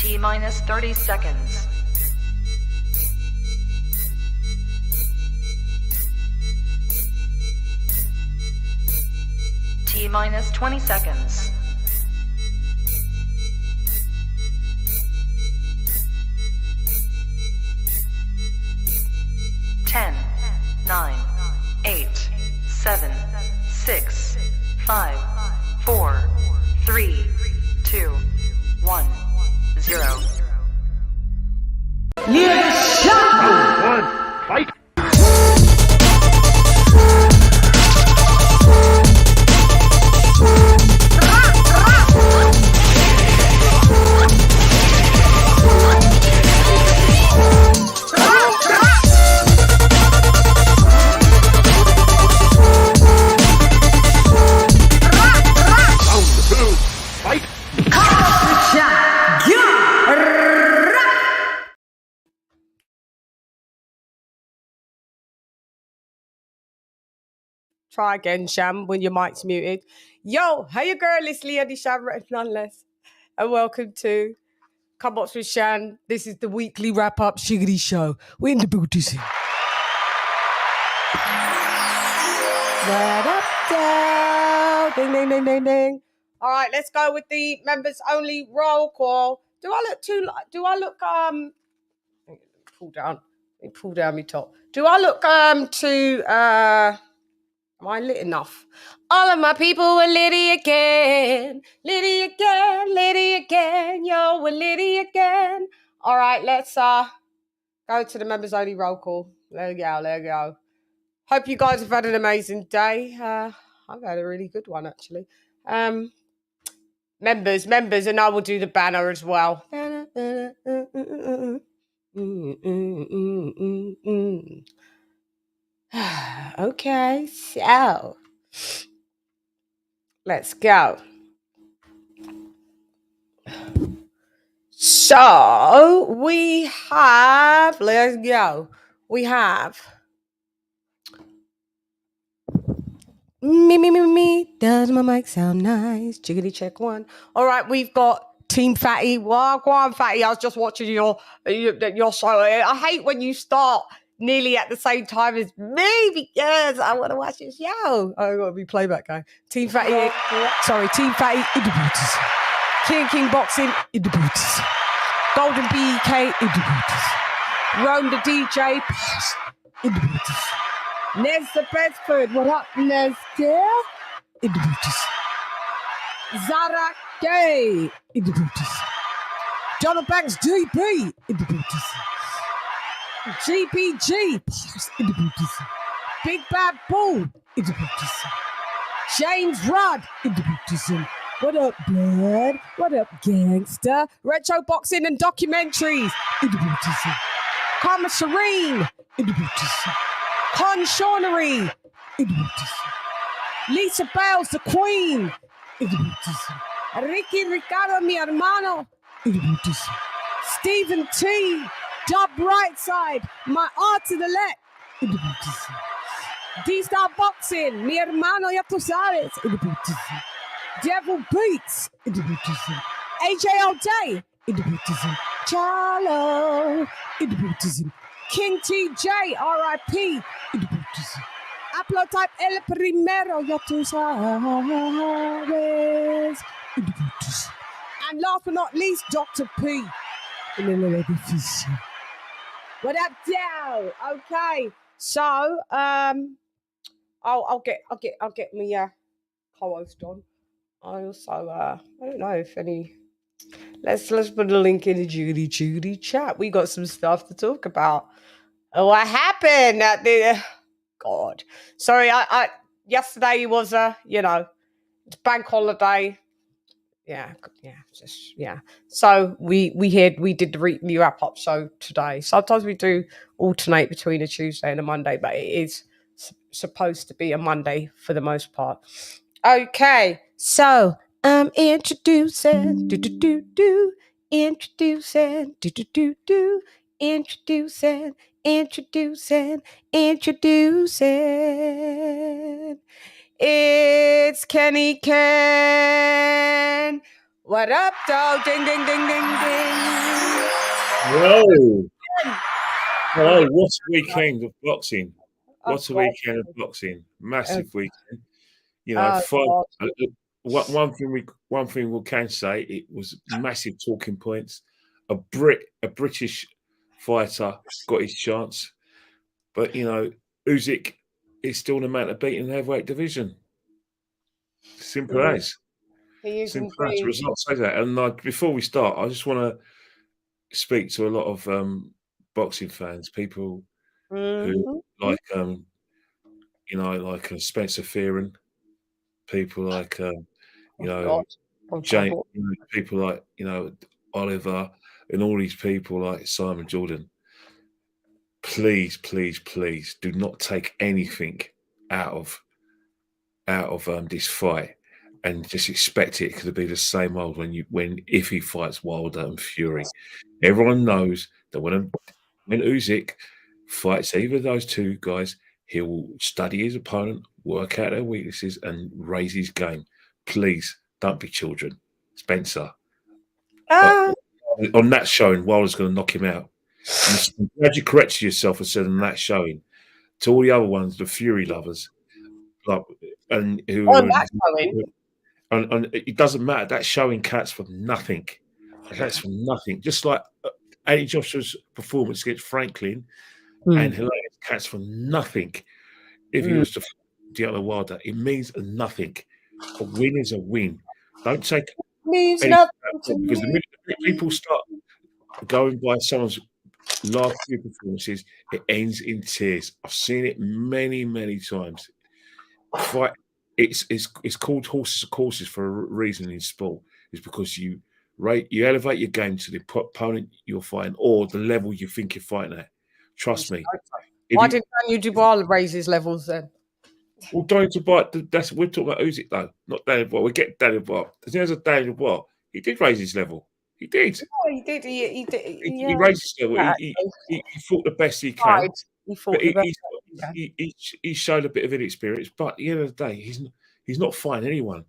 T-minus 30 seconds. T-minus 20 seconds. Ten, 9, 8, 7, 6, 5, 4, 3, 2, 1, 0. Fight! Try again, Sham, when your mic's muted. Yo, how you girl? It's Leah the Sham, nonetheless. And welcome to Come Up with Shan. This is the weekly wrap-up shiggity show. We're in the booty scene. Right up, down. Ding, ding, ding, ding, ding. All right, let's go with the members only roll call. Do I look pull down my top. Do I look am I lit enough? All of my people were litty again. Litty again, litty again. Yo, we're litty again. All right, let's go to the members only roll call. There we go. Hope you guys have had an amazing day. I've had a really good one, actually. Members, and I will do the banner as well. Okay, so let's go. So we have, let's go. We have me. Does my mic sound nice? Jiggity check one. All right, we've got Team Fatty. Well, go on, Fatty. I was just watching your show. I hate when you start nearly at the same time as me because I want to watch your show. I got to be playback guy. Team Fatty in the booties. King Boxing in the booties. Golden BK in the booties. Rome the DJ in the booties. Nez the Bedford. What up, Nez? Yeah? In the booties. Zara Gay in the booties. Donald Banks DB in the booties. GBG in the booties. Big Bad Bull in the booties. James Rudd in the booties. What up, blood? What up, gangster? Retro boxing and documentaries in the booties. Karma Serene in the booties. Con Shawnery in the booties. Lisa Bales, the Queen in the booties. Ricardo, mi hermano in the booties. Stephen T. Dub right side, my art to the left, in the booties. D-Star Boxing, mi hermano, ya tú sabes, in the booties. Devil Beats, in the booties. AJ All Day, in the booties. Charlo, in the booties. King TJ, RIP, in the booties. Aplotype El Primero, ya tú sabes, in the booties. And last but not least, Dr. P, in the edifice. What up, Dow? Okay, so I'll get my co-host on. I also I don't know if any. Let's put a link in the Judy chat. We got some stuff to talk about. What happened at the God? Sorry, I yesterday was it's bank holiday. Yeah. So we did the weekly wrap up show today. Sometimes we do alternate between a Tuesday and a Monday, but it is supposed to be a Monday for the most part. Okay, so I'm introducing, introducing. It's Kenny Ken. What up, dog? Ding, ding, ding, ding, ding. Hello. Hello. What a weekend of boxing. What a weekend of boxing. Massive weekend. You know, one thing we can say, it was massive talking points. A British fighter got his chance. But, you know, Usyk is still the man to beat in the heavyweight division. Simple as. Simple as. Results say that. And before we start, I just want to speak to a lot of boxing fans, people who like, you know, like Spencer Fearon, people like, you know, James, people like, you know, Oliver, and all these people like Simon Jordan. Please, please, please do not take anything out of this fight and just expect it to be the same old if he fights Wilder and Fury. Everyone knows that when Usyk fights either of those two guys, he will study his opponent, work out their weaknesses, and raise his game. Please don't be children, Spencer. On that showing, Wilder's going to knock him out. I'm glad you corrected yourself and said on that showing. To all the other ones, the Fury lovers, and who on that showing. And it doesn't matter. That showing counts for nothing. That's for nothing. Just like Eddie Joshua's performance against Franklin and Hilarious counts for nothing. If he was to Deontay Wilder, it means nothing. A win is a win. Don't take means nothing because the minute people start going by someone's last few performances, it ends in tears. I've seen it many, many times. It's called horses of courses for a reason in sport. It's because you elevate your game to the opponent you're fighting or the level you think you're fighting at. Trust me. Why did Daniel Dubois raise his levels then? Well, Daniel Dubois, we're talking about Usyk though, not Daniel Dubois. We get Daniel Dubois. As soon as Daniel Dubois, he did raise his level. He did. Yeah, he did. He raised his level. He fought the best he can. He fought the best he showed a bit of inexperience, but at the end of the day, he's not fighting anyone.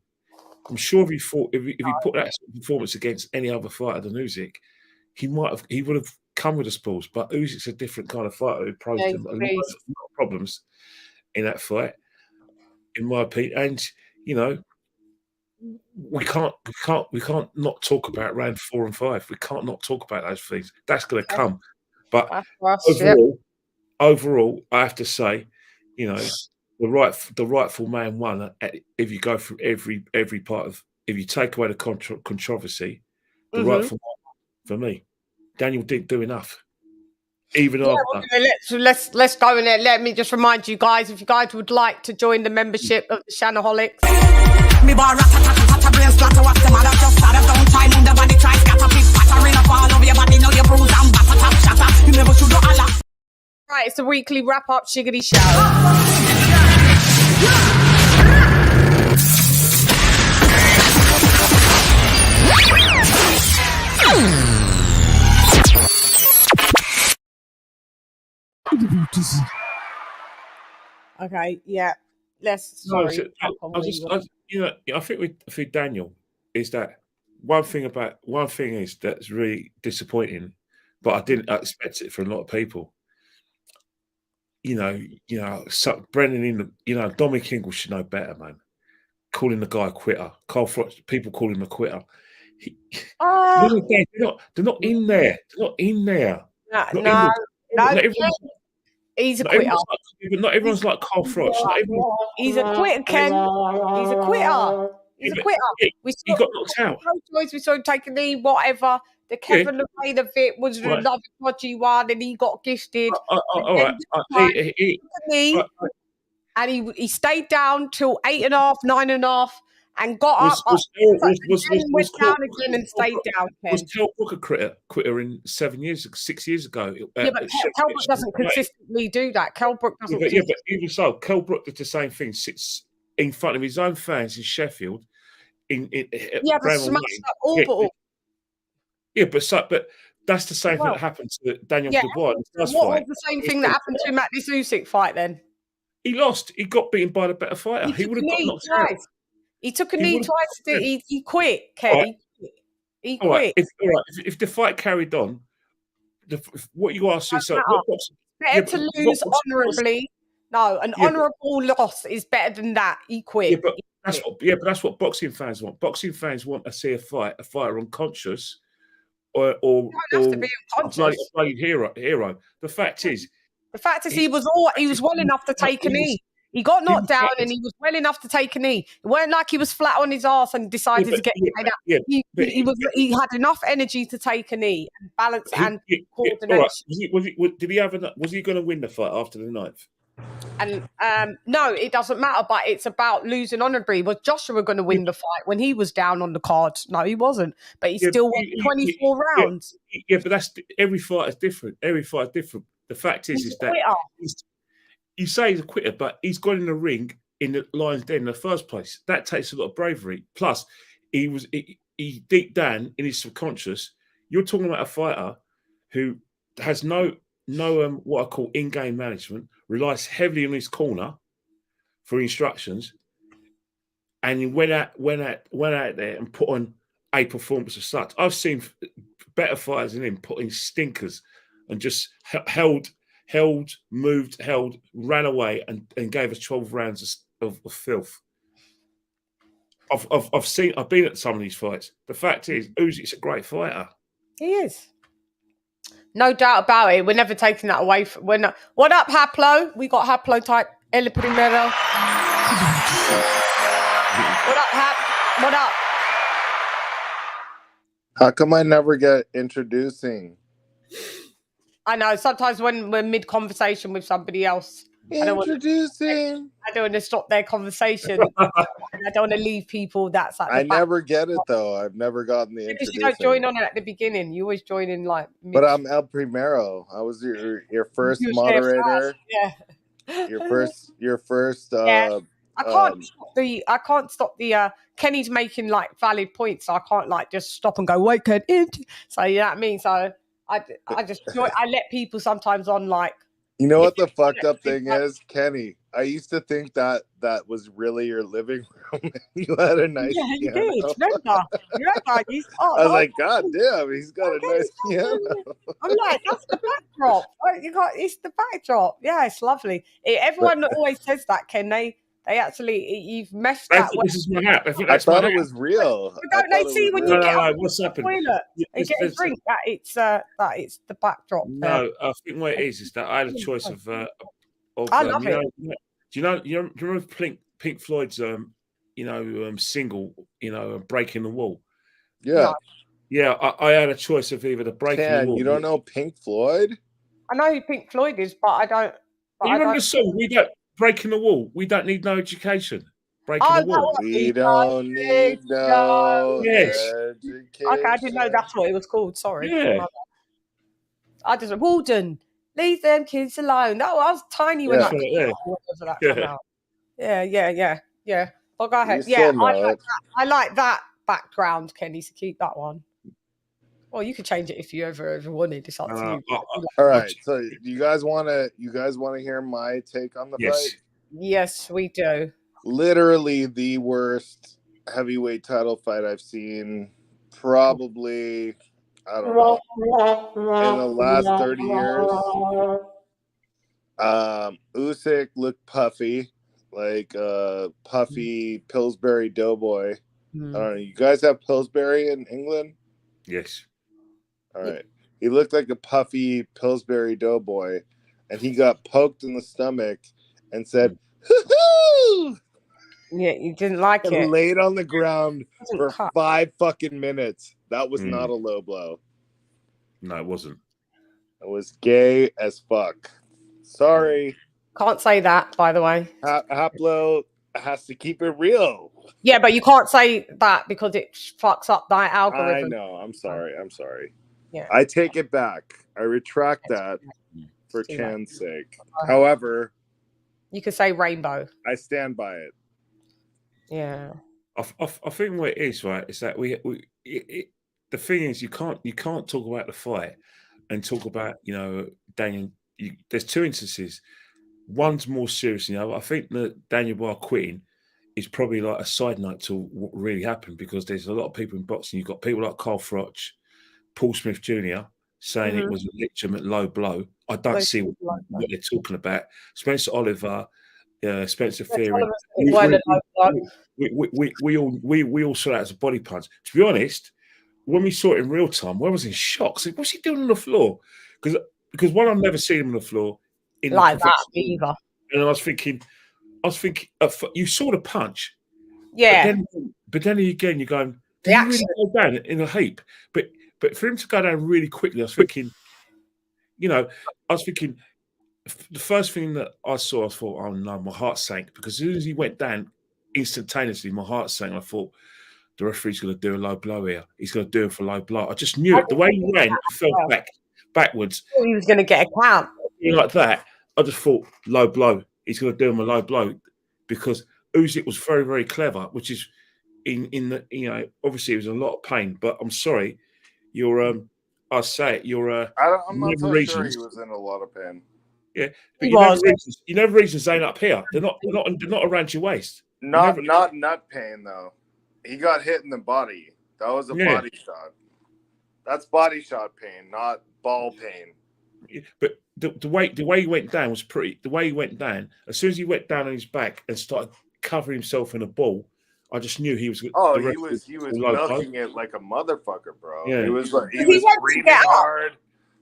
I'm sure if he put that performance against any other fighter than Usyk, he would have come with the spoils. But Usyk's a different kind of fighter who posed him a lot of problems in that fight, in my opinion. And you know, we can't not talk about round 4 and 5. We can't not talk about those things. That's going to come. But overall, I have to say, you know, the rightful man won. If you go through every part of, if you take away the controversy, the rightful man for me, Daniel didn't do enough. Even let's go in there. Let me just remind you guys, if you guys would like to join the membership of the Shanaholics. Right, it's the weekly wrap-up shiggity show. Okay, yeah. I think with Daniel is that one thing is that's really disappointing, but I didn't expect it for a lot of people. You know, Brendan Dominic Ingle should know better, man. Calling the guy a quitter. Carl Frost, people call him a quitter. They're not in there. They're not in there. No, he's a quitter. Not everyone's like Carl Frost. He's a quitter, Ken. He's a quitter. He's a quitter. He got knocked out. We saw him take a knee, whatever. The Kevin Lorraine of it was another dodgy one, and he got gifted. And he stayed down till 8.5, 9.5, and got up. Went down again and stayed down. Was Kell Brook a quitter in 6 years ago? Yeah, but Kell Brook doesn't consistently do that. Kell Brook doesn't. But even so, Kell Brook did the same thing. Sits in front of his own fans in Sheffield. But smashed that orbital. Yeah, but that's the same thing that happened to Daniel Dubois. What was the same thing that happened to him at this Usyk fight then? He lost. He got beaten by the better fighter. He would have got knocked out. He took a knee twice. He quit, Ken. He All right, quit. if the fight carried on, what you ask yourself, Better to lose honourably. No, an honourable loss is better than that. He quit. Yeah, but that's what boxing fans want. Boxing fans want to see a fighter unconscious or have to be unconscious. a bloody hero. The fact is he was well enough to take a knee. He got knocked down and he was well enough to take a knee. It weren't like he was flat on his ass and decided to get out. He had enough energy to take a knee and balance and coordination. Was he going to win the fight after the 9th? And no, it doesn't matter, but it's about losing honorably. Was Joshua going to win the fight when he was down on the card? No, he wasn't. But he still won 24 rounds. Yeah, but that's every fight is different. Every fight is different. The fact is that you say he's a quitter, but he's got in the ring in the Lion's Den in the first place. That takes a lot of bravery. Plus, he deep down in his subconscious, you're talking about a fighter who has no what I call in-game management, relies heavily on his corner for instructions, and he went out there and put on a performance of such. I've seen better fighters than him put in stinkers and just held, ran away and gave us 12 rounds of filth. I've been at some of these fights. The fact is, Usyk's a great fighter. He is. No doubt about it. We're never taking that away from. What up, Haplo? We got Haplo type El Primero. What up, Hap? What up? How come I never get introducing? I know. Sometimes when we're mid conversation with somebody else, I don't want to stop their conversation. I don't want to leave people. I never get it though. I've never gotten the because you don't join on at the beginning. You always join in like. But I'm El Primero. I was your first moderator. Yeah. Your first. Yeah. I can't stop the. Kenny's making like valid points, so I can't like just stop and go wait, Ken. So you know what I mean. So I just I let people sometimes on like. You know what the fucked up thing is, Kenny? I used to think that was really your living room. You had a nice piano. You did. Remember? I was like, God damn, he's got a nice piano. I'm like, that's the backdrop. It's the backdrop. Yeah, it's lovely. Everyone always says that, Ken. They actually, you've messed that. This is my hat. I thought it was real. But don't they see when you get no, what's happened? They get a drink that it's the backdrop. No, I think what it is that I had a choice of. I love it. Do you remember Pink Floyd's single, Breaking the Wall? Yeah. Yeah, I had a choice of either the Breaking the Wall. You don't know Pink Floyd? I know who Pink Floyd is, but I don't. You remember the song? Breaking the Wall. We don't need no education. Breaking the Wall. We don't need no education. Okay, I didn't know that's what it was called. Sorry. Yeah. I just Walden. Leave them kids alone. No, I was tiny when that came out. Yeah. Well, go ahead. Yeah, I like that background, Kenny, so keep that one. Well, you could change it if you ever wanted. It's up to you. All right. So you guys wanna hear my take on the fight? Yes, we do. Literally the worst heavyweight title fight I've seen. Probably, I don't know, in the last 30 years. Usyk looked puffy, like puffy Pillsbury Doughboy. I don't know. You guys have Pillsbury in England? Yes. All right. He looked like a puffy Pillsbury Doughboy, and he got poked in the stomach and said, "Hoo-hoo!" Yeah, you didn't like it. And laid on the ground for 5 fucking minutes. That was not a low blow. No, it wasn't. It was gay as fuck. Sorry. Can't say that, by the way. Haplo has to keep it real. Yeah, but you can't say that because it fucks up my algorithm. I know. I'm sorry. Yeah. I take it back. I retract that for Chan's sake. However, you could say rainbow. I stand by it. Yeah. I think what it is, right, is that the thing is you can't talk about the fight and talk about, Daniel. There's 2 instances. One's more serious than the other. I think that Daniel Dubois quitting is probably like a side note to what really happened, because there's a lot of people in boxing. You've got people like Carl Froch, Paul Smith Jr. saying it was a legitimate low blow. I don't see what they're talking about. Spencer Oliver, Spencer Fury. We all saw that as a body punch. To be honest, when we saw it in real time, I was in shock. I said, what's he doing on the floor? Because one, I've never seen him on the floor in like that either. And I was thinking, you saw the punch, yeah. But then again, you're going, did he really go down in a heap? But for him to go down really quickly, I was thinking, the first thing that I saw, I thought, oh no, my heart sank, because as soon as he went down, instantaneously, my heart sank. I thought, the referee's going to do a low blow here. He's going to do it for low blow. I just knew it. The way he ran, I fell backwards. I thought he was going to get a count. Like that, I just thought, low blow. He's going to do him a low blow, because Usyk was very, very clever, which is in the, obviously it was a lot of pain, but I'm sorry, I'll say it, I'm not so sure he was in a lot of pain. Yeah, but you never reason Zayn up here. They're not around your waist. Not nut pain though. He got hit in the body. That was a body shot. That's body shot pain, not ball pain. But the way he went down was pretty. The way he went down, as soon as he went down on his back and started covering himself in a ball, I just knew he was. Oh, he was milking it like a motherfucker, bro. Yeah. He was breathing hard,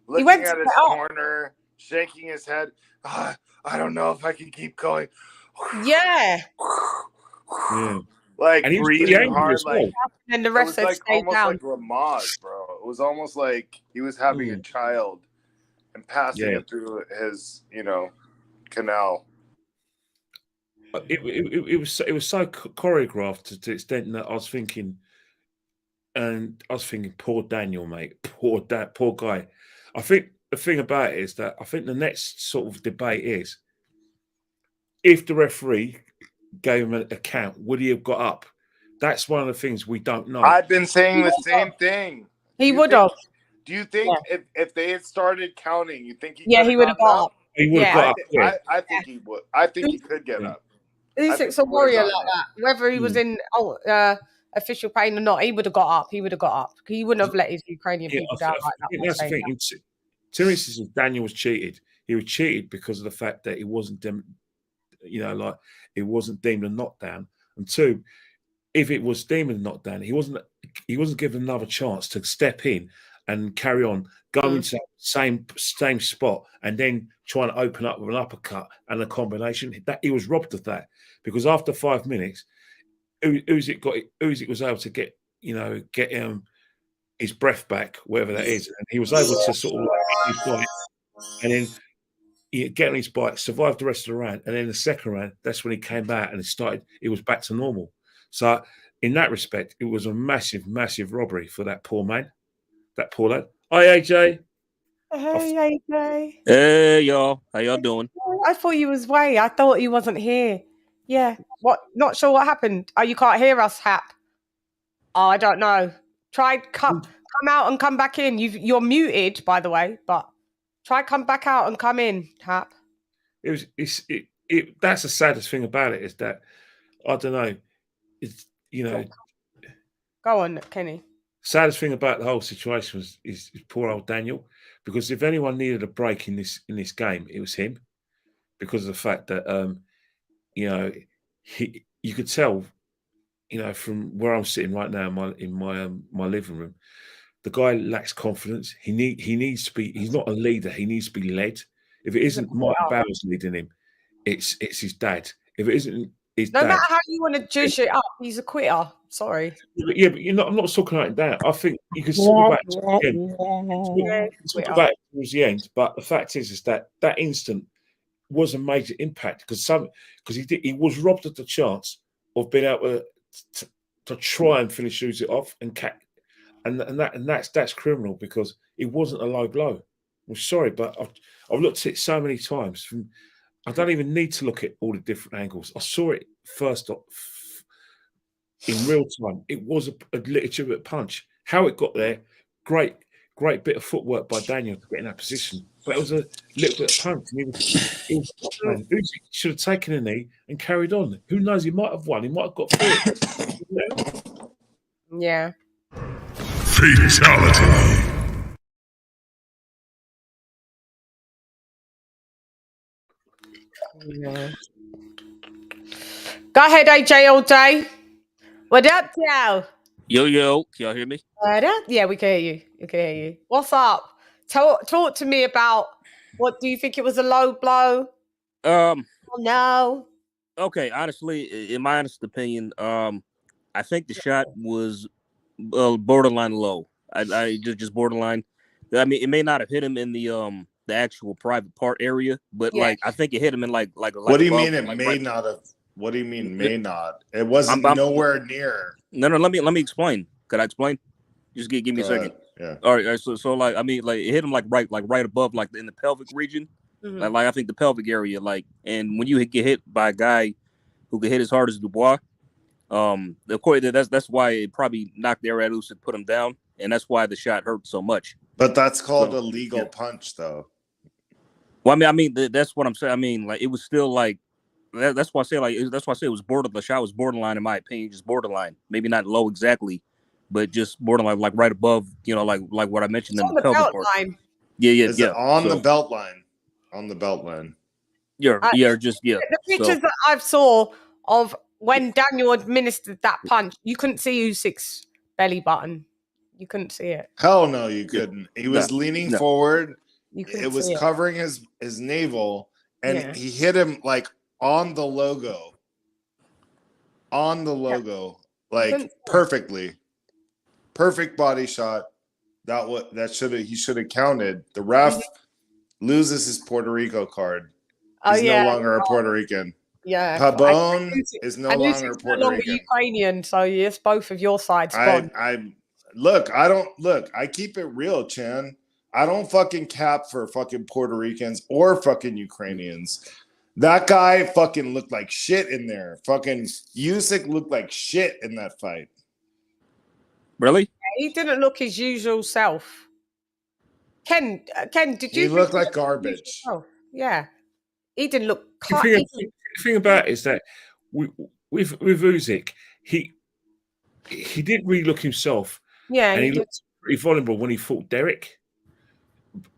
looking at his corner, shaking his head. I don't know if I can keep going. Yeah. Like breathing hard, like, and the rest of almost down. Like Ramaz, bro. It was almost like he was having a child and passing it through his, canal. It was so choreographed to the extent that I was thinking, poor Daniel, mate, poor guy. I think the thing about it is that I think the next sort of debate is, if the referee gave him an account, would he have got up? That's one of the things we don't know. I've been saying the same thing. He would have. Do you think if they had started counting, you think he would have got up? He would have got up. I think he would. I think he could get up. Usyk's a warrior like that. Whether he was in official pain or not, he would have got up. He would have got up. He wouldn't have let his Ukrainian people down like that. That's the thing. To instance, Daniel was cheated. He was cheated because of the fact that it wasn't it wasn't deemed a knockdown. And two, if it was deemed a knockdown, he wasn't given another chance to step in and carry on, go into the same spot, and then trying to open up with an uppercut and a combination. That he was robbed of that, because after 5 minutes, Usyk was able to get his breath back, wherever that is, and he was able to sort of his bite, and then get on his bike, survive the rest of the round, and then the second round, that's when he came out and it was back to normal. So in that respect, it was a massive, massive robbery for that poor man, that poor lad. Hi, AJ. Hey, AJ. Hey, y'all. How y'all doing? I thought you was away. I thought you wasn't here. Yeah. What? Not sure what happened. Oh, you can't hear us, Hap. Oh, I don't know. Try come out and come back in. You're muted, by the way, but try come back out and come in, Hap. That's the saddest thing about it, is that I don't know. It's Go on, Kenny. Saddest thing about the whole situation is poor old Daniel, because if anyone needed a break in this game, it was him, because of the fact that you could tell, from where I'm sitting right now in my living room, the guy lacks confidence. He needs to be. He's not a leader. He needs to be led. If it isn't Mike Bowers leading him, it's his dad. If it isn't his dad, no matter how you want to judge it up, he's a quitter. Sorry. Yeah, but I'm not talking about that. I think you can talk about it again. Towards the end, but the fact is that instant was a major impact, because he was robbed of the chance of being able to try and finish it off and that's criminal, because it wasn't a low blow. I'm sorry, but I've looked at it so many times. I don't even need to look at all the different angles. I saw it first in real time. It was a legitimate punch. How it got there, great bit of footwork by Daniel to get in that position. but it was a little bit of punch. And Usyk should have taken a knee and carried on. Who knows? He might have won. He might have got through it. Yeah. Fatality. Yeah. Go ahead, AJ all day. What up, Joe? Yo, can y'all hear me? What up? Yeah, we can hear you. We can hear you. What's up? Talk to me about what do you think it was a low blow? Oh, no. Okay, honestly, in my honest opinion, I think the shot was borderline low. I just borderline. I mean, it may not have hit him in the actual private part area, but like I think it hit him in like. What do you mean it may not have? What do you mean may not? It wasn't nowhere near. No. Let me explain. Could I explain? Just give me a second. Yeah. All right. So like I mean like it hit him like right above like in the pelvic region. Mm-hmm. Like I think the pelvic area like, and when you get hit by a guy who can hit as hard as Dubois, of course that's why it probably knocked the air out of Usyk, put him down, and that's why the shot hurt so much. But that's called a legal punch, though. Well, I mean that's what I'm saying. I mean, like it was still like that's why I say it was borderline. The shot was borderline in my opinion, just borderline. Maybe not low exactly, but just borderline, like right above, like what I mentioned in the pelvic part. Line. Yeah. On the belt line. On the belt line. Yeah. The pictures that I've saw of when Daniel administered that punch, you couldn't see Usyk's belly button. You couldn't see it. Hell no, you couldn't. He was leaning forward. It was covering his navel, and he hit him like on the logo. On the logo, like perfectly. Perfect body shot. He should have counted. The ref loses his Puerto Rico card. He's no longer a Puerto Rican. Yeah, Pabon is no longer Puerto Rican. Ukrainian, so yes, both of your sides gone. I keep it real, Chan. I don't fucking cap for fucking Puerto Ricans or fucking Ukrainians. That guy fucking looked like shit in there. Fucking Usyk looked like shit in that fight. Really? He didn't look his usual self. Ken, did you? He looked like garbage. Yeah, he didn't look. The thing about it is that with Usyk, he didn't really look himself. Yeah, and he looked pretty vulnerable when he fought Derek.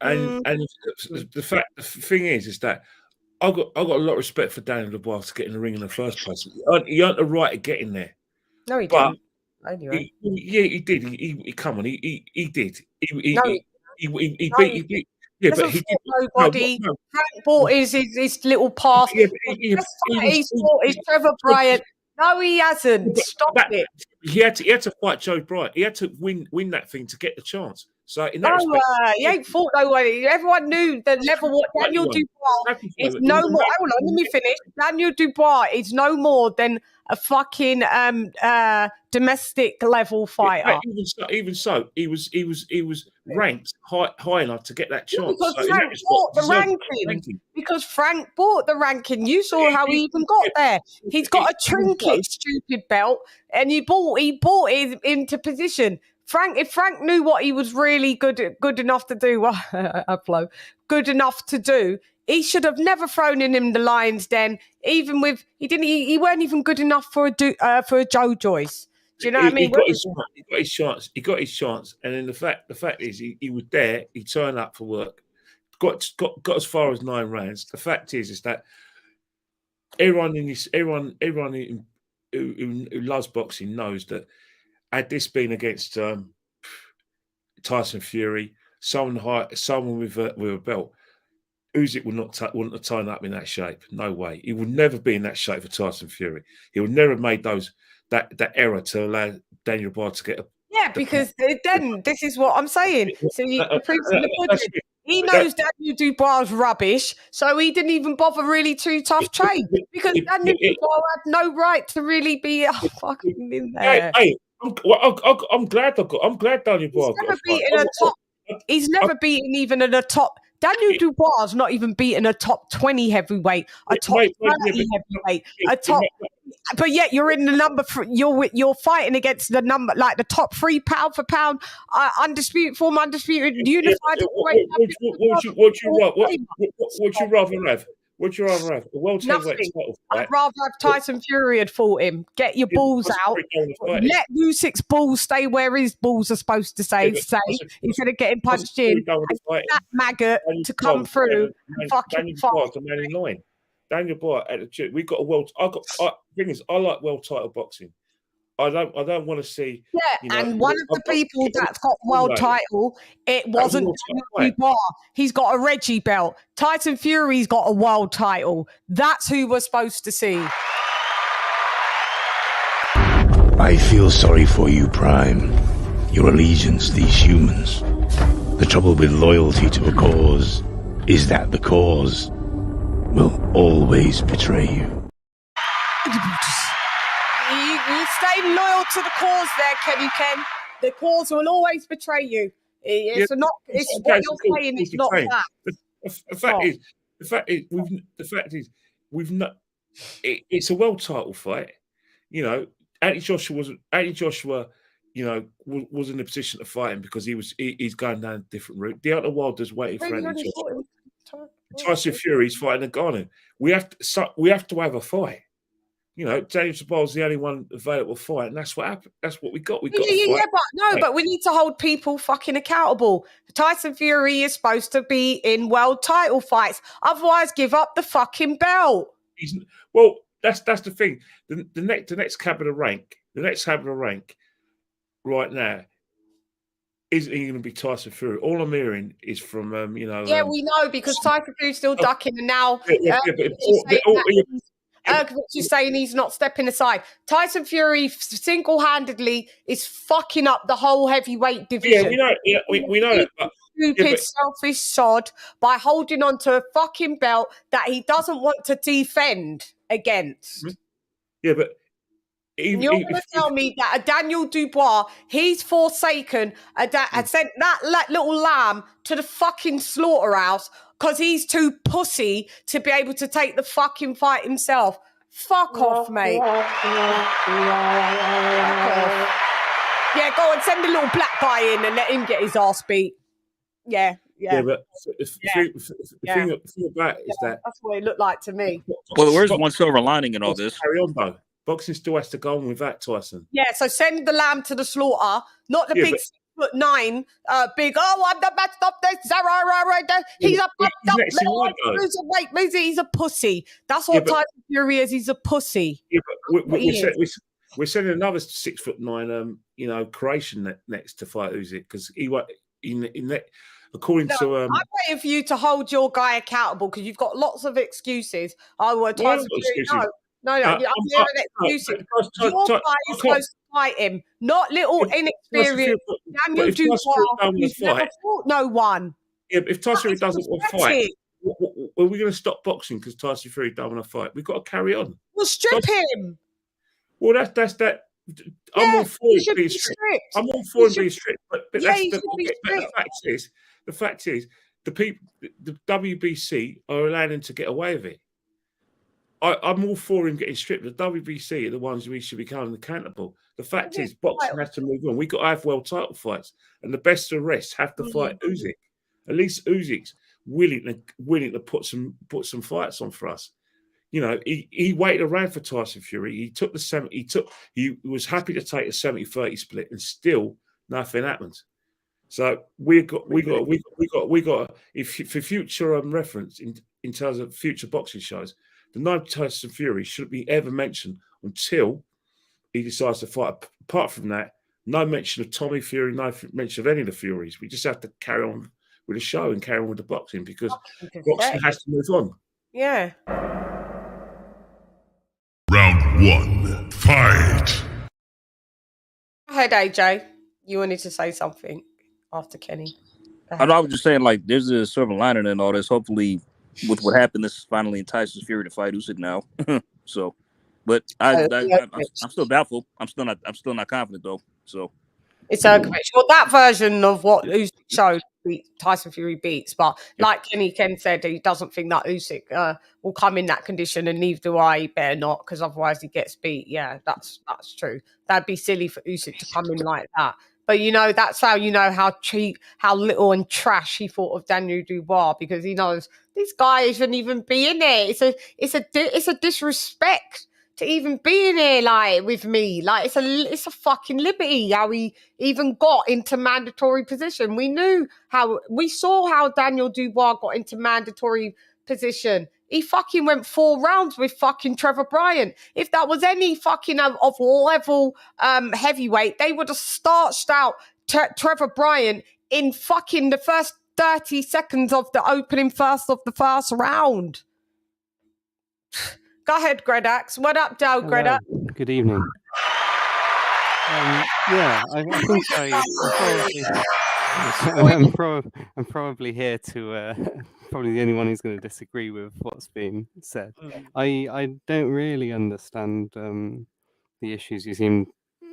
And the thing is that I got a lot of respect for Daniel Dubois to get in the ring in the first place. He earned the right to get in there. No, he didn't. He did. He come on. He did. He beat. Yeah, but he did nobody. Frank bought his little pass. He fought his Trevor Bryant. No, he hasn't. Stop it. He had to fight Joe Bryant. He had to win that thing to get the chance. So in that respect, he ain't fought no way. Everyone knew the level what Daniel Dubois is no more. Hold on, let me finish. Daniel Dubois is no more than a fucking domestic level fighter. Even so, he was ranked high enough to get that chance. Because Frank bought the ranking. Because Frank bought the ranking. You saw how he even got there. He's got a trinket, stupid belt, and he bought it into position. If Frank knew what he was really good enough to do, good enough to do, he should have never thrown in him the Lions Den. Even with he weren't even good enough for a Joe JOYCE. Do you know what I mean? He got his chance. He got his chance, and then the fact is he was there. He turned up for work. Got as far as 9 rounds. The fact is that everyone who loves boxing knows that. Had this been against Tyson Fury, someone with a belt, Usyk wouldn't have turned up in that shape. No way. He would never be in that shape for Tyson Fury. He would never have made that error to allow Daniel Dubois to get a. Yeah, because then this is what I'm saying. So the proof's in the pudding. He knows Daniel Dubois is rubbish, so he didn't even bother really too tough trade because Daniel Dubois had no right to really be fucking in there. Hey, I'm glad Daniel Dubois. He's never beaten even in a top. Daniel Dubois not even beaten a top 20 heavyweight, a top 30 heavyweight, a top but yet you're in the number. You're fighting against the number, like the top 3 pound for pound, undisputed unified. Would you rather have? Would you rather have a world heavyweight title fight? I'd rather have Tyson Fury had fought him. Get your balls out. Let Usyk's balls stay where his balls are supposed to stay. Instead of getting punched in. That maggot to come through and fucking fight. Daniel Dubois at the gym. We got a world. Thing is, I like world title boxing. I don't want to see. Yeah, and one of the people that's got world title, it wasn't Daniel Dubois. He's got a Reggie belt. Tyson Fury's got a world title. That's who we're supposed to see. I feel sorry for you, Prime. Your allegiance, these humans. The trouble with loyalty to a cause is that the cause will always betray you. You stay loyal to the cause there, Ken. The cause will always betray you. It's what you're saying is not that. The fact is, we've not. It's a world title fight. You know, Anthony Joshua, you know, was in a position to fight him because he's going down a different route. Deontay Wilder's waiting for Anthony Joshua. Tyson Fury's fighting a Ghana. We have to have a fight. You know, Daniel Dubois is the only one available to fight, and that's what happened. That's what we got. But we need to hold people fucking accountable. Tyson Fury is supposed to be in world title fights. Otherwise, give up the fucking belt. That's the thing. The next cab of the rank right now isn't going to be Tyson Fury. All I'm hearing is from we know because Tyson Fury's still ducking, and now she's saying he's not stepping aside. Tyson Fury single-handedly is fucking up the whole heavyweight division. Yeah, we know that. Stupid, selfish sod by holding on to a fucking belt that he doesn't want to defend against. Yeah, but you're going to tell me that a Daniel Dubois, he's forsaken, sent that little lamb to the fucking slaughterhouse because he's too pussy to be able to take the fucking fight himself. Fuck off, mate. Fuck off. Yeah, go on, send a little black guy in and let him get his ass beat. Yeah, but the thing about it is that that's what it looked like to me. Well, where's one silver lining in all this? Carry on, though. Boxing still has to go on without Tyson. Yeah, so send the lamb to the slaughter, not the big 6'9", big. I'm the best of this. He's he's a pussy. That's what Tyson Fury is. He's a pussy. Yeah, but we're sending another 6'9", Croatian next to fight Usyk because according to I'm waiting for you to hold your guy accountable because you've got lots of excuses. Tyson Fury. No, I'm hearing excuses. Your guy is supposed to fight him, not little inexperienced Daniel Dubois. He's never fought no one. Yeah, but if Tyson Fury doesn't want to fight, are we going to stop boxing because Tyson Fury doesn't want to fight? We've got to carry on. Well, strip him. Well, that's that. I'm all for it being strict. I'm all for him being strict, but the fact is, the WBC are allowing him to get away with it. I'm all for him getting stripped. The WBC are the ones we should be holding accountable. The fact is, boxing has to move on. We've got to have world title fights, and the best of the rest have to fight Usyk. At least Usyk's willing to put some fights on for us. You know, he waited around for Tyson Fury. He took the 70. He was happy to take a 70-30 split, and still nothing happened. So we got if for future reference in terms of future boxing shows. The name Tyson Fury shouldn't be ever mentioned until he decides to fight. Apart from that, no mention of Tommy Fury, no mention of any of the Furies. We just have to carry on with the show and carry on with the boxing because boxing has to move on. Yeah. Round 1, fight. Go ahead, AJ. You wanted to say something after Kenny. I was just saying, like, there's a silver lining in all this. Hopefully, with what happened, this finally entices Fury to fight Usyk now. So, but I'm still doubtful. I'm still not confident though. So it's Well, that version of what Usyk showed Tyson Fury beats. But like Ken said, he doesn't think that Usyk will come in that condition, and neither do I. He better not, because otherwise he gets beat. Yeah, that's true. That'd be silly for Usyk to come in like that. But that's how how cheap, how little and trash he thought of Daniel Dubois, because he knows this guy shouldn't even be in there. It's a disrespect to even be in here like with me. Like it's a fucking liberty how he even got into mandatory position. We saw how Daniel Dubois got into mandatory position. He fucking went 4 rounds with fucking Trevor Bryant. If that was any fucking of level heavyweight, they would have starched out Trevor Bryant in fucking the first 30 seconds of the opening first of the first round. Go ahead, Gredax. What up, Joe? Gredax? Good evening. Yeah, I think I'm probably here to probably the only one who's going to disagree with what's been said. I don't really understand the issues you seem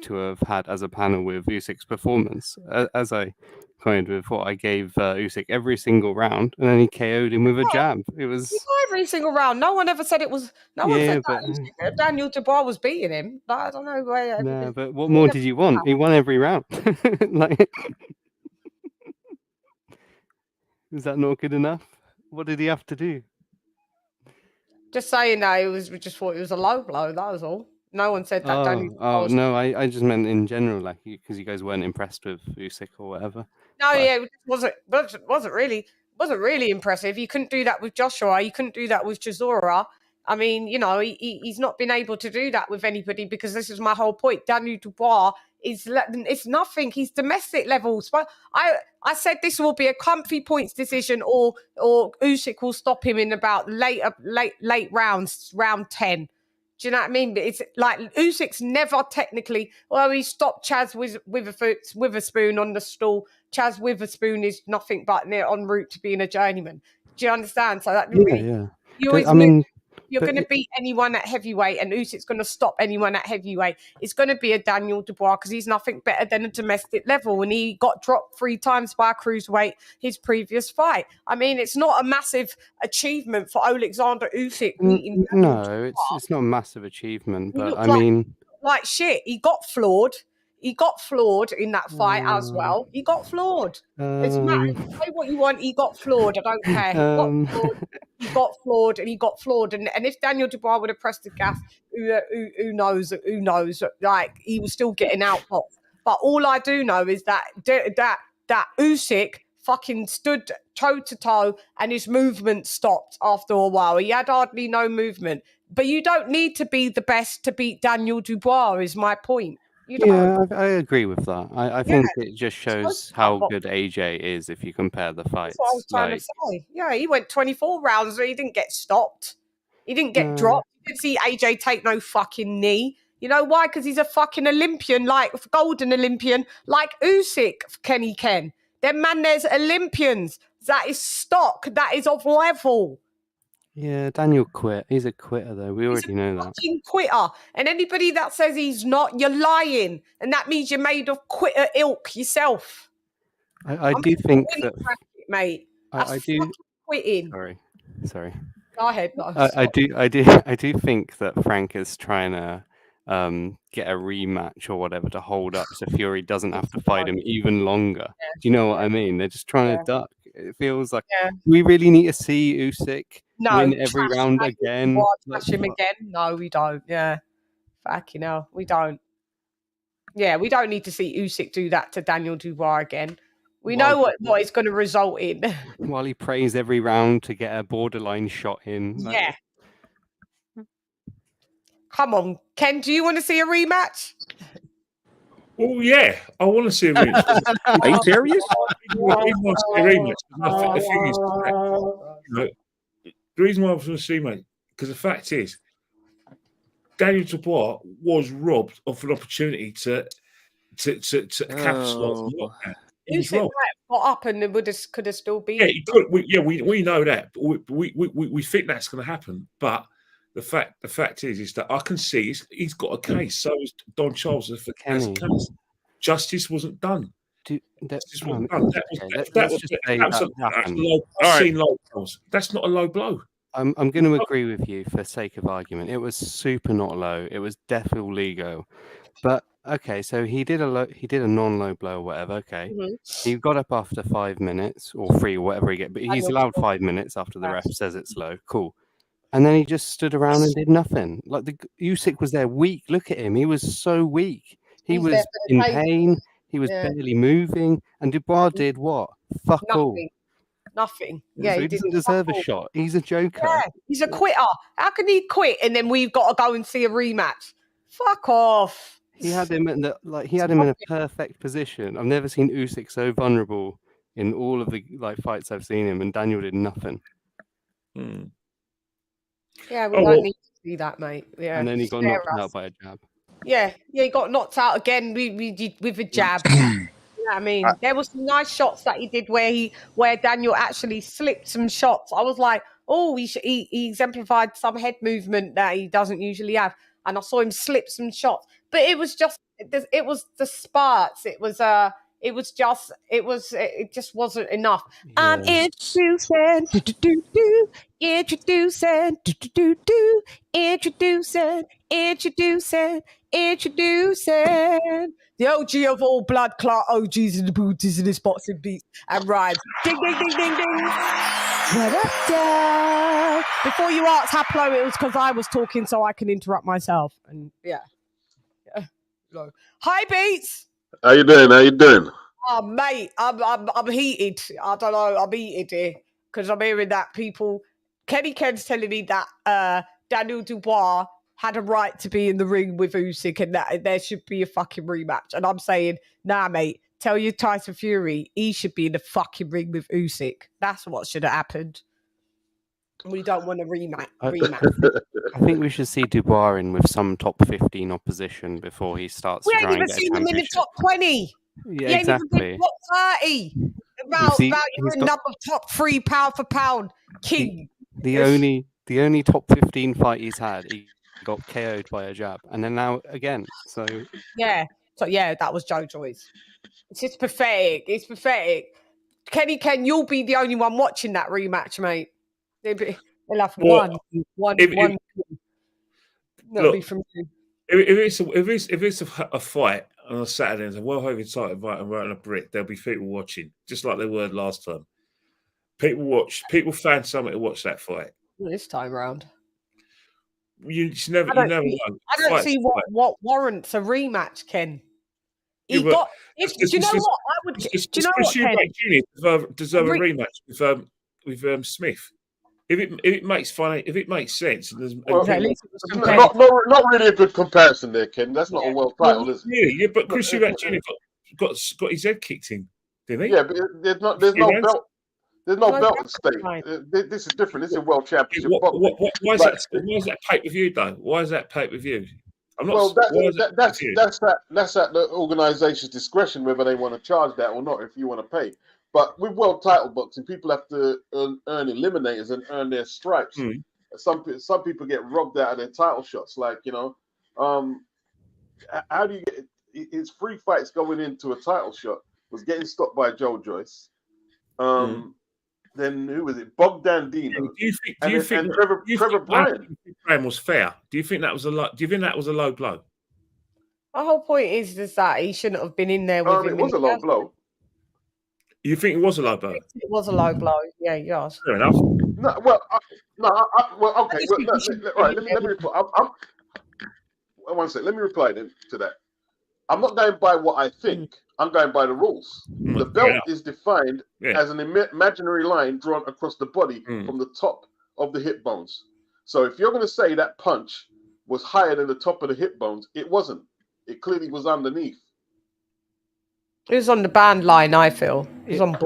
to have had as a panel with Usyk's performance. As I coined before, I gave Usyk every single round, and then he KO'd him with a jab. It was every single round. No one ever said it was. No one said that Daniel Dubois was beating him. But I don't know where. No, but what more did you want? He won every round. Like, is that not good enough? What did he have to do? Just saying that we just thought it was a low blow. That was all. No one said that. No, I just meant in general, like because you guys weren't impressed with Usyk or whatever. No, it wasn't really impressive. You couldn't do that with Joshua. You couldn't do that with Chisora. I mean, he's not been able to do that with anybody, because this is my whole point. Daniel Dubois it's nothing. He's domestic levels. But I said this will be a comfy points decision, or Usyk will stop him in about late rounds, round 10. Do you know what I mean? But it's like Usyk's never technically. Well, he stopped Chaz Witherspoon on the stool. Chaz Witherspoon is nothing but en route to being a journeyman. Do you understand? So that you're going to beat anyone at heavyweight, and Usyk's going to stop anyone at heavyweight. It's going to be a Daniel Dubois, because he's nothing better than a domestic level, and he got dropped 3 times by a cruiserweight his previous fight. I mean, it's not a massive achievement for Oleksandr Usyk. No, it's not a massive achievement, but I mean, like shit. He got floored. He got floored in that fight as well. He got floored. It's mad. Say what you want. He got floored. I don't care. He got floored, and he got floored. And if Daniel Dubois would have pressed the gas, who knows? Who knows? Like, he was still getting outpopped. But all I do know is that Usyk fucking stood toe to toe, and his movement stopped after a while. He had hardly no movement. But you don't need to be the best to beat Daniel Dubois, is my point. I agree with that. I think it just shows how good AJ is if you compare the fights. That's what I was trying to say. Yeah, he went 24 rounds, but he didn't get stopped. He didn't get dropped. You didn't see AJ take no fucking knee. You know why? Because he's a fucking Olympian, like golden Olympian, like Usyk, Ken. Them man, there's Olympians. That is stock. That is of level. Yeah, Daniel quit. He's a quitter, though. We already know that. He's a quitter. And anybody that says he's not, you're lying. And that means you're made of quitter ilk yourself. I do think that... mate. I do... quitting. Sorry. Go ahead. No, I do think that Frank is trying to get a rematch or whatever to hold up so Fury doesn't have to fight him even longer. Do you know what I mean? They're just trying to duck. It feels like we really need to see Usyk win every round again. Trash him again? No, we don't. Yeah. Fucking hell. We don't. Yeah, we don't need to see Usyk do that to Daniel Dubois again. We know what it's going to result in. While he prays every round to get a borderline shot in. Yeah. Come on, Ken, do you want to see a rematch? Oh, yeah. I want to see a rematch. Are you serious? I want to see a rematch. The thing is, the reason why I was going to see, mate, because the fact is, Daniel Dubois was robbed of an opportunity to capitalize. He was robbed. Got up and could have still been. Yeah, he could. We know that. But we think that's going to happen. But the fact is that I can see he's got a case. So is Don Charles. Justice wasn't done. low blows. That's not a low blow. I'm going to agree with you for sake of argument. It was super not low. It was definitely legal. But okay, so he did a non-low blow or whatever. Okay, he got up after 5 minutes or 3 or whatever he get, but he's allowed 5 minutes after the ref says it's low. Cool. And then he just stood around and did nothing. Like Usyk was there weak. Look at him. He was so weak. He was in pain. He was barely moving. And Dubois did what? Fuck all. Nothing. Yeah, so he doesn't deserve a shot. He's a joker. Yeah, he's a quitter. How can he quit and then we've got to go and see a rematch? Fuck off. He had him in a perfect position. I've never seen Usyk so vulnerable in all of the fights I've seen him, and Daniel did nothing. Yeah, we don't need to see that, mate. Yeah, and then he got knocked out by a jab. Yeah, he got knocked out again with a jab. You know what I mean? There was some nice shots that he did where Daniel actually slipped some shots. I was like, oh, he exemplified some head movement that he doesn't usually have. And I saw him slip some shots. But it was just the spurts. It just wasn't enough. Yeah. I'm introducing the OG of all blood clot OGs in the booties in this boxing beats and rhymes. Ding, ding, ding, ding, ding. Before you ask Haplo, it was because I was talking so I can interrupt myself. And yeah. Hi, Beats. How you doing? Oh, mate, I'm heated. I don't know. I'm heated here because I'm hearing that Ken's telling me that Daniel Dubois had a right to be in the ring with Usyk and that there should be a fucking rematch. And I'm saying, nah, mate, tell your Tyson Fury he should be in the fucking ring with Usyk. That's what should have happened. We don't want a rematch. I think we should see Dubois in with some top 15 opposition before he starts. We ain't even seen him in the top 20. Yeah, he ain't exactly. even been top 30. About your number top 3 pound for pound king. The only top 15 fight he's had, he got KO'd by a jab, and then now again. So that was JOYCE. It's just pathetic. It's pathetic. Ken, you'll be the only one watching that rematch, mate. They'll have one. That'll be from you. If it's a fight on a Saturday, it's a well-heavy title fight and right on a brick, there'll be people watching, just like they were last time. People found something to watch that fight. This time round. You never know. I don't see what warrants a rematch, Ken. Do you know what? I would. Do you know what, Ken? Jr. deserve a rematch with Smith. If it makes sense, not really a good comparison there, Ken. That's not a world title, is it? Yeah, but Cruiserweight Jr. got his head kicked in, didn't he? Yeah, but there's no belt. There's no belt at stake. This is different. This is a world championship. Why is that pay-per-view though? Why is that pay-per-view? That's at the organization's discretion whether they want to charge that or not. If you want to pay. But with world title boxing, people have to earn eliminators and earn their stripes. Some people get robbed out of their title shots. Like, how do you get his 3 fights going into a title shot was getting stopped by JOYCE. Then who was it? Bogdan Dino. Do you think Trevor Bryan was fair? Do you think that was a low? Do you think that was a low blow? The whole point is that he shouldn't have been in there with him. It was a low blow. You think it was a low blow? It was a low blow. Yeah, yes. Fair enough. Okay. Let me reply. One second. Let me reply to that. I'm not going by what I think. I'm going by the rules. The belt is defined as an imaginary line drawn across the body from the top of the hip bones. So if you're going to say that punch was higher than the top of the hip bones, it wasn't. It clearly was underneath. It was on the band line, I feel. It was on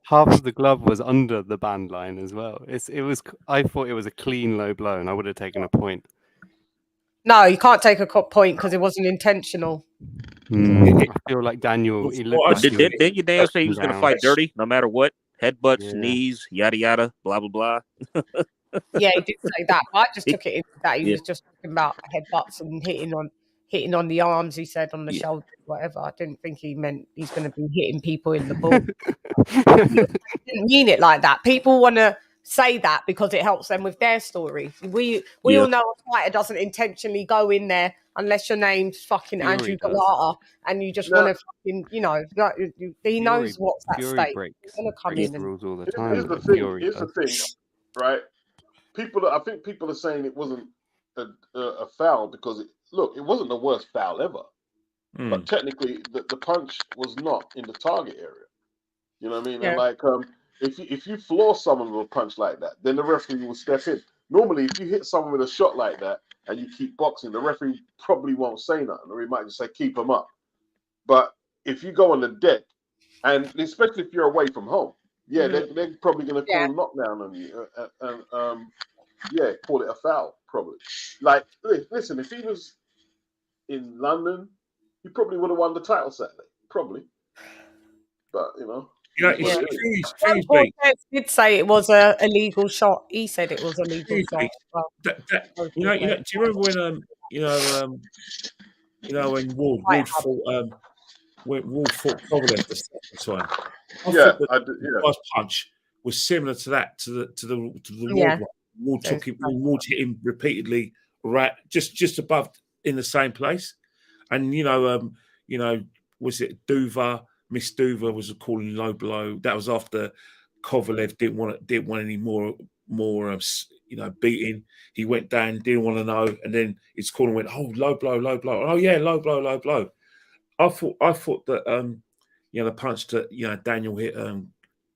half of the glove was under the band line as well. I thought it was a clean low blow, and I would have taken a point. No, you can't take a point because it wasn't intentional. I feel like Daniel. Did Daniel say he was going to fight dirty, no matter what? Headbutts, knees, yada yada, blah blah blah. Yeah, he did say that. I just took it into that he was just talking about headbutts and hitting on the arms, he said, on the shoulders, whatever. I didn't think he meant he's going to be hitting people in the ball. He didn't mean it like that. People want to say that because it helps them with their story. We all know a fighter doesn't intentionally go in there unless your name's fucking Fury Andrew does. Galata and you just want to fucking, you know, he knows what's at Fury stake. breaks, He's going to come breaks in the and rules all the time. Here's the but thing. Fury Here's the does. thing, right? I think people are saying it wasn't a foul because it wasn't the worst foul ever. But technically, the punch was not in the target area. You know what I mean? And like, if you floor someone with a punch like that, then the referee will step in. Normally, if you hit someone with a shot like that and you keep boxing, the referee probably won't say nothing, or he might just say keep them up. But if you go on the deck, and especially if you're away from home, they're probably going to call a knockdown on you, call it a foul, probably. Like, listen, if he was in London, he probably would have won the title Saturday, probably. But Cortez did say it was a illegal shot. He said it was a legal shot. Well, do you remember when Ward fought Kovalev the second time? I thought the first punch was similar to that to the Ward one. Ward hit him repeatedly, right, just above in the same place, and was it Duva? Miss Duva was calling low blow. That was after Kovalev didn't want any more beating. He went down, didn't want to know, and then his corner went, oh, low blow, low blow. Oh yeah, low blow, low blow. I thought that the punch that Daniel hit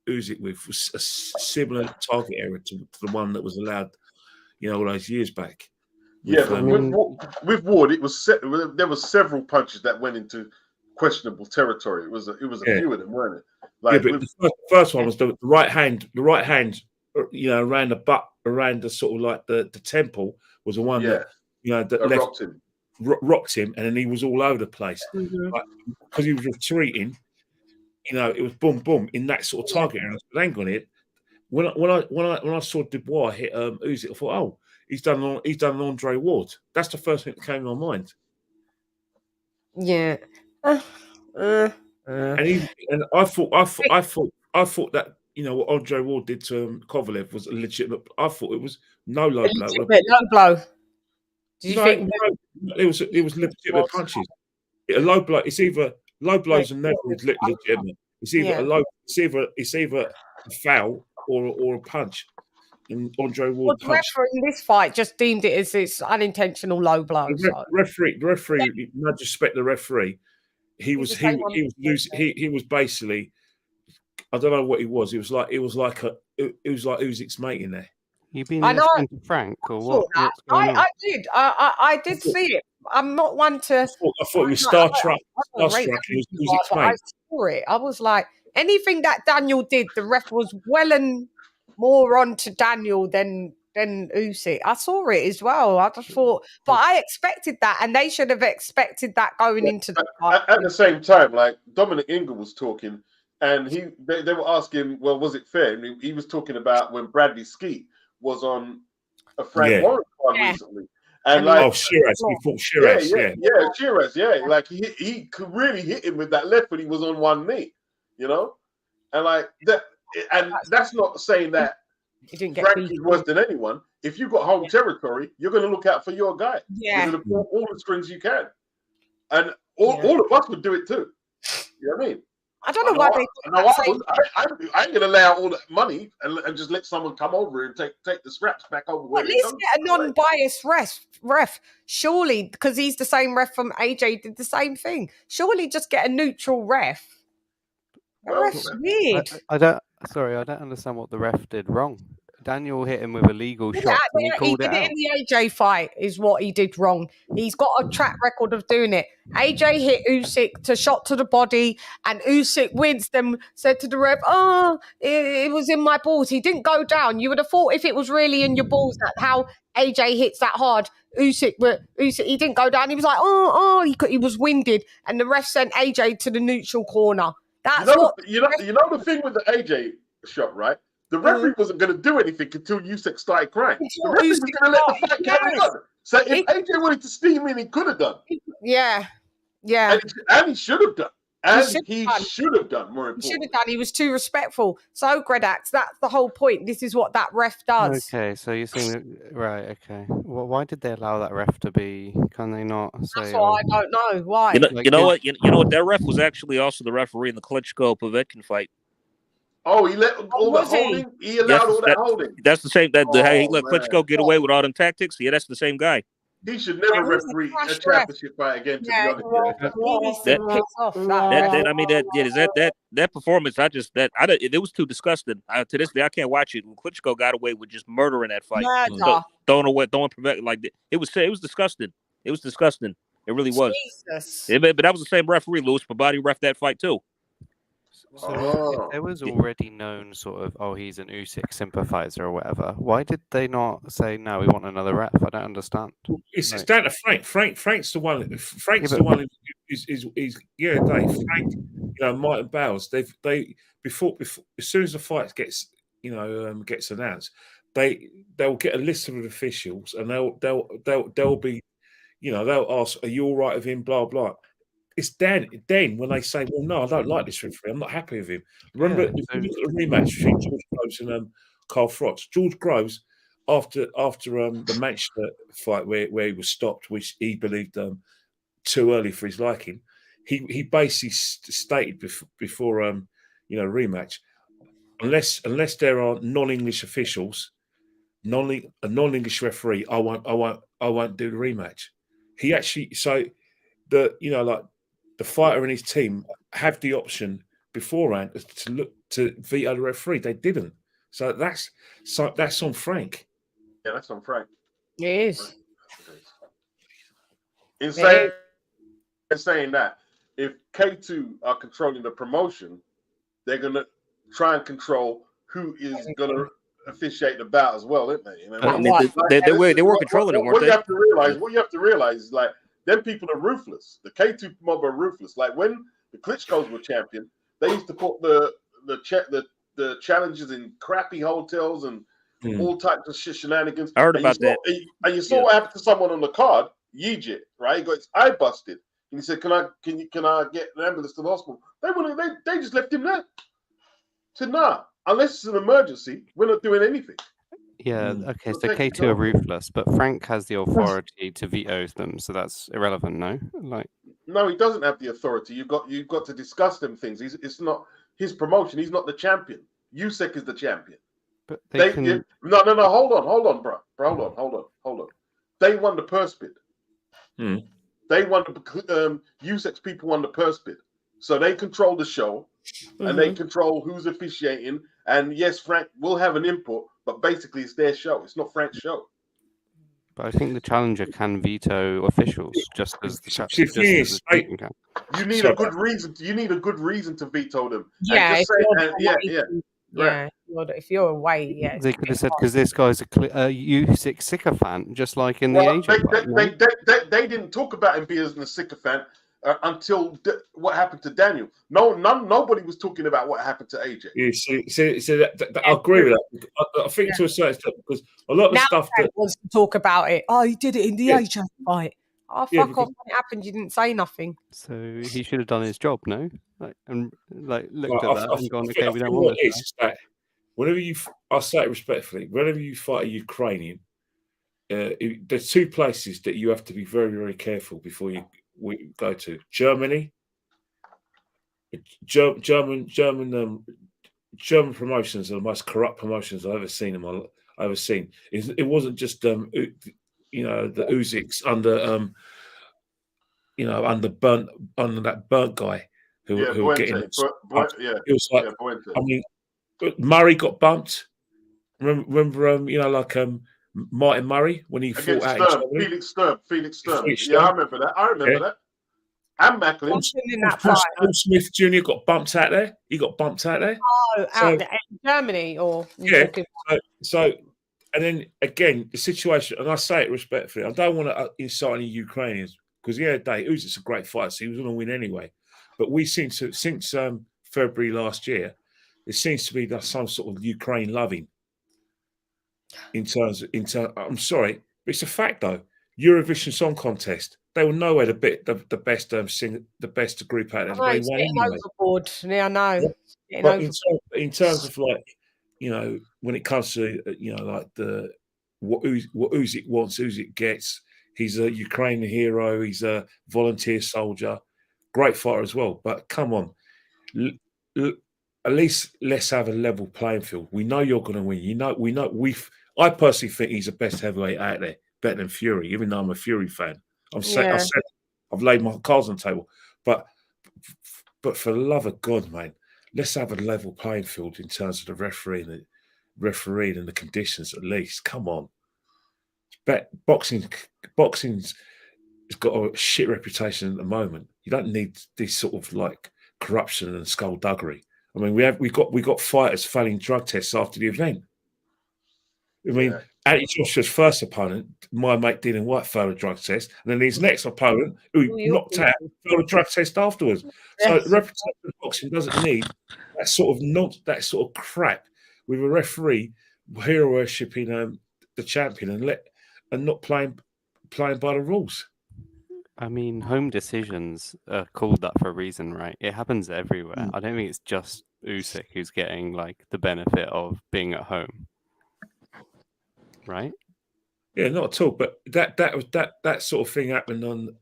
Usyk with was a similar target area to the one that was allowed all those years back. With Ward, there was several punches that went into questionable territory. It was a few of them, weren't it? Like, but the first one was the right hand. The right hand, around the butt, around the sort of like the temple, was the one that that rocked him, and then he was all over the place because he was retreating. It was boom, boom in that sort of target area. Hang on it. When I saw Dubois hit Usyk, I thought, oh, he's done an Andre Ward. That's the first thing that came to my mind. Yeah. And I thought that what Andre Ward did to Kovalev was a legitimate. I thought it was no low blow. Low blow. Do you think it was legitimate punches? A low blow. It's either low blows are never legitimate. It's either it's either a foul or a punch. And Andre Ward the referee in this fight just deemed it as it's unintentional low blow. The referee, no disrespect the referee. He was basically, I don't know what he was. It was like Usyk's mate in there. You've been listening to Frank or what? I did. I did see it. I'm not one to. I thought it was starstruck. It was Usyk's mate. I saw it. I was like, anything that Daniel did, the ref was well and more on to Daniel than Usyk. I saw it as well. I just thought, but I expected that, and they should have expected that going into the fight. At the same time, like Dominic Ingle was talking, and they were asking, well, was it fair? And he was talking about when Bradley Skeet was on a Frank Warren card recently. And Shiraz, he fought Shiraz. Shiraz, like he could really hit him with that left, but he was on one knee, and like that. And that's not saying that Frank is worse than anyone. If you've got home territory, you're going to look out for your guy. Yeah. You're going to pull all the strings you can. And all of us would do it too. You know what I mean? I don't know why I ain't going to allow all that money and just let someone come over and take the scraps back over where at least get a non-biased ref. Surely, because he's the same ref from AJ, did the same thing. Surely just get a neutral ref. Ref's weird. I don't understand what the ref did wrong. Daniel hit him with a legal shot. And he called it out. In the AJ fight is what he did wrong. He's got a track record of doing it. AJ hit Usyk to shot to the body, and Usyk winced and said to the ref, "Oh, it was in my balls." He didn't go down. You would have thought if it was really in your balls, that how AJ hits that hard. Usyk, he didn't go down. He was like, he was winded, and the ref sent AJ to the neutral corner. That's you know the thing with the AJ shot, right? The referee wasn't going to do anything until Usyk started crying. The referee was going to let the fight carry on. So if AJ wanted to steam in, he could have done. Yeah. Yeah. And he should have done. And he should have done, more importantly. He should have done. He was too respectful. So, Gredax, that's the whole point. This is what that ref does. Okay, so you're saying that, right? Okay. Well, why did they allow that ref to be? Can they not say? That's what I don't know. Why? You know what? You know what? That ref was actually also the referee in the Klitschko-Povetkin fight. Oh, he let all the holding. He allowed all that holding. That's the same. He let Klitschko get away with all them tactics. Yeah, that's the same guy. He should never referee a championship fight again. To be honest, that performance, it was too disgusting. To this day, I can't watch it. When Klitschko got away with just murdering that fight, throwing prevent like it was disgusting. It was disgusting. It really was. But that was the same referee, Louis Pabadi, ref that fight too. So if there was already known sort of, he's an Usyk sympathizer or whatever, why did they not say, no, we want another ref? I don't understand. It's down to Frank. Frank's the one. Frank's the one who is Dave. Frank, Mike and Bowles. They before as soon as the fight gets announced, they'll get a list of the officials and they'll be, they'll ask, are you all right with him? Blah blah. It's then when they say, well, no, I don't like this referee. I'm not happy with him. Remember, if you look at the rematch between George Groves and Carl Froch, George Groves, after the Manchester fight where he was stopped, which he believed too early for his liking, he basically stated before rematch, unless there are non-English officials, a non-English referee, I won't do the rematch. He actually the fighter and his team have the option beforehand to veto the referee. They didn't. So that's on Frank. Yeah, that's on Frank. It is. In saying that, if K2 are controlling the promotion, they're going to try and control who is going to officiate the bout as well, isn't they? They were controlling it, weren't what they? What you have to realize is them people are ruthless. The K2 mob are ruthless. Like when the Klitschko's were champion, they used to put the challenges in crappy hotels and all types of shenanigans. I heard about that. And you saw what happened to someone on the card, Yijit, right? He got his eye busted. And he said, Can I get an ambulance to the hospital? They just left him there. Said, nah, unless it's an emergency, we're not doing anything. Yeah, okay, so K2 are ruthless, but Frank has the authority to veto them, so that's irrelevant, no? No, he doesn't have the authority. You've got to discuss them things. It's not his promotion. He's not the champion. Usyk is the champion. But no. Hold on, bro. Hold on. They won the purse bid. They won Usyk's people won the purse bid, so they control the show, and they control who's officiating. And yes, Frank will have an input, but basically it's their show. It's not Frank's show. But I think the challenger can veto officials, just as the champion can. You need a good reason. You need a good reason to veto them. Yeah, Right. If you're away, yeah. They could have said, because this guy's a Usyk sycophant, just like in the Asian. They didn't talk about him being a sycophant until what happened to Daniel. Nobody was talking about what happened to AJ. Yeah, I agree with that. I think to a certain extent, because a lot of the stuff that wants to talk about it. Oh, he did it in the AJ fight. Oh, fuck off! When it happened, you didn't say nothing. So he should have done his job, no? Looked at that and gone, okay, we don't want this. I say it respectfully, whenever you fight a Ukrainian, there's two places that you have to be very, very careful before you go to. Germany, German promotions are the most corrupt promotions I've ever seen It wasn't just the Usyks under that burnt guy who were getting it. It was like, I mean, Murray got bumped. Remember Martin Murray when he fought out in Germany? Felix Sturm. Yeah, I remember that. And Macklin. Paul Smith Jr. got bumped out there. He got bumped out there. Oh, out in Germany, or So, and then again, the situation, and I say it respectfully, I don't want to incite any Ukrainians because Usyk's a great fighter, so he was going to win anyway. But we since February last year, there seems to be some sort of Ukraine loving. In terms, I'm sorry, but it's a fact though. Eurovision Song Contest. They were nowhere the best the best group out there. It's getting overboard. Yeah, I know. Yeah. But in terms of like, you know, when it comes to like what Usyk wants, Usyk gets. He's a Ukrainian hero. He's a volunteer soldier, great fighter as well. But come on, at least let's have a level playing field. We know you're going to win. I personally think he's the best heavyweight out there, better than Fury. Even though I'm a Fury fan, I've laid my cards on the table. But for the love of God, man, let's have a level playing field in terms of the refereeing and the conditions. At least, come on. Boxing's got a shit reputation at the moment. You don't need this sort of like corruption and skullduggery. I mean, we got fighters failing drug tests after the event. I mean, Anthony Joshua's first opponent, my mate Dylan White, failed a drug test, and then his next opponent, who knocked out, failed a drug test afterwards. So the reputation of boxing doesn't need that sort of crap with a referee hero worshipping the champion and not playing by the rules. I mean, home decisions are called that for a reason, right? It happens everywhere. I don't think it's just Usyk who's getting like the benefit of being at home, right? Yeah, not at all. But that sort of thing happened on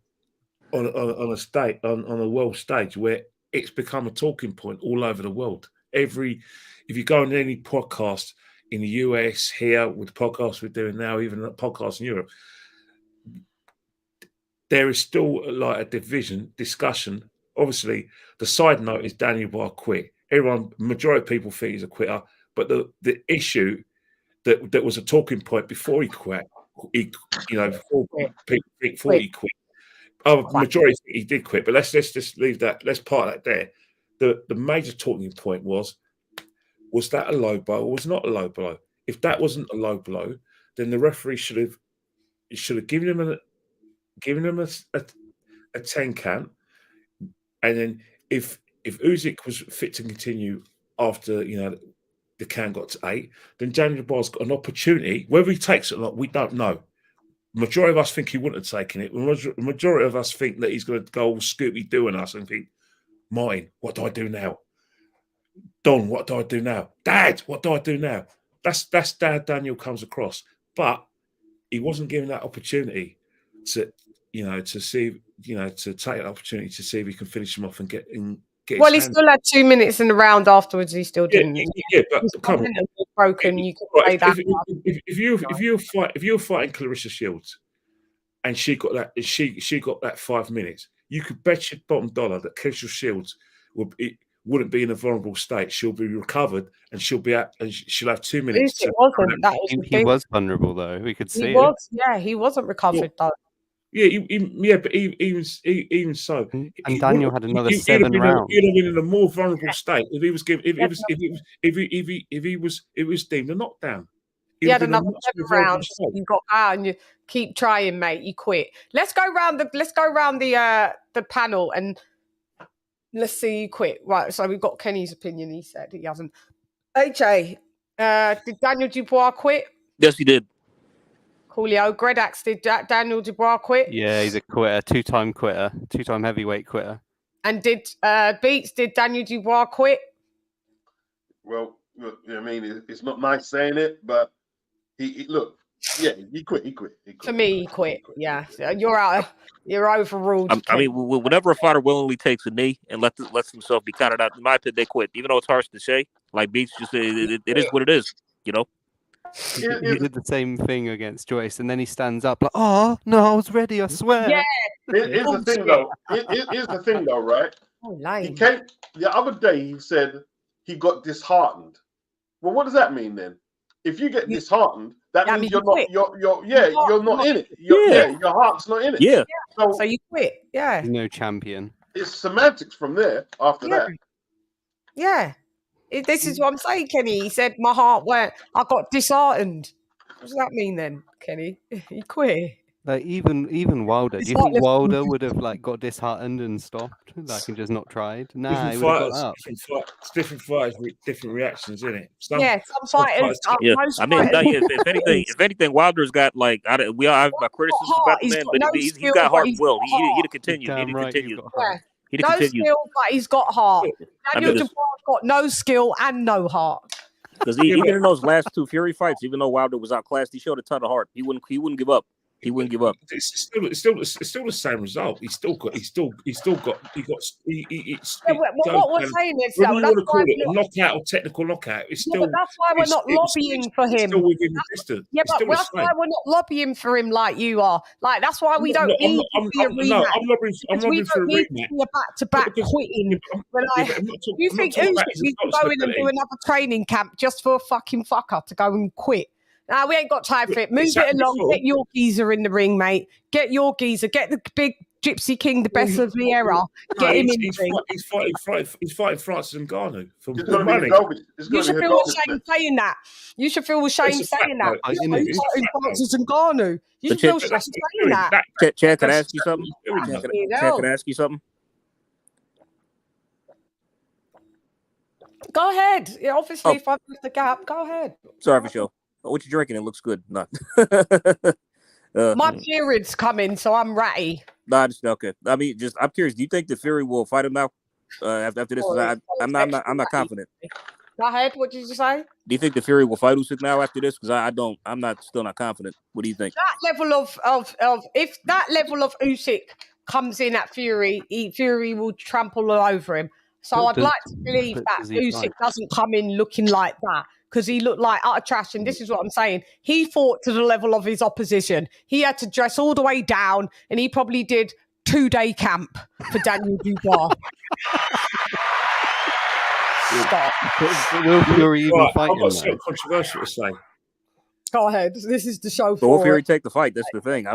a world stage where it's become a talking point all over the world. If you go on any podcast in the US, here with the podcasts we're doing now, even a podcast in Europe, there is still like a discussion. Obviously, the side note is Daniel Dubois quit. Majority of people think he's a quitter, but the issue that was a talking point before he quit, before he quit. Majority think he did quit, but let's just leave that. Let's part that there. The major talking point was that a low blow or was not a low blow? If that wasn't a low blow, then the referee should have given him a 10 count, and then if Usyk was fit to continue after the count got to 8, then Daniel Dubois got an opportunity. Whether he takes it or not, we don't know. Majority of us think he wouldn't have taken it. Majority of us think that he's going to go all Scooby-Doo on us and think, Martin, what do I do now? Don, what do I do now? Dad, what do I do now? That's Dad Daniel comes across, but he wasn't given that opportunity to see, to take an opportunity to see if he can finish him off and get well, he still had 2 minutes in the round afterwards. He still didn't. Yeah, but come on. Broken. You could say that. If you're fighting Clarissa Shields, and she got that 5 minutes, you could bet your bottom dollar that Clarissa Shields wouldn't be in a vulnerable state. She'll be recovered, and she'll have 2 minutes. He was vulnerable though. We could see it. Yeah, he wasn't recovered though. Yeah, but even so, and Daniel had another 7 rounds. He'd have been in a more vulnerable state if he was given. If he was deemed a knockdown. He had another 7 rounds. You got out, and you keep trying, mate. You quit. Let's go round the panel, and let's see you quit. Right. So we've got Kenny's opinion. He said he hasn't. HA, did Daniel Dubois quit? Yes, he did. Coolio. Gredax, did Daniel Dubois quit? Yeah, he's a quitter, 2-time quitter, 2-time heavyweight quitter. And did Daniel Dubois quit? Well, look, I mean, it's not nice saying it, but he quit. He quit. For me, he quit. Yeah, you're out. You're overruled. I mean, whenever a fighter willingly takes a knee and lets himself be counted out, in my opinion, they quit. Even though it's harsh to say, like Beats just said, it is what it is. He did the same thing against Joyce, and then he stands up like, "Oh no, I was ready. I swear." Yeah. Here's the thing, though. Right? Oh, he came the other day. He said he got disheartened. Well, what does that mean then? If you get disheartened, that means you're not. You're not in it. Your heart's not in it. Yeah. So you quit. Yeah. No champion. It's semantics from there. After that. Yeah. This is what I'm saying, Kenny. He said, my heart went, I got disheartened. What does that mean then, Kenny? He quit. Like even Wilder. Do you think Wilder would have like got disheartened and stopped, like and just not tried? Nah, he would have got up. Different fighters with different reactions, isn't it? Some fighters. I mean, if anything, Wilder's got like I have my criticisms about the man, but he's got heart and will. He'd have continued. He'd have continued. No skill, but he's got heart. Daniel Dubois got no skill and no heart. Because even in those last two Fury fights, even though Wilder was outclassed, he showed a ton of heart. He wouldn't give up. He wouldn't give up. It's still the same result. What we're saying is that you want to call it a knockout or technical knockout. It's still. But that's why we're not lobbying for him. Still within the distance. Yeah, but that's why we're not lobbying for him like you are. Like that's why we don't need to be a rematch. No, I'm lobbying for a rematch. A back-to-back quitting. You think Usyk can go in and do another training camp just for a fucking fucker to go and quit? Nah, we ain't got time for it. Move it along. Get your geezer in the ring, mate. Get your geezer. Get the big Gypsy King, the best of the era. Get him in the ring. He's fighting Francis Ngannou for money. You should feel ashamed saying that. You should feel ashamed saying that. He's fighting Francis Ngannou. You should feel ashamed saying that. Chad, can I ask you something? Chad, can I ask you something? Go ahead. Yeah, obviously, if I miss the gap, go ahead. Sorry for sure. What you drinking? It looks good. No. My period's coming, so I'm ratty. Nah, okay. I mean, I'm curious. Do you think the Fury will fight him now? After this, I'm not confident. Go ahead. What did you say? Do you think the Fury will fight Usyk now after this? Because I'm still not confident. What do you think? That level of if that level of Usyk comes in at Fury, Fury will trample all over him. So I'd like to believe that Usyk doesn't come in looking like that. Because he looked like utter trash. And this is what I'm saying. He fought to the level of his opposition. He had to dress all the way down, and he probably did 2-day camp for Daniel Dubois. Stop. Will Fury even fight him? I've got something controversial to say. Go ahead. This is the show for. Will Fury take the fight? That's the thing.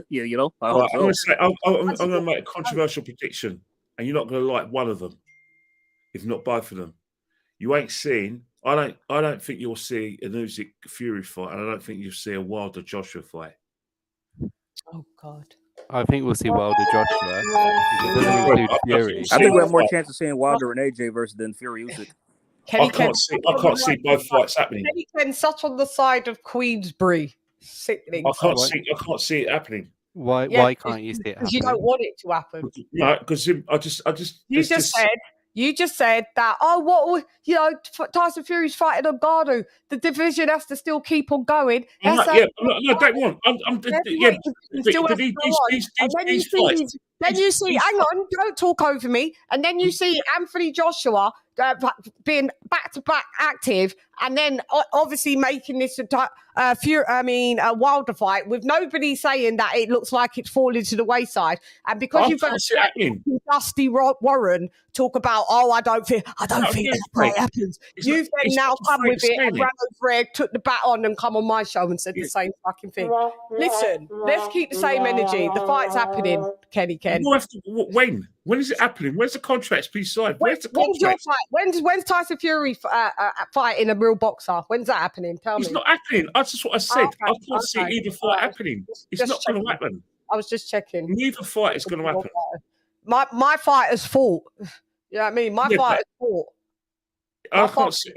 Yeah, you know. I'm going to make a controversial prediction, and you're not going to like one of them, if not both of them. You ain't seen. I don't think you'll see an Usyk Fury fight, and I don't think you'll see a Wilder Joshua fight. Oh God! I think we'll see Wilder Joshua. It doesn't include Fury. I think we have more chance of seeing Wilder and AJ versus than Fury Usyk. I can't see both fights happening. Kenny Ken's such on the side of Queensbury. Sickening. I can't see it happening. Why can't you see it happening? Because you don't want it to happen. No, because You just said that, Tyson Fury's fighting Ngannou. The division has to still keep on going. Don't want. Then you see, hang on, don't talk over me. And then you see Anthony Joshua being back-to-back active, and then obviously making this a Wilder fight with nobody saying that it looks like it's falling to the wayside. And because you've got Dusty Warren talk about, I don't think that happens. You've then now come with it and ran over here, took the bat on and come on my show and said the same fucking thing. Listen, let's keep the same energy. The fight's happening, Kenny Ken. When is it happening? Where's the contracts being signed? When's your fight? When's Tyson Fury fighting a real boxer? When's that happening? Tell me. It's not happening. That's just what I said. I can't see either fight happening. It's not going to happen. I was just checking. Neither fight is going to happen. My fighters fought. You know what I mean? My fighters fought. I can't see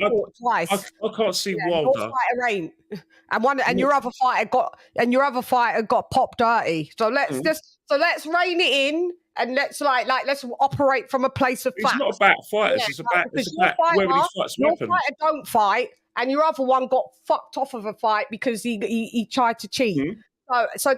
Wilder. Your fighter ain't. And your other fighter got popped dirty. So let's rein it in. And let's let's operate from a place of fact. It's not about fighters. It's about whether these fights happen. Your fighter don't fight, and your other one got fucked off of a fight because he tried to cheat. Mm-hmm. So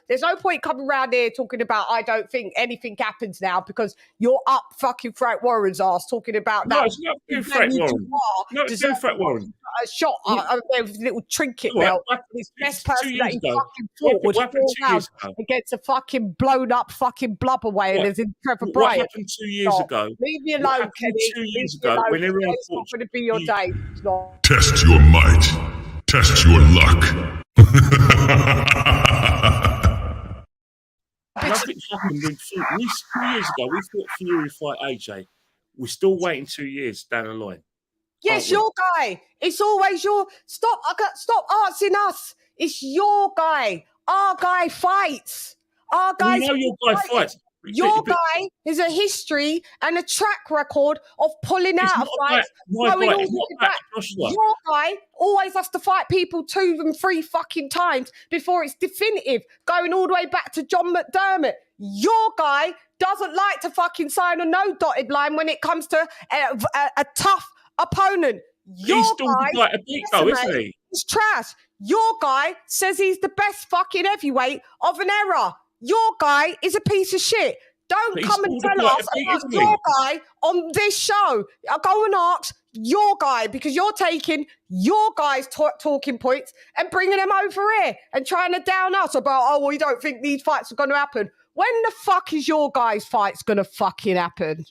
there's no point coming around here talking about I don't think anything happens now because you're up fucking Frank Warren's ass talking about that. No, it's not Frank Warren. No, it's not Frank Warren. A shot, a little trinket belt. His best person that he fucking fought was 4 rounds against a fucking blown up fucking blubber whale as in Trevor Bryant. What happened 2 years ago? Leave me alone, Kenny. 2 years ago when everyone it's not going to be your day. Test your might. Test your luck. Nothing happened. 2 years ago, we thought Fury fight AJ. We're still waiting 2 years down the line. Yes, your guy. It's always your... Stop asking us. It's your guy. our guy fights. Our guy. We know your guy fights. Your guy has a history and a track record of pulling out of fights. Your guy always has to fight people 2 and 3 fucking times before it's definitive, going all the way back to John McDermott. Your guy doesn't like to fucking sign a no dotted line when it comes to a tough opponent. He's still like a beat though, isn't he? He's trash. Your guy says he's the best fucking heavyweight of an era. Your guy is a piece of shit. Don't come and tell us about your guy on this show. I'll go and ask your guy, because you're taking your guy's talking points and bringing them over here and trying to down us about, we don't think these fights are going to happen. When the fuck is your guy's fights going to fucking happen?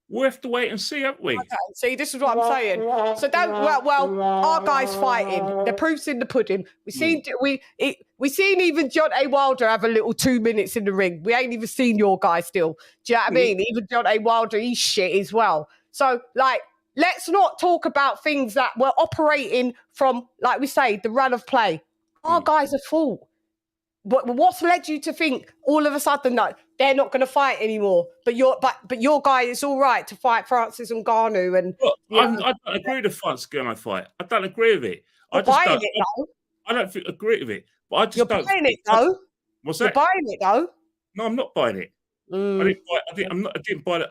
We'll have to wait and see, haven't we? Okay, see, this is what I'm saying. So don't. Well, our guys fighting. The proof's in the pudding. We seen even Deontay Wilder have a little 2 minutes in the ring. We ain't even seen your guy still. Do you know what I mean? Even Deontay Wilder, he's shit as well. So let's not talk about things that were operating from, like we say, the run of play. Our guys are full. What's led you to think all of a sudden that they're not going to fight anymore? But your guy is all right to fight Francis Ngannou and. Look, I don't agree with the Francis Ngannou fight. I don't agree with it. I don't agree with it. But I just You're don't. buying it though. What's that? You're buying it though. No, I'm not buying it. I didn't buy it.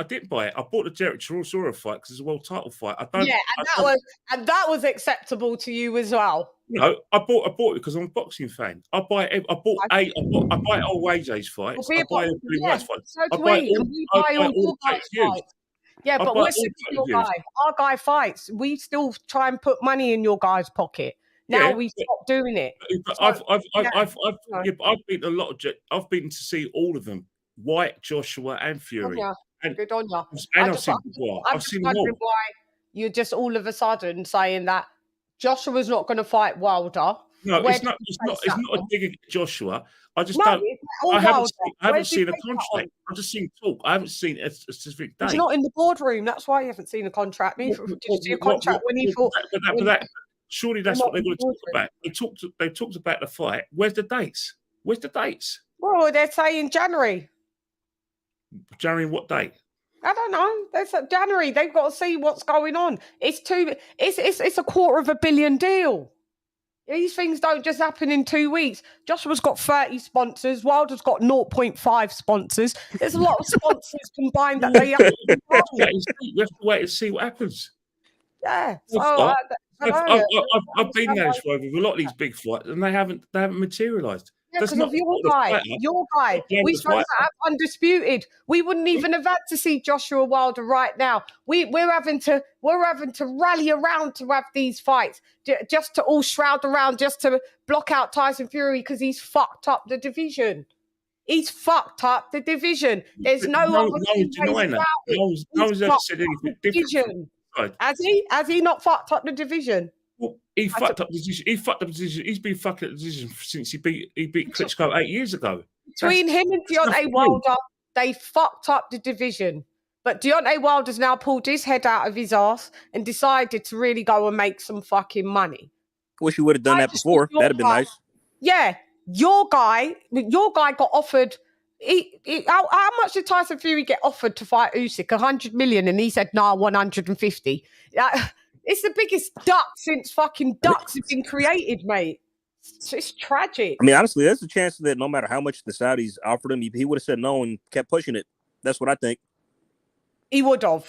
I bought the Derek Chisora fight because it's a world title fight. That was acceptable to you as well. No, I bought it because I'm a boxing fan. I buy all AJ's fights. I buy everybody White's fights. So do we. We buy all your guys' fights. Yeah, but listen to your guy. Our guy fights. We still try and put money in your guy's pocket. Now we stopped doing it. I've beaten a lot of. I've beaten to see all of them. White, Joshua, and Fury. Good on you. And I've seen Dubois. I'm just wondering why you're just all of a sudden saying that Joshua's not going to fight Wilder. No, it's not a dig at Joshua. I just don't. I haven't seen a contract. I've just seen talk. I haven't seen a specific date. He's not in the boardroom. That's why you haven't seen a contract. Did you see a contract when he fought? Surely that's what they're going to talk about. They talked about the fight. Where's the dates? Well, they're saying January. January, what date? I don't know. That's January. They've got to see what's going on. It's a $250 million deal. These things don't just happen in 2 weeks. Joshua's got 30 sponsors. Wilder's got 0.5 sponsors. There's a lot of sponsors combined that they have to We have to wait and see what happens. Yeah. I've been there with a lot of these big fights, and they haven't materialised. Yeah, because of your guy. We're supposed to have undisputed. We wouldn't even have had to see Joshua Wilder right now. We're having to rally around to have these fights, just to all shroud around, just to block out Tyson Fury because he's fucked up the division. There's no one's denying that. No one's ever said anything different. Has he not fucked up the division? Well, he fucked up the decision. He's been fucking up the decision since he beat Klitschko 8 years ago. Between him and Deontay Wilder, they fucked up the division. But Deontay Wilder's now pulled his head out of his ass and decided to really go and make some fucking money. Wish you would have done that before. That'd have been nice. Yeah, your guy got offered. How much did Tyson Fury get offered to fight Usyk? 100 million, and he said, "Nah, 150." It's the biggest duck since fucking ducks have been created, mate. It's tragic. I mean, honestly, there's a chance that no matter how much the Saudis offered him, he would have said no and kept pushing it. That's what I think. He would have.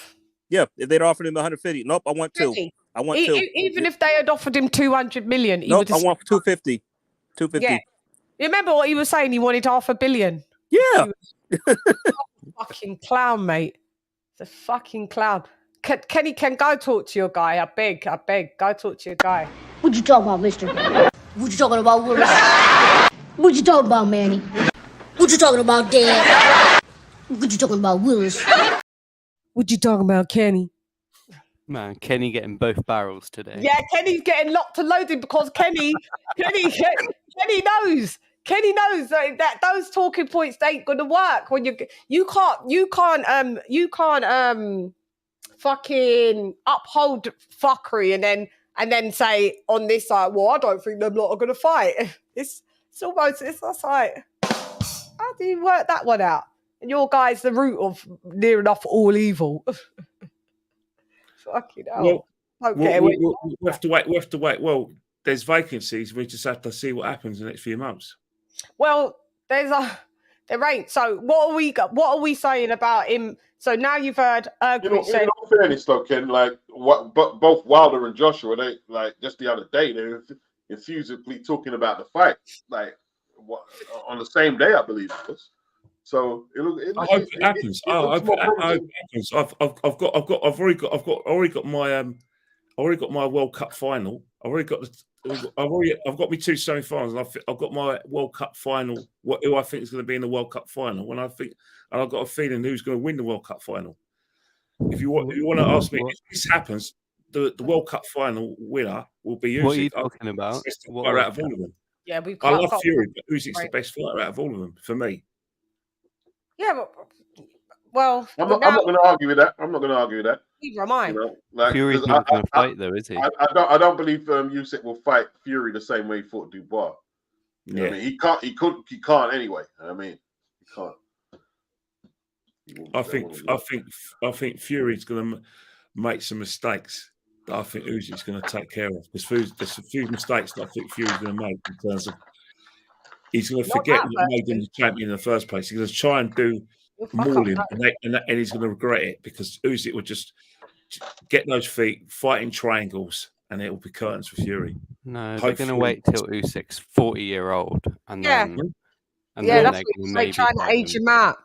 Yeah, if they'd offered him 150. Nope, I want 2. I want 2. Even if they had offered him 200 million, I want 250. 250. Yeah. You remember what he was saying? He wanted $500 million. Yeah. Fucking clown, mate. It's a fucking clown. Kenny, go talk to your guy. I beg. Go talk to your guy. What you talking about, mister? What you talking about, Willis? What you talking about, Manny? What you talking about, Dad? What you talking about, Willis? What you talking about, Kenny? Man, Kenny getting both barrels today. Yeah, Kenny's getting locked and loaded because Kenny knows. Kenny knows that those talking points ain't gonna work when you can't fucking uphold fuckery and then say on this side, well, I don't think them lot are gonna fight. It's like, how do you work that one out? And your guy's the root of near enough all evil. Fucking hell. We have to wait. We have to wait. Well, there's vacancies. We just have to see what happens in the next few months. Well, there ain't. So what are we saying about him? So now you've heard in all fairness though, Ken, like both Wilder and Joshua, they like just the other day they were effusively talking about the fight, like on the same day, I believe it was. So I hope it happens. I hope it happens. I've already got my World Cup final. I've got my 2 semi-finals. I've got my World Cup final. Who I think is going to be in the World Cup final? And I've got a feeling who's going to win the World Cup final. If you want to ask me if this happens, the World Cup final winner will be Usyk. What are you talking about? Out of all of them. Yeah, I love Fury, but Usyk's the best fighter out of all of them for me. Yeah, well, I'm not going to argue with that. Neither am I. You know, like, Fury's not going to fight, though, is he? I don't believe Usyk will fight Fury the same way he fought Dubois. You know what I mean, he can't anyway. I mean, he can't. I think Fury's going to make some mistakes that I think Usyk's going to take care of. Because there's a few mistakes that I think Fury's going to make in terms of he's going to forget what made him the champion in the first place. He's going to try and do mauling, and he's going to regret it because Usyk would just get those feet, fight in triangles, and it will be curtains for Fury. No, they're going to wait till Usyk's 40-year-old, and then that's what they're trying to age him out.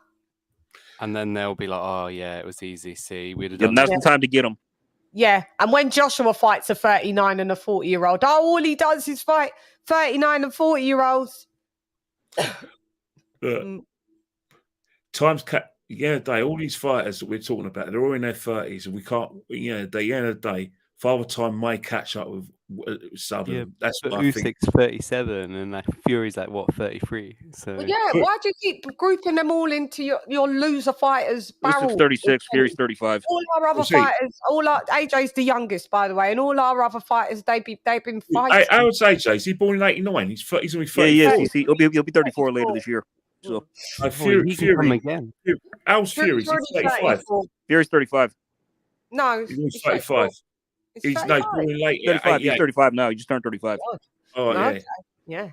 And then they'll be like, "Oh yeah, it was easy. See, we'd have done that's the time to get him." Yeah, and when Joshua fights a 39 and a 40-year-old, all he does is fight 39 and 40-year-olds. Times cut. Day, all these fighters that we're talking about, they're all in their 30s, and we can't. At the end of the day, Father Time may catch up with Southern. Yeah, that's but what I think. Usyk's 37, and Fury's like what 33. So why do you keep grouping them all into your loser fighters? Usyk's 36, Fury's 35. All our other fighters, AJ's the youngest, by the way, and all our other fighters, they've been fighting. How old's AJ? Is he born in '89? He's only 34. Yeah, he is. He'll be 34 later this year. So Fury again. How's Fury? He's 35. Fury's 35. No, he's 35. He's born in late 35. He's 35 now. He just turned 35. Oh yeah. Yeah.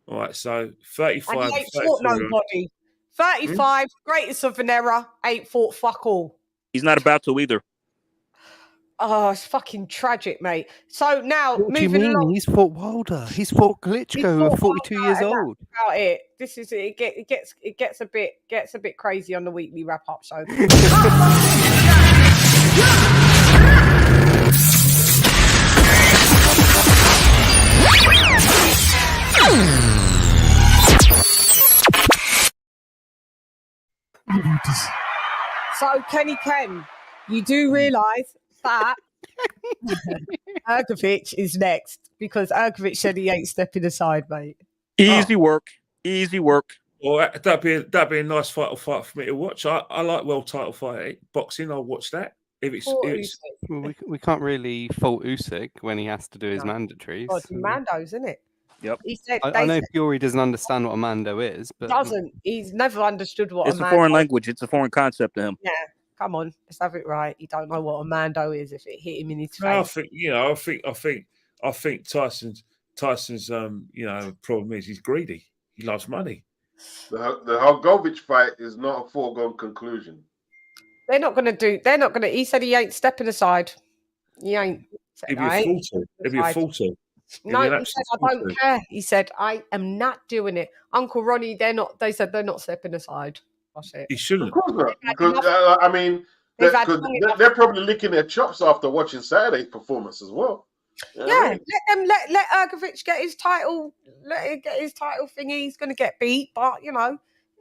All right, so 35. And he ain't fought nobody. 35, greatest of an era, ain't fought fuck all. He's not about to either. Oh, it's fucking tragic, mate. So now, what do you mean? Along, he's fought Wilder. He's fought Klitschko, 42 years old. About it. This is it. It gets a bit crazy on the weekly wrap up show. So, Kenny Ken, you do realise that Ergovic is next because Ergovic said he ain't stepping aside, mate. Easy work. Well, that'd be a nice fight for me to watch. I like world title fight boxing. I'll watch that. Well, we can't really fault Usyk when he has to do his mandatories. Oh, it's Mando's, isn't it? Yep. He said, I know Fury doesn't understand what a Mando is, but doesn't. He's never understood what it's a foreign language. It's a foreign concept to him. Yeah, come on, let's have it right. You don't know what a Mando is if it hit him in his face. I think Tyson's problem is he's greedy. He loves money. The Hrgovic fight is not a foregone conclusion. They're not going to. He said he ain't stepping aside. He ain't. It'd be a fool to. No, he said, I don't care. He said, I am not doing it. Uncle Ronnie, they said they're not stepping aside. That's it. He shouldn't. Of course not. Because, I mean, they're probably licking their chops after watching Saturday's performance as well. Yeah, let Hrgovic get his title. Let him get his title thingy. He's going to get beat, but,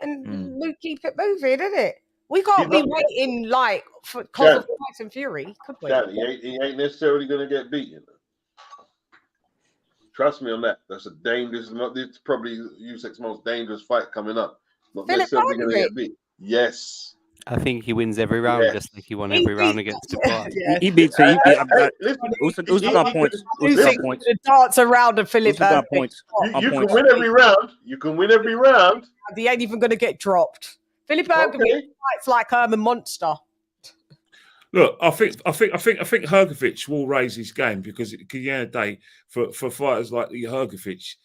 and keep it moving, isn't it? We can't be waiting because of Tyson Fury, could we? He ain't necessarily going to get beaten. Trust me on that. That's a dangerous. It's probably Usyk's most dangerous fight coming up. Not necessarily going to get beat. Yes. I think he wins every round, just like he won every round against Dubois. He beats it. Usyk on points. Usyk on points. Dance around and Philip got points. You can win every round. You can win every round. He ain't even going to get dropped. Philip Hergovich fights like Herman Monster. Look, I think Hergovich will raise his game because at the end of the day, for fighters like Hergovich,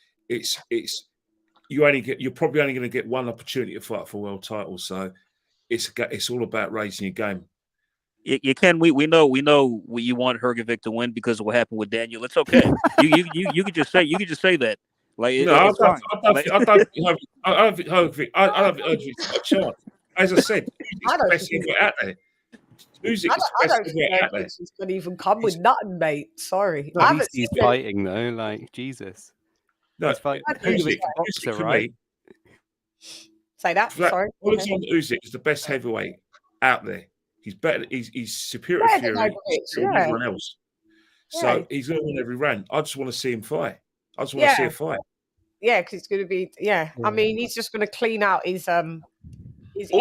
you're probably only going to get one opportunity to fight for world titles. So it's all about raising your game. You can. We know you want Hergovich to win because of what happened with Daniel. It's okay. you could just say that. Like no, I don't think Hergovich a chance. As I said, he's the best heavyweight out there. I don't think Hergovich can even come with nothing, mate. Sorry. At least he's fighting though. Like Jesus. No, Hergovich boxer, right? Say that. Sorry. Alexander Usyk is the best heavyweight out there. He's better. He's superior to Fury to everyone else. So he's going to win every round. I just want to see him fight. I just want to see a fight. Yeah, because it's going to be. Yeah, I mean, he's just going to clean out his. All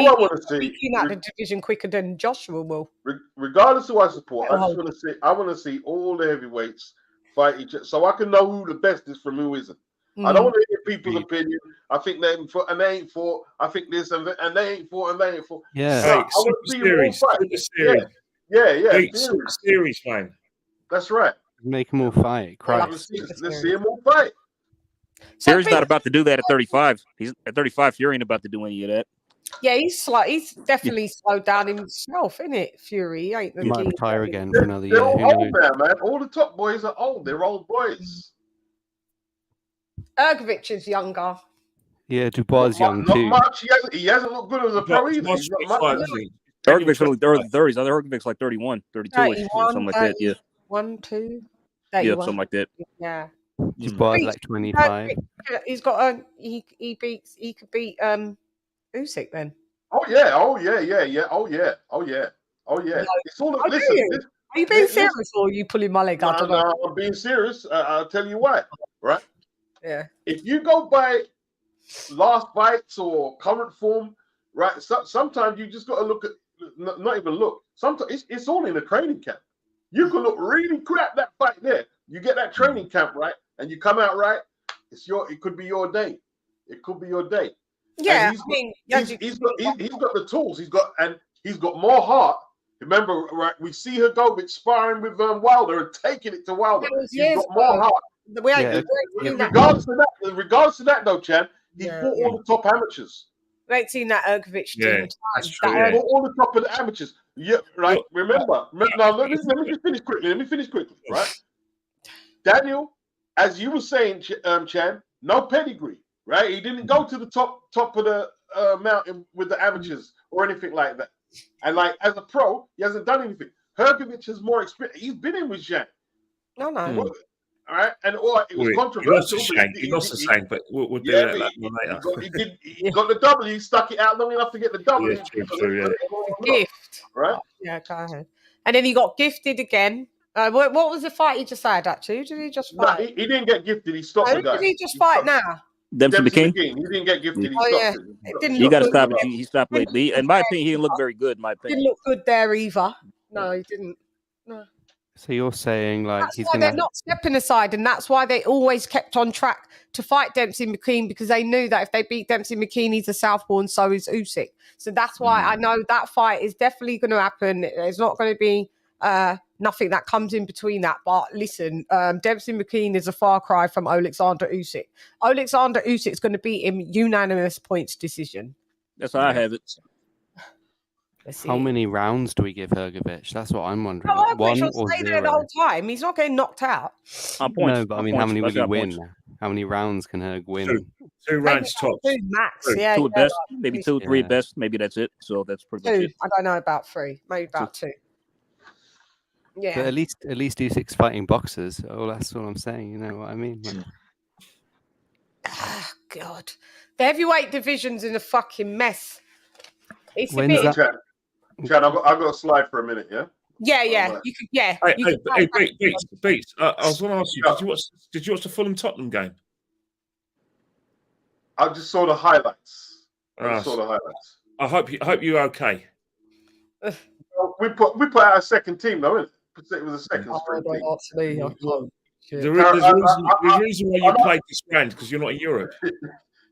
I want to see, clean out the division quicker than Joshua will. Regardless of who I support, I just want to see. I want to see all the heavyweights fight each other, so I can know who the best is from who isn't. I don't want to hear people's opinion. I think they ain't for and they ain't for. I think this and they ain't for and they ain't for. Yeah, hey, I want to see them all fight. Yeah. Series, man. That's right. Make them all fight. Let's see them all fight. Fury's not about to do that at 35. He's at 35. Fury ain't about to do any of that. Yeah, he's definitely slowed down himself, isn't it? Fury, he ain't. He might retire again for another year. They're all old now, man. All the top boys are old. They're old boys. Hergovich is younger. Yeah, Dubois is young too. Not much. He hasn't looked good as a pro either. He's not much. Hergovich's in the 30s. I think Hergovich's like 31, 32, something like that. Yeah. 1, 2. Yeah, something like that. Yeah. Dubois like 25. He's got he could beat Usyk then. Oh yeah. It's all listen. Are you being serious or are you pulling my leg out? No, I'm being serious. I'll tell you why. Right? Yeah. If you go by last fights or current form, right? Sometimes you just got to look at, not even look. Sometimes it's all in a training camp. You can look really crap that fight there. You get that training camp right, and you come out right. It could be your day. It could be your day. Yeah, he's got the tools. He's got more heart. Remember, right? We see Hergovich sparring with Wilder and taking it to Wilder. He's got more heart. In regards to that, though, Chan, he fought all the top amateurs. We ain't seen that Hergovich. Yeah, that's true. He fought all the top of the amateurs. Yeah, right. Remember. Now let me just finish quickly. Right. Daniel, as you were saying, Chan, no pedigree. Right. He didn't go to the top of the mountain with the amateurs or anything like that. And like as a pro, he hasn't done anything. Hergovich has more experience. He's been in with Zhang. No. All right, and it was controversial. He lost the shank, but we'll do that later. He got the W. He stuck it out long enough to get the W. Yeah. Gift, right? Yeah, go ahead. And then he got gifted again. What was the fight he just had? Actually, did he just fight? No, he didn't get gifted. He stopped the guy. Did he just fight now? Dempsey McKean. He didn't get gifted. He got to stop it. He stopped lately. In my opinion, he didn't look very good. In my opinion, didn't look good there either. No, he didn't. No. So you're saying like that's why they're not stepping aside, and that's why they always kept on track to fight Dempsey McKean, because they knew that if they beat Dempsey McKean, he's a southpaw, and so is Usyk. So that's why I know that fight is definitely going to happen. There's not going to be nothing that comes in between that. But listen, Dempsey McKean is a far cry from Alexander Usyk. Alexander Usyk is going to beat him unanimous points decision. That's how I have it. How many rounds do we give Hergovich? That's what I'm wondering. No, one or stay there the whole time. He's not getting knocked out. No, but I mean, how many will he win? How many rounds can Herg win? Two rounds top. Two max. Two at best. Maybe 2, 3 at best. Maybe that's it. So that's pretty much it. I don't know about 3. Maybe about 2. Yeah. But at least Usyk's fighting boxers. Oh, that's what I'm saying. You know what I mean? Oh, God. The heavyweight division's in a fucking mess. It's When's a bit... that? Chad, I've got to slide for a minute, yeah? Yeah. Right. You could, yeah. Beats. I was going to ask you, did you watch the Fulham Tottenham game? I just saw the highlights. I hope you're okay. We put out a second team though, isn't it? It was a second string team. There's a reason why you played this round because you're not in Europe.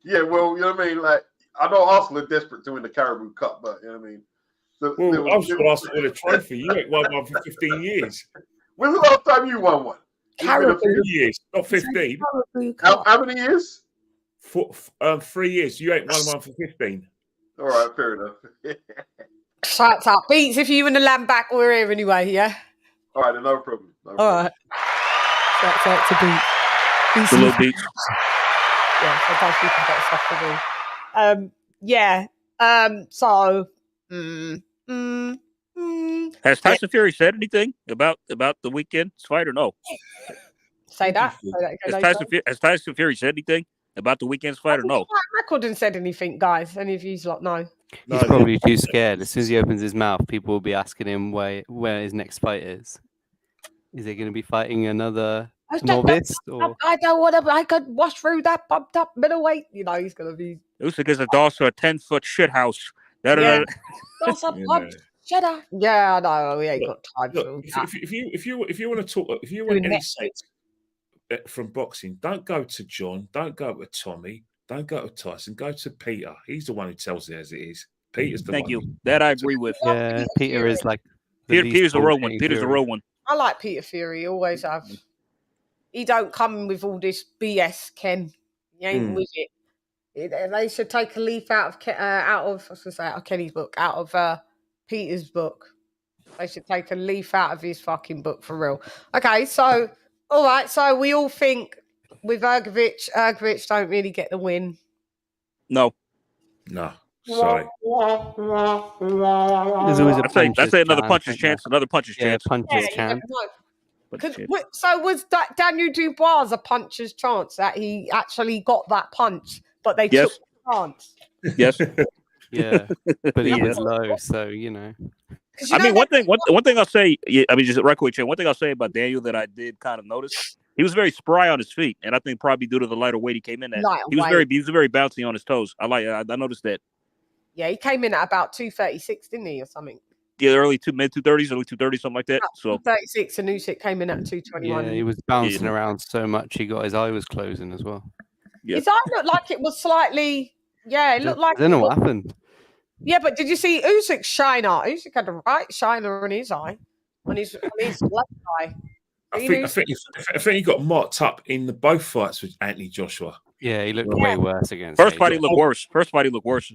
Yeah, well, you know what I mean. Like I know Arsenal are desperate to win the Carabao Cup, but you know what I mean. So well, I've still asked for a trophy. You ain't won one for 15 years. When's the last time you won one? Carabao 3 years, not 15. How many years? 3 years. You ain't won one for 15. All right, fair enough. Shut up. Beats, if you win the land back, we're here anyway, yeah? All right, no problem. All right. Shouts out to Beats. The little Beats. Yeah, sometimes people get stuff to do. Yeah. So... Has Tyson Fury said anything about the weekend's fight or no? Say that. Has Tyson Fury said anything about the weekend's fight or no? Record and said anything, guys. Any of you lot know? He's probably too scared. As soon as he opens his mouth, people will be asking him where his next fight is. Is he going to be fighting another novice? I don't want to. I could wash through that bumped up middleweight. You know, he's going to be. Usyk is also a 10-foot shithouse. Yeah. Shut up. Yeah, no, we ain't got time for that. If you want to talk, if you want any sense from boxing, don't go to John, don't go to Tommy, don't go to Tyson, go to Peter. He's the one who tells it as it is. Peter's the one. Thank you. That I agree with. Yeah, Peter is like Peter's the real one. Peter's the real one. I like Peter Fury. Always have. He don't come with all this BS, Ken. He ain't with it. They should take a leaf out of I was going to say out of Kenny's book, out of Peter's book. They should take a leaf out of his fucking book for real. Okay, so all right, so we all think with Ergovic don't really get the win. No. Sorry. There's always a I'd say another puncher's chance. Another puncher's chance. Puncher's chance. So was that Daniel Dubois a puncher's chance that he actually got that punch, but they took the chance? Yes. Yeah, but he was low, so you know. I mean, one thing I'll say. Yeah, I mean, just right quick, one thing I'll say about Daniel that I did kind of notice. He was very spry on his feet, and I think probably due to the lighter weight he came in at. He was very bouncy on his toes. I noticed that. Yeah, he came in at about 236, didn't he, or something? Yeah, mid 230s, early 230s, something like that. So 236, and Usyk came in at 221. Yeah, he was bouncing around so much. He got his eye was closing as well. Yeah. His eye looked like it was slightly. Yeah, it looked like. I don't know what happened. Yeah, but did you see Usyk's shiner? Usyk had the right shiner on his eye, on his left eye. I think he got marked up in both fights with Anthony Joshua. Yeah, he looked way worse against. First fight, he looked worse.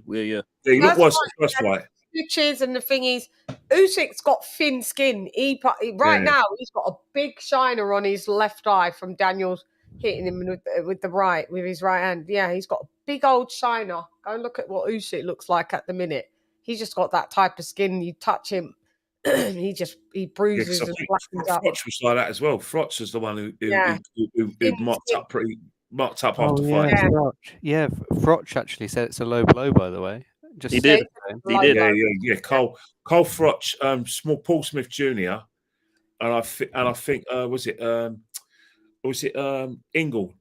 Yeah, he looked worse in the first fight. Stitches and the thing is, Usyk's got thin skin. Now he's got a big shiner on his left eye from Daniel's hitting him with his right hand. Yeah, he's got a big old shiner. Go and look at what Usyk looks like at the minute. He's just got that type of skin. You touch him, he bruises and blackens up. Frotch was like that as well. Frotch was the one who marked up after fight. Yeah, Frotch actually said it's a low blow, by the way. He did. Yeah. Cole Frotch, Paul Smith Jr. and I think was it Dominic Ingle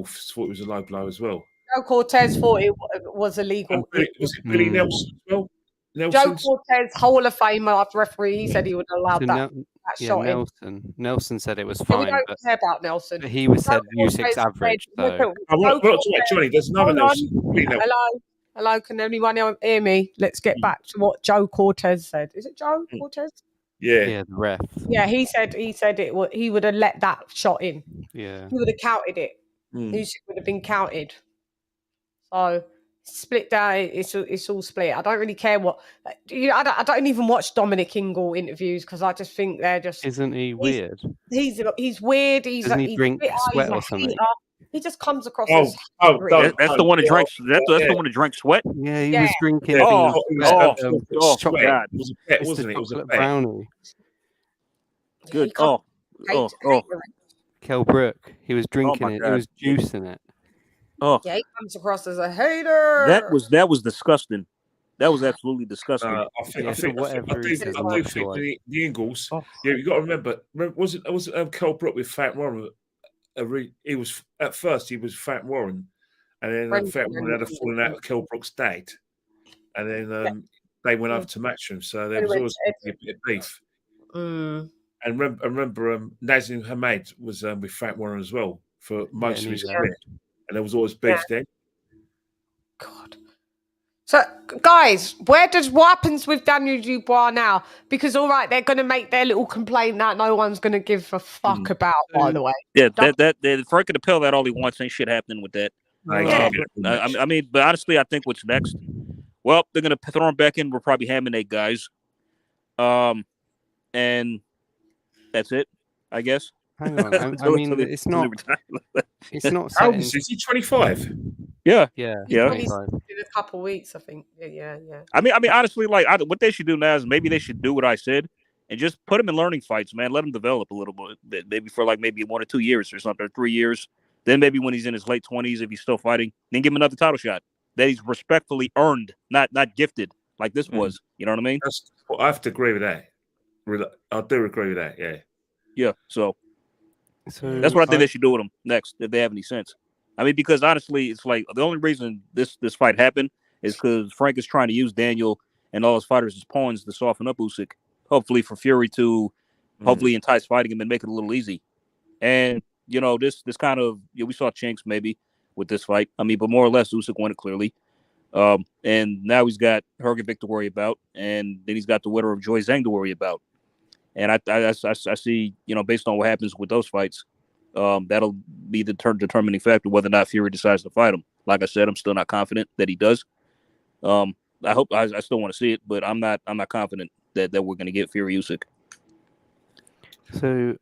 thought it was a low blow as well. Joe Cortez thought it was illegal. Was it Billy Nelson as well? Joe Cortez, Hall of Famer referee, he said he would allow that shot Nelson said it was fine. We don't care about Nelson. He said Usyk's average. Johnny, there's another Nelson. Hello, can anyone hear me? Let's get back to what Joe Cortez said. Is it Joe Cortez? Yeah, the ref. Yeah, he said he would have let that shot in. Yeah, he would have counted it. Usyk would have been counted. So split down. It's all split. I don't really care what. I don't even watch Dominic Ingle interviews because I just think they're just. Isn't he weird? He's weird. Doesn't he drink sweat or something? He just comes across as that's the one that drinks. That's the one that drinks sweat. Yeah, he was drinking. God! It was a brownie. Good. Kell Brook. He was drinking it. He was juicing it. Oh, yeah, he comes across as a hater. That was disgusting. That was absolutely disgusting. I do think the Ingles. Yeah, you got to remember. Was it Kell Brook with Fat Warren? He was at first. He was Fat Warren, and then Fat Warren had a falling out with Kell Brook's dad, and then they went over to Matchroom, so there was always a bit of beef. And remember, Nazim Hamed was with Frank Warren as well for most of his career, and there was always beef then. God. So, guys, what happens with Daniel Dubois now? Because, all right, they're going to make their little complaint that no one's going to give a fuck about, by the way. Yeah, that Frank can appeal that all he wants. Ain't shit happening with that. I mean, but honestly, I think what's next, well, they're going to throw him back in. We're probably having 8 guys. And that's it, I guess. Hang on. I mean, it's not How old is he? Is he 25? Yeah. In a couple of weeks, I think. Yeah. I mean, honestly, like, what they should do now is maybe they should do what I said and just put him in learning fights, man. Let him develop a little bit, maybe for like maybe 1 or 2 years or something, or 3 years. Then maybe when he's in his late 20s, if he's still fighting, then give him another title shot that he's respectfully earned, not gifted like this was. You know what I mean? I have to agree with that. I do agree with that. Yeah. Yeah. So that's what I think they should do with him next, if they have any sense. I mean, because honestly, it's like the only reason this fight happened is because Frank is trying to use Daniel and all his fighters as pawns to soften up Usyk, hopefully for Fury to hopefully entice fighting him and make it a little easy. And you know, this kind of we saw chinks maybe with this fight. I mean, but more or less Usyk won it clearly. And now he's got Hrgovic to worry about, and then he's got the winner of Joy Zhang to worry about. And I see, you know, based on what happens with those fights, that'll be the determining factor whether or not Fury decides to fight him. Like I said, I'm still not confident that he does. I still want to see it, but I'm not confident that we're going to get Fury Usyk. So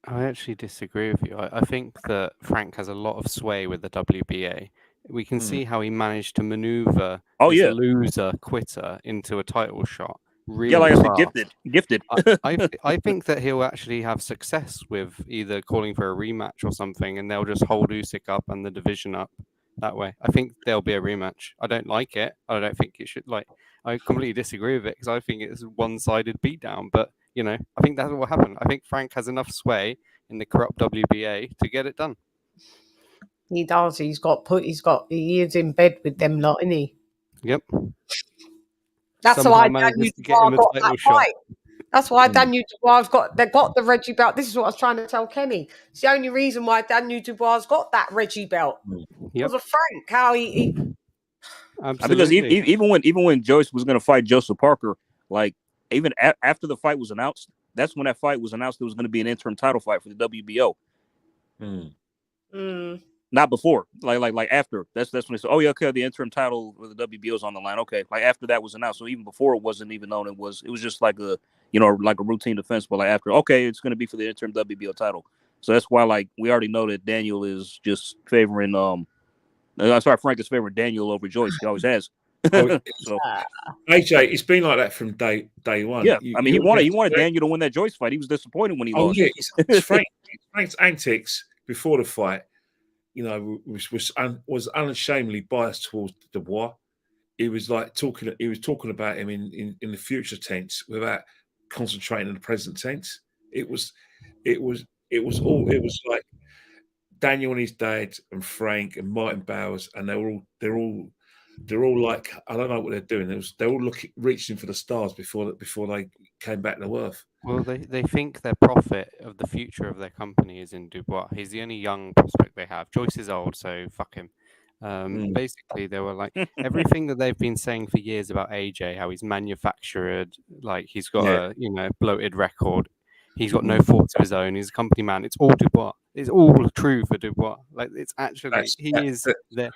I actually disagree with you. I think that Frank has a lot of sway with the WBA. We can see how he managed to maneuver this loser quitter into a title shot. Really like I said, gifted. I think that he'll actually have success with either calling for a rematch or something, and they'll just hold Usyk up and the division up that way. I think there'll be a rematch. I don't like it. I don't think it should. I completely disagree with it because I think it's a one-sided beatdown. But you know, I think that's what will happen. I think Frank has enough sway in the corrupt WBA to get it done. He does. He is in bed with them lot, isn't he? Yep. That's why Daniel Dubois got that fight. That's why Daniel Dubois got the Reggie belt. This is what I was trying to tell Kenny. It's the only reason why Daniel Dubois got that Reggie belt. Because of Frank, how he because even when Joyce was going to fight Joseph Parker, like even after the fight was announced, that's when that fight was announced. There was going to be an interim title fight for the WBO. Not before, like after. That's when they said, "Oh yeah, okay, the interim title for the WBO is on the line." Okay, like after that was announced. So even before it wasn't even known. It was just like a routine defense. But like after, okay, it's going to be for the interim WBO title. So that's why like we already know that Daniel is just favoring Frank is favoring Daniel over Joyce. He always has. So AJ, it's been like that from day one. Yeah, I mean he wanted Daniel to win that Joyce fight. He was disappointed when he lost. Yeah, it's Frank's antics before the fight. You know, was unashamedly biased towards Dubois. He was like talking about him in the future tense without concentrating on the present tense. It was like Daniel and his dad and Frank and Martin Bowers, and they're all like, I don't know what they're doing. They're all reaching for the stars before they came back to earth. Well, they think their profit of the future of their company is in Dubois. He's the only young prospect they have. Joyce is old, so fuck him. Basically, they were like everything that they've been saying for years about AJ, how he's manufactured, like he's got a bloated record. He's got no thoughts of his own. He's a company man. It's all Dubois. It's all true for Dubois. Like it's actually is there.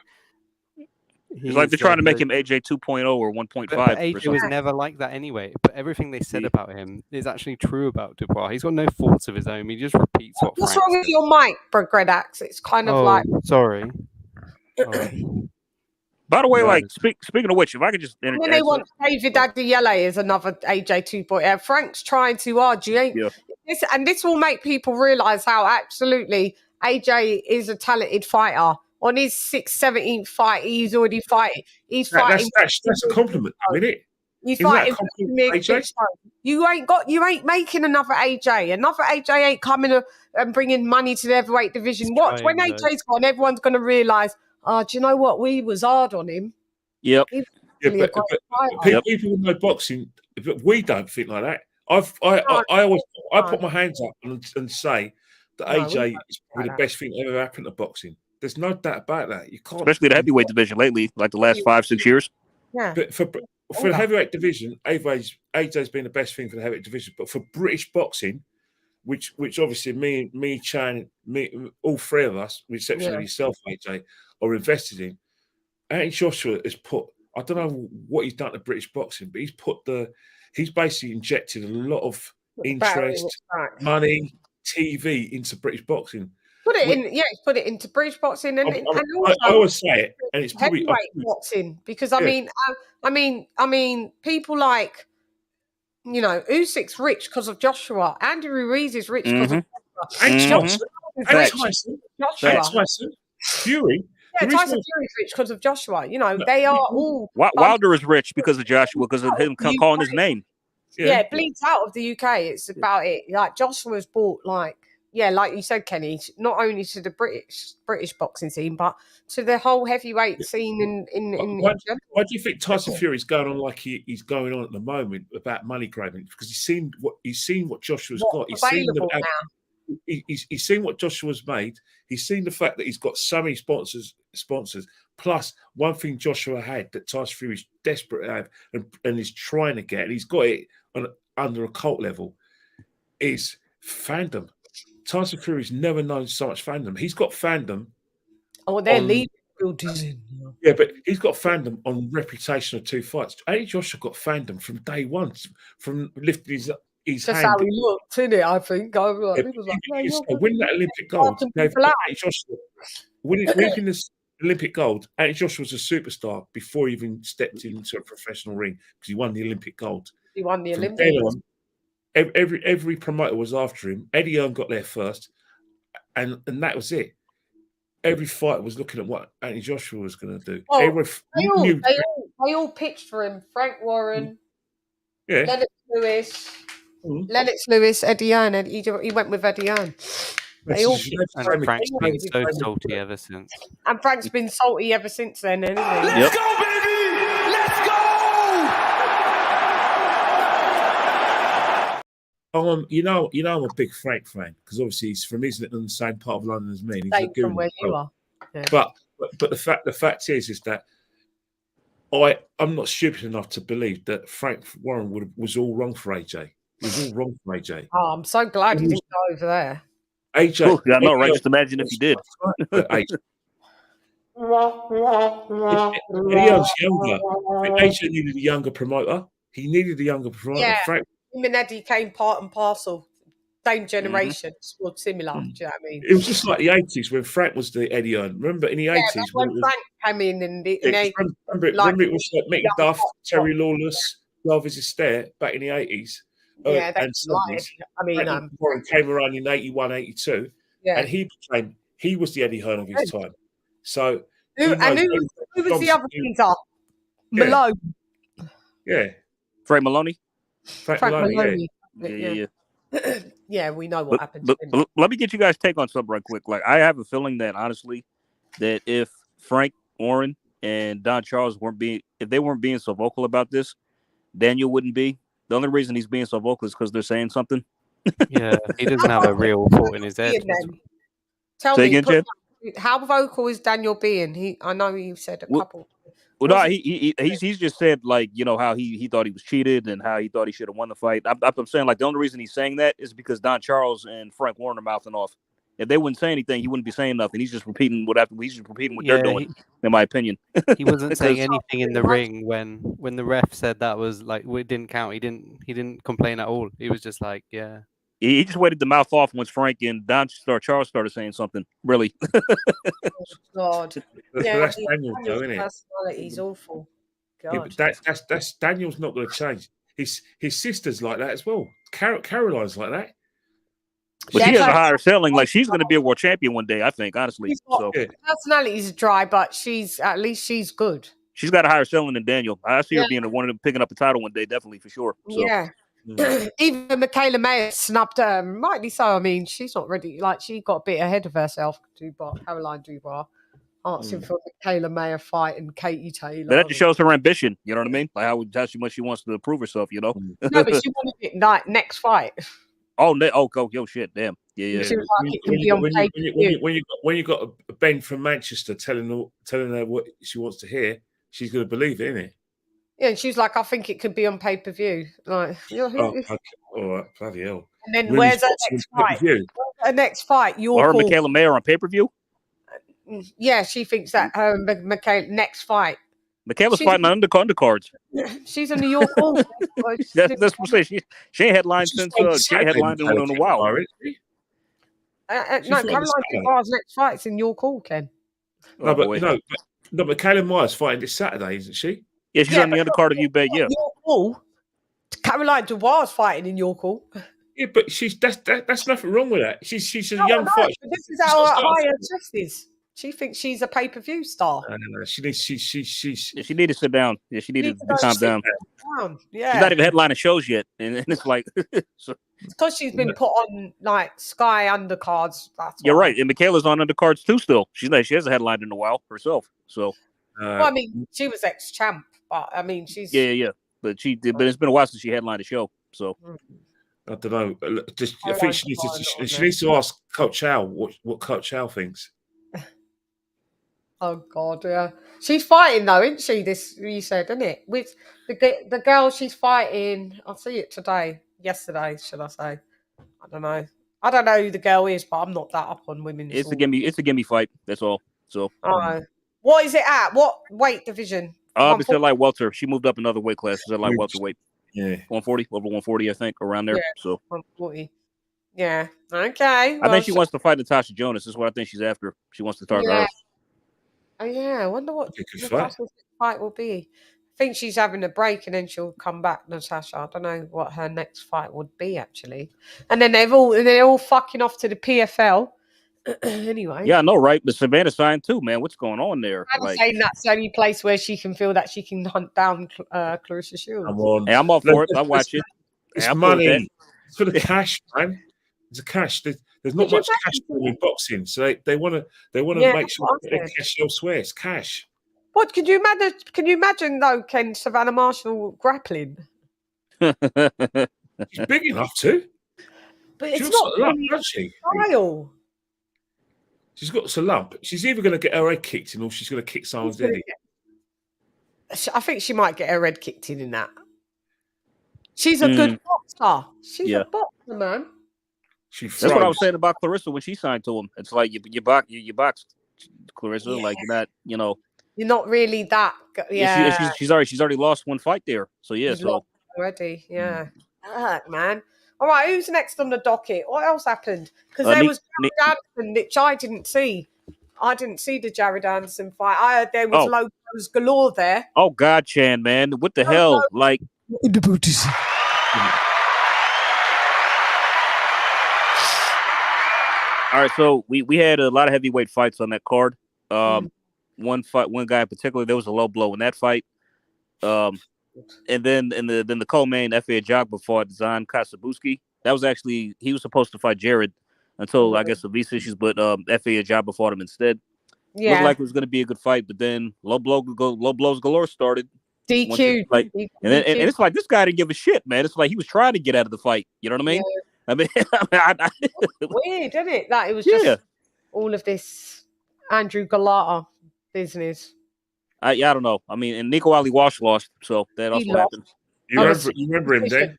It's like they're trying to make him AJ 2.0 or 1.5. But AJ was never like that anyway. But everything they said about him is actually true about Dubois. He's got no thoughts of his own. He just repeats what. What's wrong with your mic, Gredax? It's kind of like. Sorry. By the way, like speaking of which, if I could just. And then they want David Adiele as another AJ 2.0. Frank's trying too hard. This will make people realise how absolutely AJ is a talented fighter. On his 17th fight, he's already fighting. He's fighting. That's a compliment, isn't it? He's fighting. You ain't making another AJ. Another AJ ain't coming and bringing money to the heavyweight division. Watch when AJ's gone, everyone's going to realise. Do you know what? We was hard on him. Yep. Yeah, but people who know boxing, but we don't think like that. I put my hands up and say that AJ is probably the best thing that ever happened to boxing. There's no doubt about that. You can't, especially the heavyweight division lately, like the last 5-6 years. Yeah. But for the heavyweight division, AJ's been the best thing for the heavyweight division. But for British boxing, which obviously me, Chan, all three of us, with the exception of yourself, AJ, are invested in. Anthony Joshua has put, I don't know what he's done to British boxing, but he's basically injected a lot of interest, money, TV into British boxing. Put it into British boxing, and also I always say it, and it's probably heavyweight boxing, because I mean, people like, you know, Usyk's rich because of Joshua. Andy Ruiz is rich because of Joshua. Tyson Fury. Yeah, Tyson Fury is rich because of Joshua. You know, they are all. Wilder is rich because of Joshua, because of him calling his name. Yeah, it bleeds out of the UK. It's about it. Like Joshua's brought, like you said, Kenny, not only to the British boxing scene, but to the whole heavyweight scene in Why do you think Tyson Fury is going on like he's going on at the moment about money grabbing? Because he's seen what Joshua's got. He's seen what Joshua's made. He's seen the fact that he's got so many sponsors. Plus, one thing Joshua had that Tyson Fury is desperate to have and is trying to get, and he's got it under a cult level, is fandom. Tyson Fury's never known so much fandom. He's got fandom. Oh, they're leading. Yeah, but he's got fandom on reputation of 2 fights. Anthony Joshua got fandom from day one, from lifting his That's hand. how he looked, isn't it? I think. Winning that Olympic gold, winning this Olympic gold, Anthony Joshua was a superstar before he even stepped into a professional ring, because he won the Olympic gold. He won the Olympics. Every promoter was after him. Eddie Hearn got there first, and that was it. Every fighter was looking at what Anthony Joshua was going to do. Well, they all pitched for him. Frank Warren, Lennox Lewis, Eddie Hearn. He went with Eddie Hearn. And Frank's been so salty ever since. And Frank's been salty ever since then, anyway. Let's go, baby! Let's go! You know, I'm a big Frank fan, because obviously he's from Islington, the same part of London as me. Same from where you are. Yeah. But the fact is that I'm not stupid enough to believe that Frank Warren was all wrong for AJ. It was all wrong for AJ. Oh, I'm so glad he didn't go over there. AJ, I know, right? Just imagine if he did. Eddie's younger. AJ needed a younger promoter. He needed a younger promoter. Yeah. Frank, him and Eddie came part and parcel. Same generation, similar. Do you know what I mean? It was just like the 80s when Frank was the Eddie Hearn. Remember in the 80s when Frank came in and remember it was like Mick Duff, Terry Lawless, Jarvis Astaire back in the 80s. Yeah, that's right. I mean, Warren came around in 81, 82, and he was the Eddie Hearn of his time. So who was the other things Malone. Yeah. Frank Maloney. Frank Maloney. Yeah. Yeah, we know what happened to him. Let me get you guys' take on something right quick. Like, I have a feeling that, honestly, that if Frank Warren and Don Charles weren't being so vocal about this, Daniel wouldn't be. The only reason he's being so vocal is because they're saying something. Yeah, he doesn't have a real thought in his head. Tell me, how vocal is Daniel being? I know you said a couple. Well, no, he's just said, like, you know, how he thought he was cheated and how he thought he should have won the fight. I'm saying, like, the only reason he's saying that is because Don Charles and Frank Warren are mouthing off. If they wouldn't say anything, he wouldn't be saying nothing. He's just repeating what they're doing, in my opinion. He wasn't saying anything in the ring when the ref said that was like it didn't count. He didn't complain at all. He was just like, yeah. He just waited to mouth off once Frank and Charles started saying something. Really. God. Yeah, that's Daniel, though, isn't it? Personality's awful. God. Yeah, but that's Daniel's not going to change. His sister's like that as well. Caroline's like that. But she has a higher ceiling. Like, she's going to be a world champion one day, I think, honestly. Personality's dry, but at least she's good. She's got a higher ceiling than Daniel. I see her being one of them, picking up the title one day, definitely, for sure. So. Yeah. Even Michaela Mayer snubbed her, rightly so. I mean, she's not ready. Like, she got a bit ahead of herself, Caroline Dubois. asking for Michaela Mayer fight and Katie Taylor. But that just shows her ambition. You know what I mean? Like how much she wants to prove herself. You know. No, but she wanted it like next fight. Yo, shit, damn, yeah. She was like, it can be on pay-per-view. When you got a Ben from Manchester telling her what she wants to hear, she's going to believe it, isn't it? Yeah, and she's like, I think it could be on pay-per-view. Like, all right, bloody hell. And then where's her next fight? Her next fight, her Michaela Mayer on pay-per-view? Yeah, she thinks that her Michaela next fight. Michaela's fighting on undercards. She's in New York. That's what I'm saying. She ain't headlined since she ain't headlined in a while. No, Caroline Dubois' next fight's in York Hall, Ken. No, Michaela Myers fighting this Saturday, isn't she? Yeah, she's on the undercard of UBET, yeah. York Hall. Caroline Dubois fighting in York Hall. Yeah, but that's nothing wrong with that. She's a young fighter. This is how high her chest is. She thinks she's a pay-per-view star. No. She needs. She need to sit down. Yeah, she needed to calm down. Yeah. She's not even headlining shows yet, and it's like so. Because she's been put on like Sky undercards. You're right, and Michaela's on undercards too. Still, she hasn't headlined in a while herself. So, well, I mean, she was ex-champ, but I mean, she's yeah. But it's been a while since she headlined a show. So. I don't know. I think she needs to ask Coach Chow what Coach Chow thinks. Oh God, yeah. She's fighting though, isn't she? This you said, isn't it? With the girl she's fighting. I'll see it yesterday, should I say? I don't know. I don't know who the girl is, but I'm not that up on women's. It's a gimme fight. That's all. So. What is it at? What weight division? It's at light welter. She moved up another weight class. It's at light welterweight. Yeah. 140, over 140, I think, around there. Yeah, so 140. Yeah. Okay. I think she wants to fight Natasha Jonas. This is what I think she's after. She wants to target her. Oh yeah. I wonder what Natasha's fight will be. I think she's having a break and then she'll come back, Natasha. I don't know what her next fight would be actually. And then they're all fucking off to the PFL. Anyway. Yeah, I know, right? But Savannah signed too, man. What's going on there? I'm saying that's the only place where she can feel that she can hunt down Clarissa Shields. Hey, I'm all for it. I watch it. It's money. It's for the cash, man. It's a cash. There's not much cash in boxing, so they want to make sure they cash elsewhere. It's cash. What can you imagine? Can you imagine though, Ken, Savannah Marshall grappling? She's big enough to. But it's not style. She's got a lump. She's either going to get her head kicked in or she's going to kick someone's head in. I think she might get her head kicked in that. She's a good boxer. She's a boxer, man. That's what I was saying about Clarissa when she signed to him. It's like you box Clarissa, like that. You know, you're not really that. Yeah, she's already lost one fight there. So yeah, already. Yeah, man. All right, who's next on the docket? What else happened? Because there was Jared Anderson, which I didn't see. I didn't see the Jared Anderson fight. I heard there was logos galore there. Oh God, Chan, man, what the hell? Like in the booties. All right, so we had a lot of heavyweight fights on that card. One guy in particular, there was a low blow in that fight. And then the co-main F.A. Jogba fought Zan Kasabuski. That was actually he was supposed to fight Jared until I guess the visa issues, but F.A. Jogba fought him instead. Yeah, looked like it was going to be a good fight, but then low blows galore started. DQ. And it's like this guy didn't give a shit, man. It's like he was trying to get out of the fight. You know what I mean? Yeah. Weird, isn't it? That it was just all of this Andrew Galata business. I don't know. I mean, and Nico Ali Walsh lost, so that also happened. You remember him, Dave?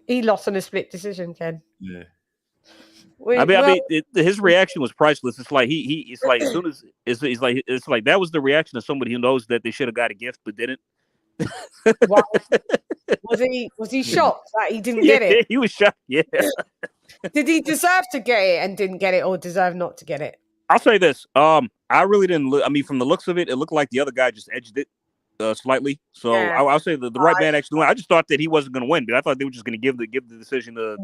He lost on a split decision, Ken. Yeah. His reaction was priceless. It's like it's like as soon as it's like that was the reaction of somebody who knows that they should have got a gift but didn't. Wow. Was he shocked that he didn't get it? He was shocked. Yeah. Did he deserve to get it and didn't get it, or deserve not to get it? I'll say this. I really didn't look. I mean, from the looks of it, it looked like the other guy just edged it slightly. So I'll say the right man actually won. I just thought that he wasn't going to win, but I thought they were just going to give the decision to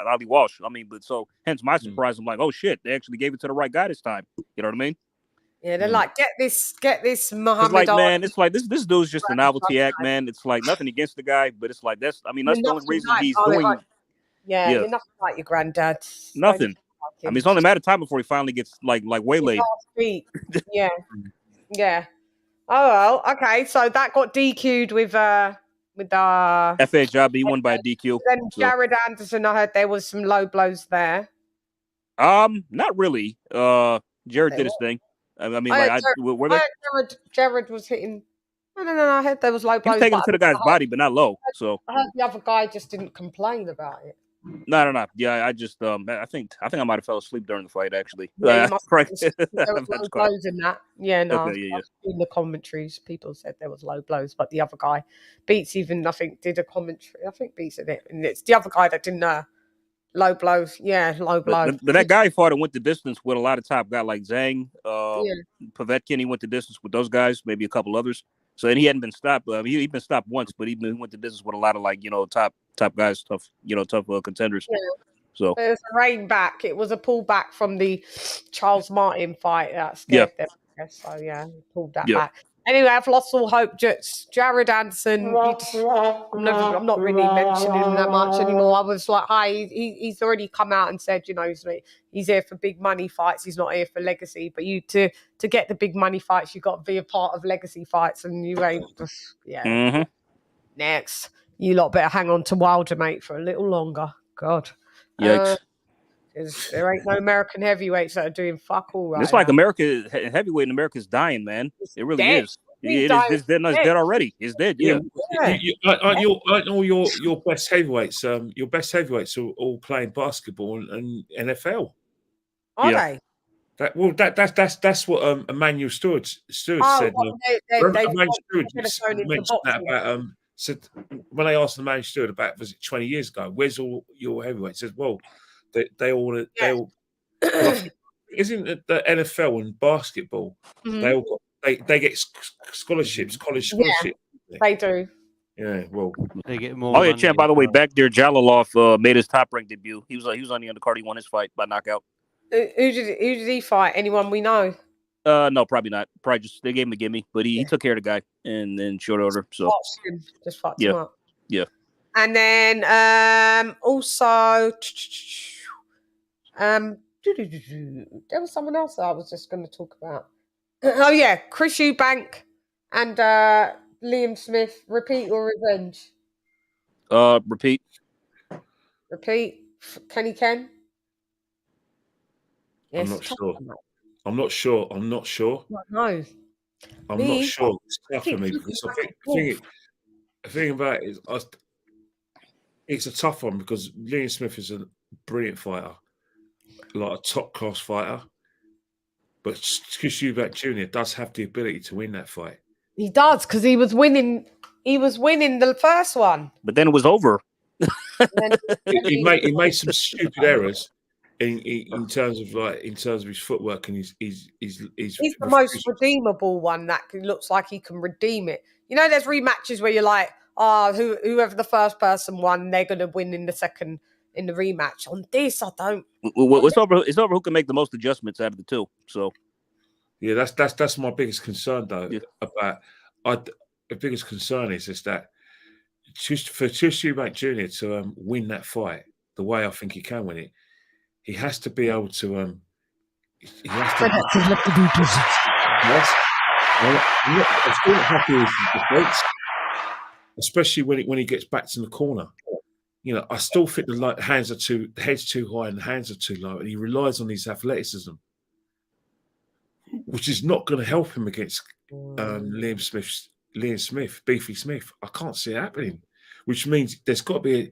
Ali Walsh. I mean, but so hence my surprise. I'm like, oh shit, they actually gave it to the right guy this time. You know what I mean? Yeah, they're like, get this Muhammad. It's like, man, it's like this dude's just a novelty act, man. It's like nothing against the guy, but it's like that's the only reason he's doing. You're nothing like your granddad. Nothing. I mean, it's only a matter of time before he finally gets like waylaid. Yeah, yeah. Oh well, okay. So that got DQ'd with FHIB. He won by a DQ. Then Jared Anderson, I heard there was some low blows there. Not really. Jared did his thing. I mean, Jared was hitting. No. I heard there was low blows. He was taking it to the guy's body, but not low. So I heard the other guy just didn't complain about it. No. Yeah, I just I think I might have fell asleep during the fight actually. Yeah, there was low blows in that. Yeah, no. Okay, In the commentaries, people said there was low blows, but the other guy, Beats, even I think did a commentary. I think Beats did it, and it's the other guy that didn't. Low blows, yeah, low blows. But that guy fought and went the distance with a lot of top guys like Zhang, Povetkin. He went the distance with those guys, maybe a couple others. So and he hadn't been stopped. He'd been stopped once, but he went the distance with a lot of top guys, tough contenders. Yeah. So it was a rein back. It was a pullback from the Charles Martin fight that scared them. So yeah, pulled that back. Anyway, I've lost all hope. Jared Anderson, I'm not really mentioning him that much anymore. I was like, he's already come out and said, he's here for big money fights. He's not here for legacy. But to get the big money fights, you've got to be a part of legacy fights, and you ain't. Next, you lot better hang on to Wilder, mate, for a little longer. God. Yikes. There ain't no American heavyweights that are doing fuck all right. It's like heavyweight in America is dying, man. It really is. It's dead already. It's dead. Yeah. Aren't all your best heavyweights? Your best heavyweights are all playing basketball and NFL. Are they? That's what Emmanuel Stewart said. Emmanuel Stewart mentioned that about said when I asked Emmanuel Stewart about was it 20 years ago? Where's all your heavyweights? He said, well, they all isn't it the NFL and basketball? Mm-hmm. They all got they get scholarships, college scholarships. Yeah, they do. Yeah, well, they get more. Oh yeah, champ. By the way, back there, Jalilov made his top rank debut. He was on the undercard. He won his fight by knockout. Who did he fight? Anyone we know? No, probably not. Probably just they gave him a gimme, but he took care of the guy in short order. So just fucked him up. Yeah. And then also there was someone else that I was just going to talk about. Oh yeah, Chris Eubank and Liam Smith. Repeat or revenge? Repeat. Repeat. Kenny Ken. Yes, I'm not sure. No. I'm not sure. It's tough for me because the thing about it is it's a tough one because Liam Smith is a brilliant fighter, like a top class fighter. But Chris Eubank Jr. does have the ability to win that fight. He does because he was winning. He was winning the first one, but then it was over. he made some stupid errors in terms of his footwork and he's the most redeemable one that looks like he can redeem it. There's rematches where you're like, whoever the first person won, they're going to win in the second. In the rematch. On this, I don't. It's over who can make the most adjustments out of the two. So, yeah, that's my biggest concern though. Yeah. The biggest concern is that for Eubank Jr. to win that fight the way I think he can win it, he has to be able to. He has to. Yes. I'm still not happy with the defense, especially when he gets back to the corner. I still think the head's too high and the hands are too low, and he relies on his athleticism, which is not going to help him against Liam Smith, Beefy Smith. I can't see it happening, which means there's got to be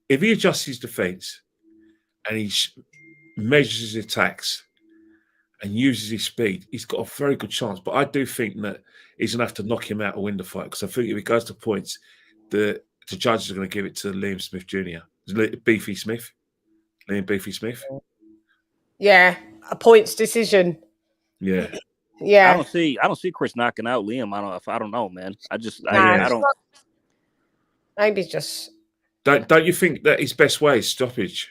if he adjusts his defense and he measures his attacks and uses his speed, he's got a very good chance. But I do think that he's going to have to knock him out or win the fight because I think if it goes to points, the judges are going to give it to Liam Smith Jr. Liam Beefy Smith. Yeah, a points decision. Yeah. Yeah. I don't see Chris knocking out Liam. I don't know, man. I don't. Maybe just. Don't you think that his best way is stoppage?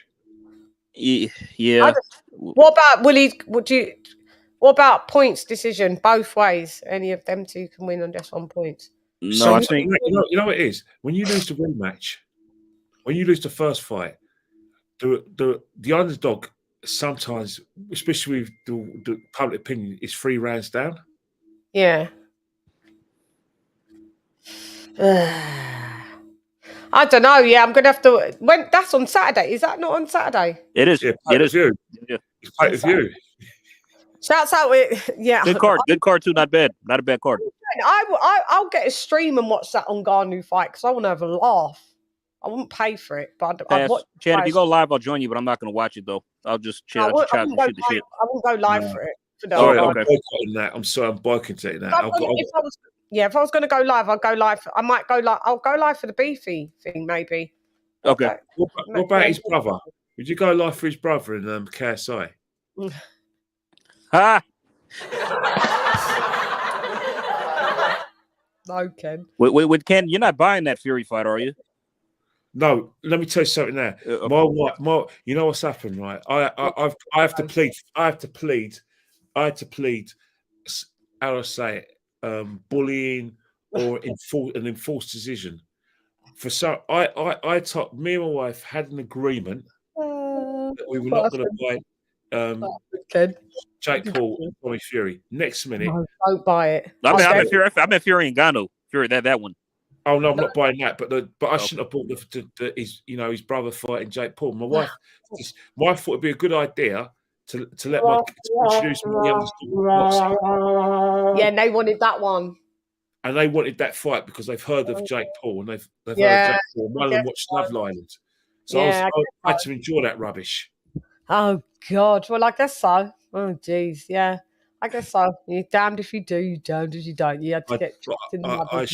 Yeah. What about points decision both ways? Any of them two can win on just on points. No, I think you know what it is. When you lose the rematch, when you lose the first fight, the underdog sometimes, especially with the public opinion, is 3 rounds down. Yeah. I don't know. Yeah, I'm gonna have to. When that's on Saturday, is that not on Saturday? It is. Yeah, it is. Yeah. It's pay per view. Shouts out with Good card too. Not bad. Not a bad card. I'll get a stream and watch that on Garnu fight because I want to have a laugh. I wouldn't pay for it, but I'd watch. Chad, if you go live, I'll join you, but I'm not going to watch it though. I'll just chat. I won't go live for it. Sorry, I'm boycotting that. I'm sorry, I'm boycotting that. If I was going to go live, I'll go live. I might go live. I'll go live for the beefy thing, maybe. Okay. What about his brother? Would you go live for his brother in KSI? Ha! No, Ken. With Ken, you're not buying that Fury fight, are you? No. Let me tell you something now. You know what's happened, right? I have to plead. I had to plead. How do I say it? Bullying or an enforced decision. Me and my wife had an agreement that we were not going to buy Jake Paul and Tommy Fury. Next minute, no, don't buy it. I meant Fury and Ngannou. Fury that one. Oh no, I'm not buying that. But I shouldn't have bought his brother fighting Jake Paul. My wife thought it'd be a good idea to let introduce my youngest boxing. Yeah, they wanted that one. And they wanted that fight because they've heard of Jake Paul and they've heard of Jake Paul. One of them watched Love Island. So I had to enjoy that rubbish. Oh God. Well, I guess so. Oh geez, yeah. I guess so. You're damned if you do, you're damned if you don't. You had to get. I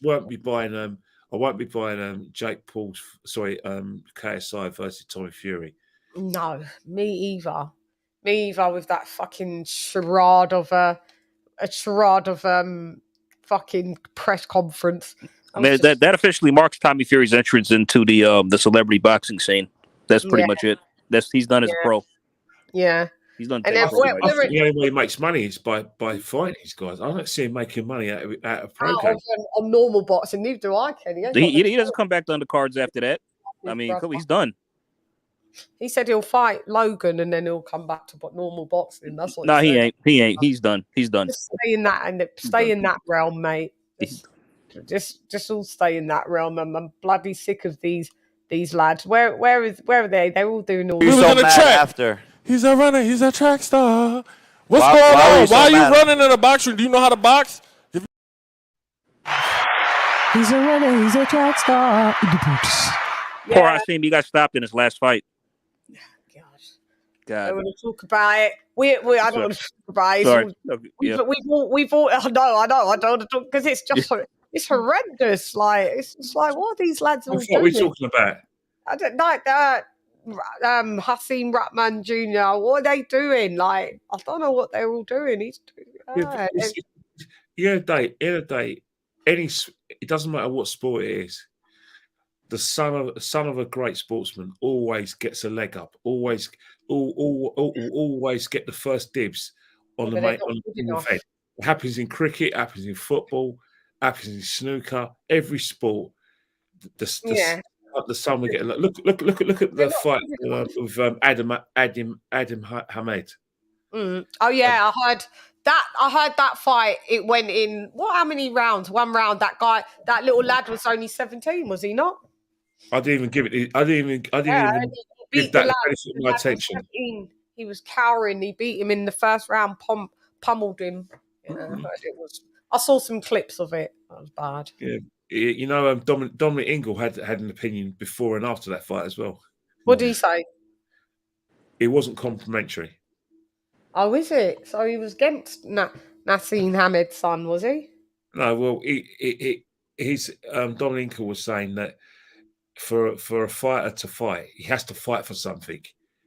won't be buying. I won't be buying Jake Paul's. KSI versus Tommy Fury. No, me either. Me either. With that fucking charade of a charade of fucking press conference. I mean, that officially marks Tommy Fury's entrance into the celebrity boxing scene. That's pretty much it. He's done as a pro. Yeah. He's done. And then the only way he makes money is by fighting these guys. I don't see him making money out of pro games. On normal boxing, neither do I, Kenny. He doesn't come back to undercards after that. I mean, he's done. He said he'll fight Logan and then he'll come back to normal boxing. That's what. No, he ain't. He ain't. He's done. He's done. Just stay in that realm, mate. Just all stay in that realm. I'm bloody sick of these lads. Where are they? They're all doing all. He was on the track after. He's a runner. He's a track star. What's going on? Why are you running in a box? Do you know how to box? He's a runner. He's a track star. Poor Asim, he got stopped in his last fight. Gosh. God. I don't want to talk about it. I don't want to talk about it. Sorry. We've all. I know. I don't want to talk because it's just it's horrendous. Like it's like what are these lads all doing? What are we talking about? I don't like that. Hasim Rahman Jr. What are they doing? Like I don't know what they're all doing. In a day, it doesn't matter what sport it is. The son of a great sportsman always gets a leg up. Always get the first dibs on the event. It happens in cricket. Happens in football. Happens in snooker. Every sport. The son will get. Look at the fight with Adam Hamed. Oh yeah, I heard that fight. It went in how many rounds? 1 round. That little lad was only 17, was he not? I didn't even give it. I didn't even give that my attention. He was cowering. He beat him in the first round. Pummeled him. Yeah, I saw some clips of it. That was bad. Yeah, you know, Dominic Ingle had an opinion before and after that fight as well. What did he say? It wasn't complimentary. Oh, is it? So he was against Naseem Hamed's son, was he? No, well, he's Dominic Ingle was saying that for a fighter to fight, he has to fight for something.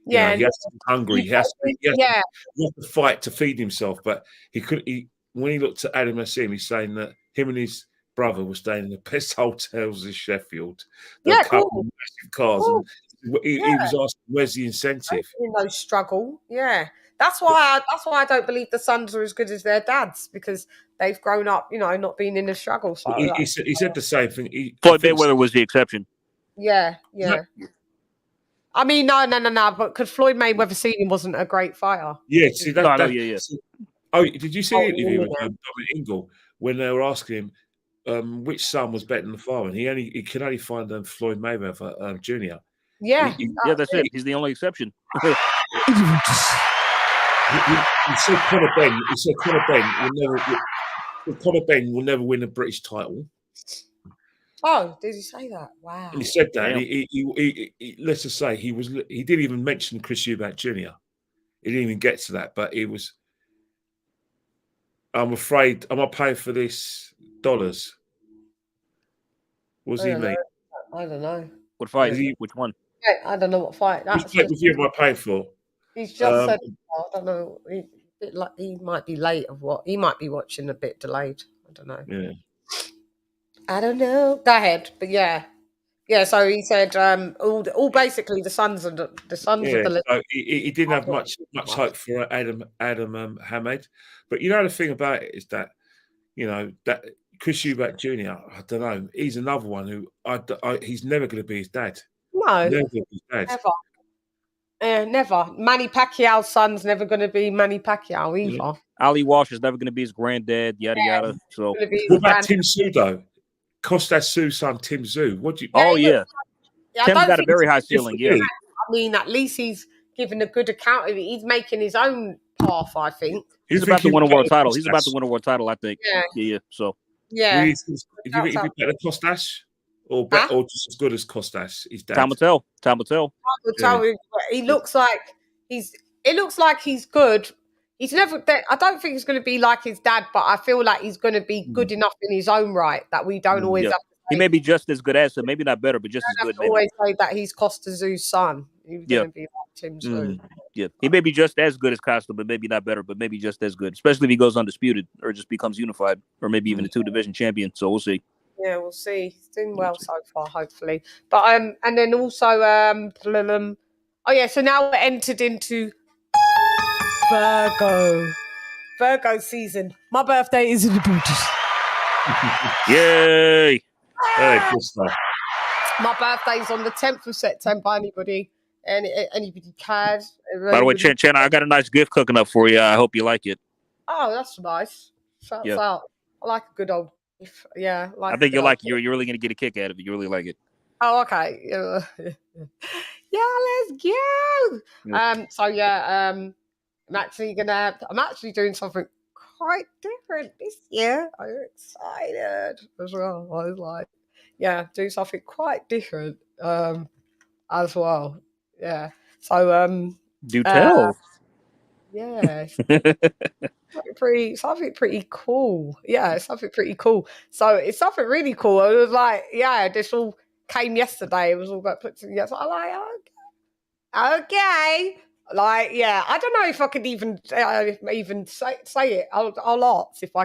Yeah, he has to be hungry. He has to fight to feed himself. But when he looked at Adam Hasim, he's saying that him and his brother were staying in the best hotels in Sheffield. Cool. Massive cars. Cool. And he was asking, "Where's the incentive?" No struggle. Yeah, that's why I don't believe the sons are as good as their dads because they've grown up, not being in the struggle. So he said the same thing. Floyd Mayweather was the exception. Yeah. I mean, no. But because Floyd Mayweather Sr. wasn't a great fighter. Yeah, see that. Yeah. Oh, did you see the interview with Dominic Ingle when they were asking him which son was better than the father? And he could only find Floyd Mayweather Jr. Yeah, that's it. He's the only exception. He said Conor Benn. He said Conor Benn will never win a British title. Oh, did he say that? Wow. And he said that. He let's just say he didn't even mention Chris Eubank Jr. He didn't even get to that, but he was. I'm afraid. Am I paying for this dollars? What does he mean? I don't know. What fight? Which one? Yeah, I don't know what fight. Which pay-per-view am I paying for? He's just said. I don't know. He might be late of what he might be watching a bit delayed. I don't know. Yeah. I don't know. Go ahead, but yeah. So he said, all basically the sons of the So he didn't have much hope for Adam Hamed, but you know the thing about it is that that Chris Eubank Jr. I don't know. He's another one who he's never going to be his dad. No, never be his dad. Never. Manny Pacquiao's son's never going to be Manny Pacquiao either. Ali Walsh is never going to be his granddad. Yada yada. So what about Tim Tszyu though? Kostas Tszyu's son, Tim Tszyu. What do you? Yeah. Tim's got a very high ceiling. Yeah. I mean, at least he's given a good account of it. He's making his own path, I think. He's about to win a world title. He's about to win a world title, I think. Yeah. So. Yeah. Do you think he'd be better Kostas or just as good as Kostas? His dad. Time will tell. He looks like he's. It looks like he's good. He's never. I don't think he's going to be like his dad, but I feel like he's going to be good enough in his own right that we don't always have to say. He may be just as good as him, maybe not better, but just as good. Always say that he's Costa Tszyu's son. He's going to be like Tim Tszyu. Yeah, he may be just as good as Costa, but maybe not better, but maybe just as good. Especially if he goes undisputed or just becomes unified, or maybe even a 2-division champion. So we'll see. Yeah, we'll see. He's doing well so far, hopefully. But and then also so now we're entered into Virgo season. My birthday is in the booties. Yay! Hey, good stuff. My birthday's on the 10th of September. Anybody can. By the way, Chen, I got a nice gift cooking up for you. I hope you like it. Oh, that's nice. Shouts out. I like a good old gift. Yeah. I think you're really going to get a kick out of it. You really like it. Oh, okay. Yeah, let's go. I'm actually doing something quite different this year. I'm excited as well. I was like, do something quite different as well. Yeah. So do tell. Yeah. something pretty cool. Yeah, something pretty cool. So it's something really cool. It was like, this all came yesterday. It was all got put together. So I'm like, okay. Like, I don't know if I could even say it. ALOT if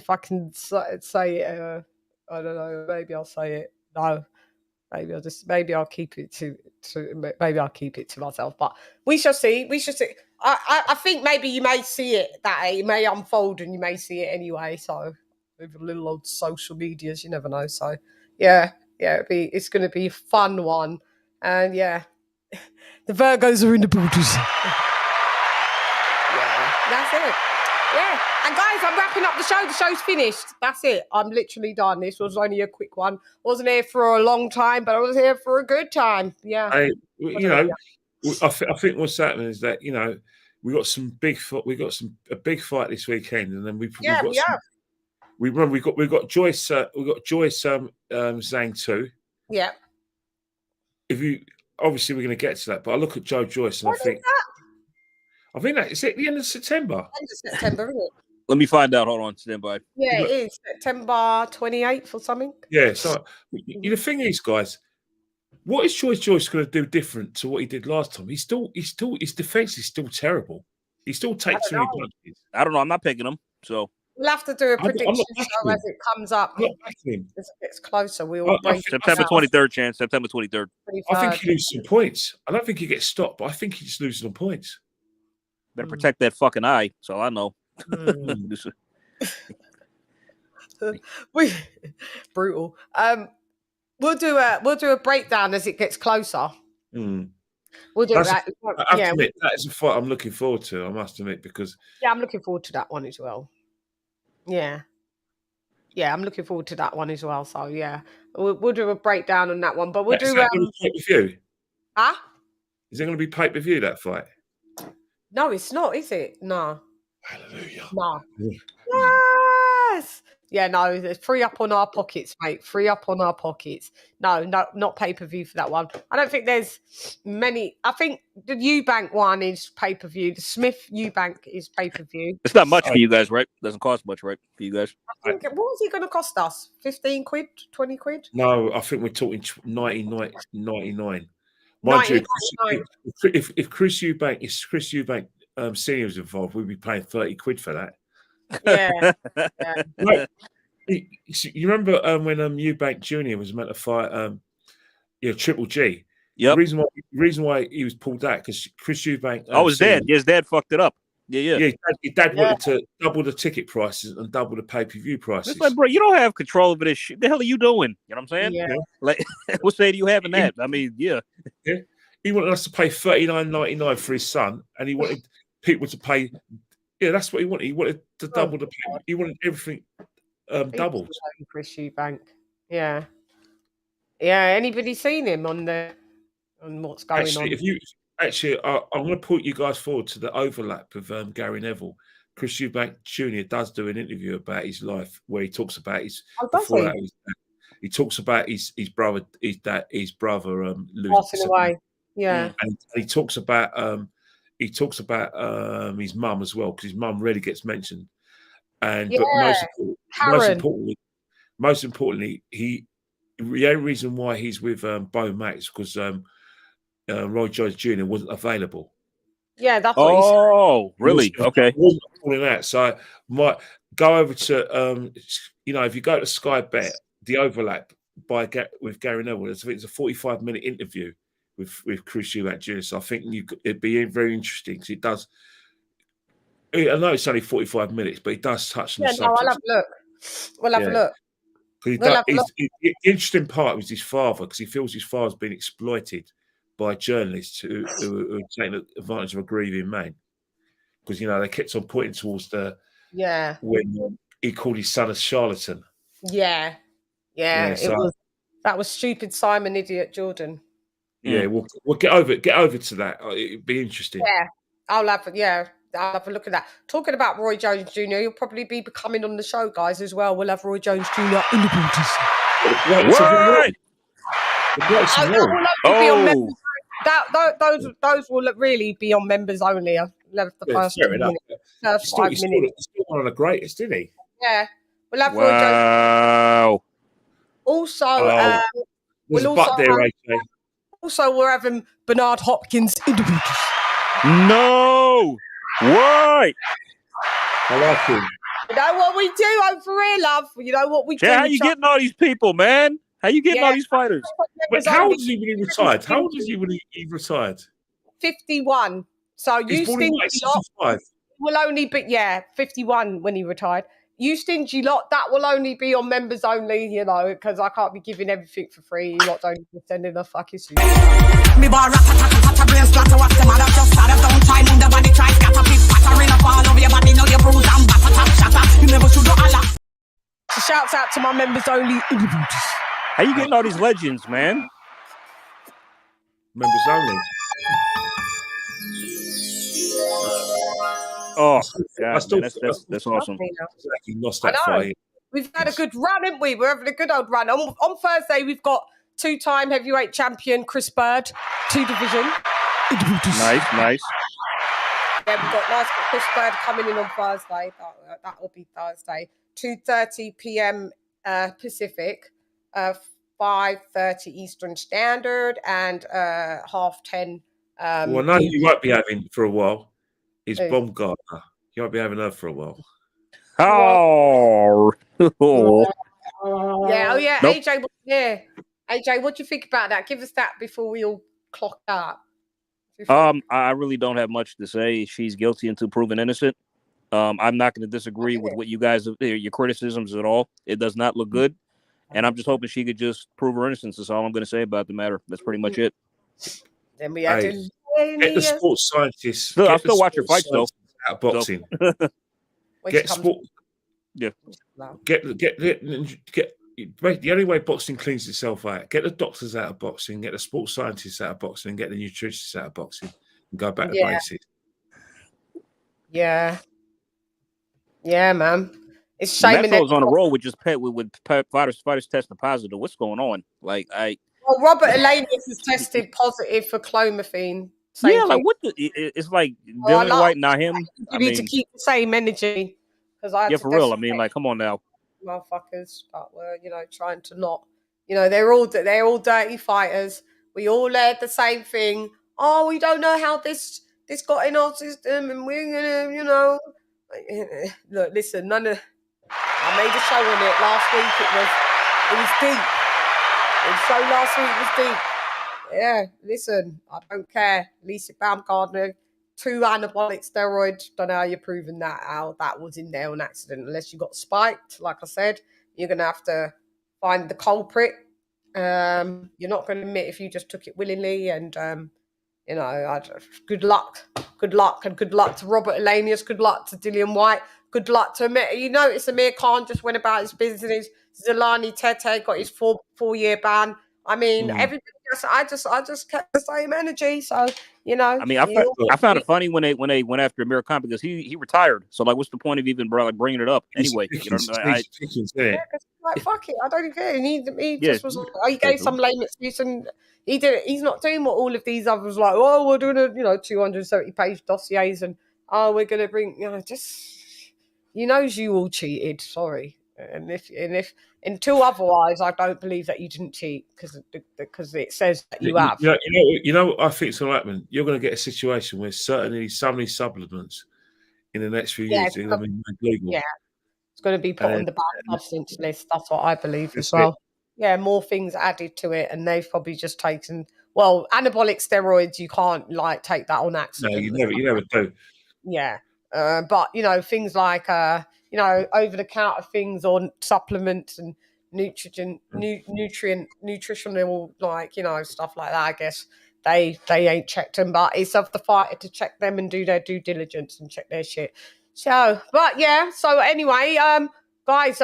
I can say it. I don't know. Maybe I'll say it. No. Maybe I'll keep it to myself. But we shall see. I think maybe you may see it that it may unfold and you may see it anyway. So with little old social medias, you never know. So it's going to be a fun one. And the Virgos are in the booties. That's it. Yeah. And guys, I'm wrapping up the show. The show's finished. That's it. I'm literally done. This was only a quick one. Wasn't here for a long time, but I was here for a good time. Yeah. I think what's happening is that we got some big a big fight this weekend, and then we've got Joyce. We've got Joyce Zhang too. Yeah. Obviously we're going to get to that, but I look at Joyce and I think that is it. The end of September. End of September, isn't it? Let me find out. Hold on, stand by. Yeah, it is September 28th or something. Yeah. So the thing is, guys, what is Joyce going to do different to what he did last time? His defense is still terrible. He still takes too many punches. I don't know. I'm not picking him. So we'll have to do a prediction show as it comes up. As it gets closer, we will break September 23rd, Chan. September 23rd. I think he loses some points. I don't think he gets stopped, but I think he just loses some points. Better protect that fucking eye. That's all I know. Brutal. We'll do a breakdown as it gets closer. We'll do that. I have to admit, that is a fight I'm looking forward to. I must admit, because I'm looking forward to that one as well. Yeah, I'm looking forward to that one as well. So yeah, we'll do a breakdown on that one. But we'll do pay-per-view. Huh? Is it going to be pay-per-view, that fight? No, it's not, is it? No. Hallelujah. No. Yes. Yeah, no, it's free up on our pockets, mate. Free up on our pockets. No, not pay-per-view for that one. I don't think there's many. I think the Eubank one is pay-per-view. The Smith Eubank is pay-per-view. It's not much for you guys, right? Doesn't cost much, right, for you guys? I think, what was it going to cost us? 15 quid? 20 quid? No, I think we're talking 99. Mind you, if Chris Eubank Senior was involved, we'd be paying 30 quid for that. Yeah. Right. You remember when Eubank Jr. was meant to fight Triple G? Yep. The reason why he was pulled out because Chris Eubank. His dad. His dad fucked it up. Yeah. His dad wanted to double the ticket prices and double the pay-per-view prices. It's like, bro, you don't have control over this shit. The hell are you doing? You know what I'm saying? Yeah. Like, what say do you have in that? I mean, yeah. He wanted us to pay $39.99 for his son, and he wanted people to pay. Yeah, that's what he wanted. He wanted to double the pay. He wanted everything doubled. Chris Eubank. Yeah. Anybody seen him on what's going on? I'm going to put you guys forward to the overlap of Gary Neville. Chris Eubank Jr. does do an interview about his life where he talks about his. He talks about his brother, his brother passing away. Yeah, and he talks about his mum as well, because his mum rarely gets mentioned. But most importantly, the only reason why he's with Bo Max because Roy Jones Jr. wasn't available. Yeah, that's what he said. Oh, really? Okay. Wasn't calling that. So might go over to if you go to Sky Bet, the overlap with Gary Neville, I think it's a 45-minute interview with Chris Eubank Jr. So I think it'd be very interesting because it does. I know it's only 45 minutes, but it does touch on the subject. I'll have a look. We'll have a look. The interesting part was his father, because he feels his father's been exploited by journalists who are taking advantage of a grieving man. Because they kept on pointing towards when he called his son a charlatan. Yeah. That was stupid Simon Idiot Jordan. Yeah, we'll get over to that. It'd be interesting. Yeah, I'll have a look at that. Talking about Roy Jones Jr., he'll probably be coming on the show, guys, as well. We'll have Roy Jones Jr. in the those will really be on members only. I'll have the first 5 minutes. He's still one of the greatest, isn't he? Yeah, we'll have Roy Jones. Also, we're having Bernard Hopkins in the No! Why? I like him. You know what we do over here, love? You know what we do? How you getting all these people, man? How you getting all these fighters? But how old is he when he retired? How old is he when he retired? 51. So you stingy lot will only be 51 when he retired. You stingy lot, that will only be on members only, because I can't be giving everything for free. You lot don't be sending a fucking suit. So shouts out to my members only. How you getting all these legends, man? Members only. Oh, God, man, that's awesome. Lost that fight. We've had a good run, haven't we? We're having a good old run. On Thursday, we've got 2-time heavyweight champion Chris Bird, 2 division. Nice. Yeah, we've got Chris Bird coming in on Thursday. That will be Thursday. 2:30 p.m. Pacific, 5:30 Eastern Standard, and 10:30. Well, I know you won't be having for a while. Is Baumgartner. You won't be having her for a while. Oh. Yeah. Nope. AJ, what do you think about that? Give us that before we all clock out. I really don't have much to say. She's guilty until proven innocent. I'm not going to disagree with what you guys your criticisms at all. It does not look good, and I'm just hoping she could just prove her innocence. That's all I'm going to say about the matter. That's pretty much it. Then we had get the sports scientists. I'll still watch your fights though. Out of boxing. Get sport. Yeah. Get. The only way boxing cleans itself out, get the doctors out of boxing, get the sports scientists out of boxing, and get the nutritionists out of boxing, and go back to basics. Yeah, man. It's shame. That was on a roll with just with fighters testing positive. What's going on? Well, Robert Elanius has tested positive for clomiphene. What? It's like Dylan White, not him. You need to keep the same energy because for real. I mean, come on now. Motherfuckers, but we're trying to not. They're all dirty fighters. We all learned the same thing. Oh, we don't know how this got in our system, and we're gonna look. Listen, I made a show on it last week. It was deep. And so last week was deep. Yeah, listen, I don't care. Lisa Baumgardner, 2 anabolic steroids. Don't know how you're proving that out. That was in there on accident. Unless you got spiked, like I said, you're going to have to find the culprit. You're not going to admit if you just took it willingly. And, good luck. Good luck. And good luck to Robert Elanius. Good luck to Dillian White. Good luck to Amir. You notice Amir Khan just went about his business. Zolani Tete got his 4-year ban. I mean, everybody else, I just kept the same energy. So, I mean, I found it funny when they went after Amir Khan because he retired. So, what's the point of even bringing it up anyway? Fuck it, I don't even care. He just was. He gave some lame excuse, and he did it. He's not doing what all of these others like. Oh, we're doing 270-page dossiers, and we're gonna bring you all cheated. Sorry. And if until otherwise, I don't believe that you didn't cheat because it says that you have. What I think is going to happen. You're going to get a situation where certainly some of these supplements in the next few years are going to be legal. Yeah, it's going to be put on the banned substance list. That's what I believe as well. Yeah, more things added to it, and they've probably just taken. Well, anabolic steroids, you can't take that on accident. No, you never do. Yeah, but things like over-the-counter things or supplements and nutritional stuff like that. I guess they ain't checked them, but it's of the fighter to check them and do their due diligence and check their shit. So, but yeah. So anyway, guys,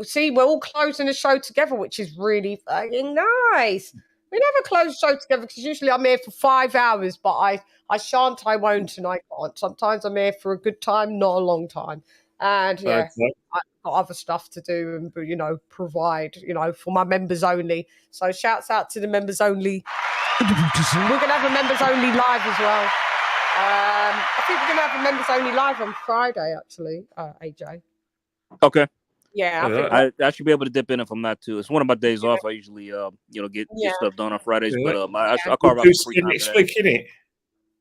see, we're all closing the show together, which is really fucking nice. We never close the show together because usually I'm here for 5 hours, but I shan't, I won't, and I can't. Sometimes I'm here for a good time, not a long time. And I've got other stuff to do and, provide, for my members only. So shouts out to the members only. We're going to have a members only live as well. I think we're going to have a members only live on Friday, actually, AJ. Okay. Yeah, I should be able to dip in if I'm not too. It's one of my days off. I usually, get stuff done on Fridays, but I'll carve out some free time next week, innit?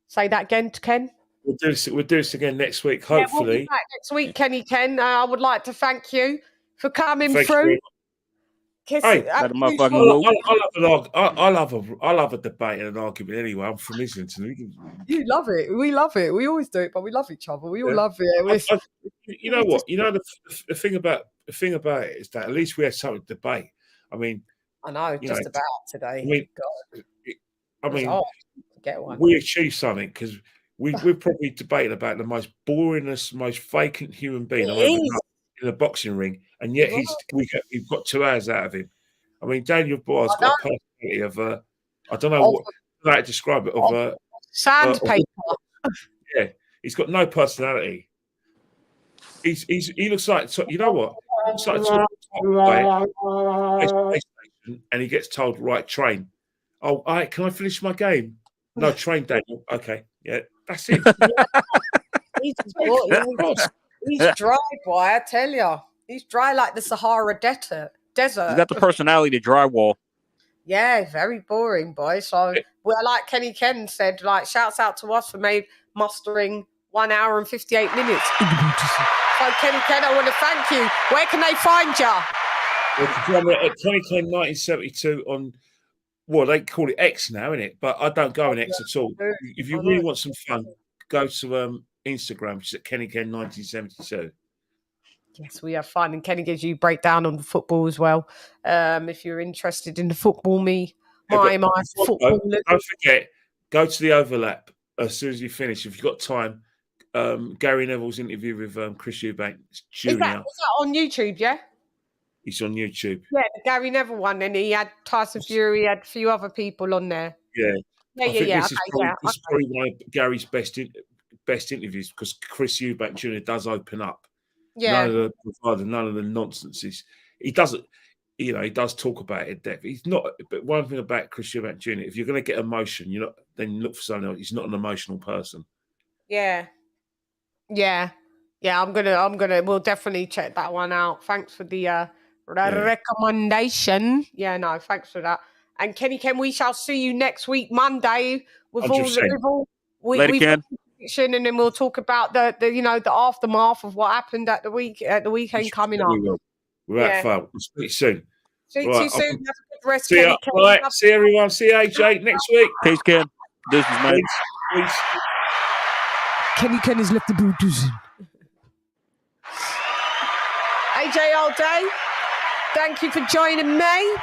Say that again, Ken. We'll do this again next week, hopefully. We'll be back next week, Kenny Ken. I would like to thank you for coming through. Hey, I love a debate and an argument anyway. I'm from Islington. You love it. We love it. We always do it, but we love each other. We all love it. You know what? The thing about it is that at least we had something to debate. I mean, I know just about today. Get one. We achieved something because we're probably debating about the most boringest, most vacant human being I've ever known in a boxing ring, and yet we've got 2 hours out of him. I mean, Daniel Dubois got a personality of I don't know how to describe it, of sandpaper. Yeah, he's got no personality. He looks like, you know what? He looks like and he gets told, right, train. Oh, all right, can I finish my game? No, train, Daniel. Okay, yeah, that's it. He's dry, boy, I tell you. He's dry like the Sahara desert. He's got the personality to drywall. Yeah, very boring, boy. So, like Kenny Ken said, shouts out to us for mustering 1 hour and 58 minutes. So, Kenny Ken, I want to thank you. Where can they find you? At Kenny Ken 1972 on, they call it X now, isn't it? But I don't go on X at all. If you really want some fun, go to Instagram, which is at Kenny Ken 1972. Yes, we have fun, and Kenny gives you breakdown on the football as well. If you're interested in the football, football. Don't forget, Go to the overlap as soon as you finish. If you've got time, Gary Neville's interview with Chris Eubank Jr. Is that on YouTube, yeah? It's on YouTube. Yeah, the Gary Neville one, and he had Tyson Fury, he had a few other people on there. Yeah. I think this is probably one of Gary's best interviews because Chris Eubank Jr. does open up. Yeah. None of the nonsense. He doesn't, he does talk about it in depth. He's not, but one thing about Chris Eubank Jr., if you're going to get emotion, then look for someone else. He's not an emotional person. Yeah. We'll definitely check that one out. Thanks for the recommendation. Yeah, no, thanks for that. And Kenny Ken, we shall see you next week, Monday, with 100%. all we've got prediction, and then we'll talk about the aftermath of what happened at the weekend coming up. We will. Without fail. We'll speak soon. See you soon. Have a good rest, See Kenny ya. Ken. Right. See everyone. See AJ next week. Peace, Ken. This is mate. Peace. Kenny Ken has left the Bluetooth. AJ all day. Thank you for joining me.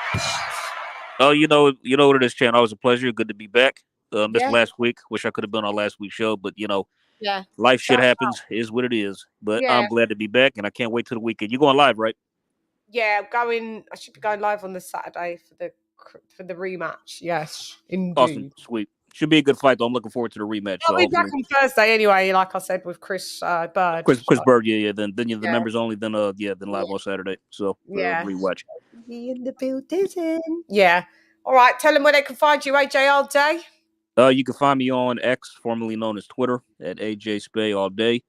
Oh, you know what it is, Chan. Always a pleasure. Good to be back. Missed last week. Wish I could have been on last week's show, but life shit happens. Is what it is. But I'm glad to be back, and I can't wait till the weekend. You going live, right? Yeah, I should be going live on the Saturday for the rematch. Yes, indeed. Awesome, sweet. Should be a good fight, though. I'm looking forward to the rematch. I'll be back on Thursday anyway, like I said, with Chris Bird. Chris Bird, yeah. Then the members only. Then live on Saturday. So rewatch. In the building. Yeah. All right. Tell them where they can find you, AJ all day. You can find me on X, formerly known as Twitter, at AJ Spay all day.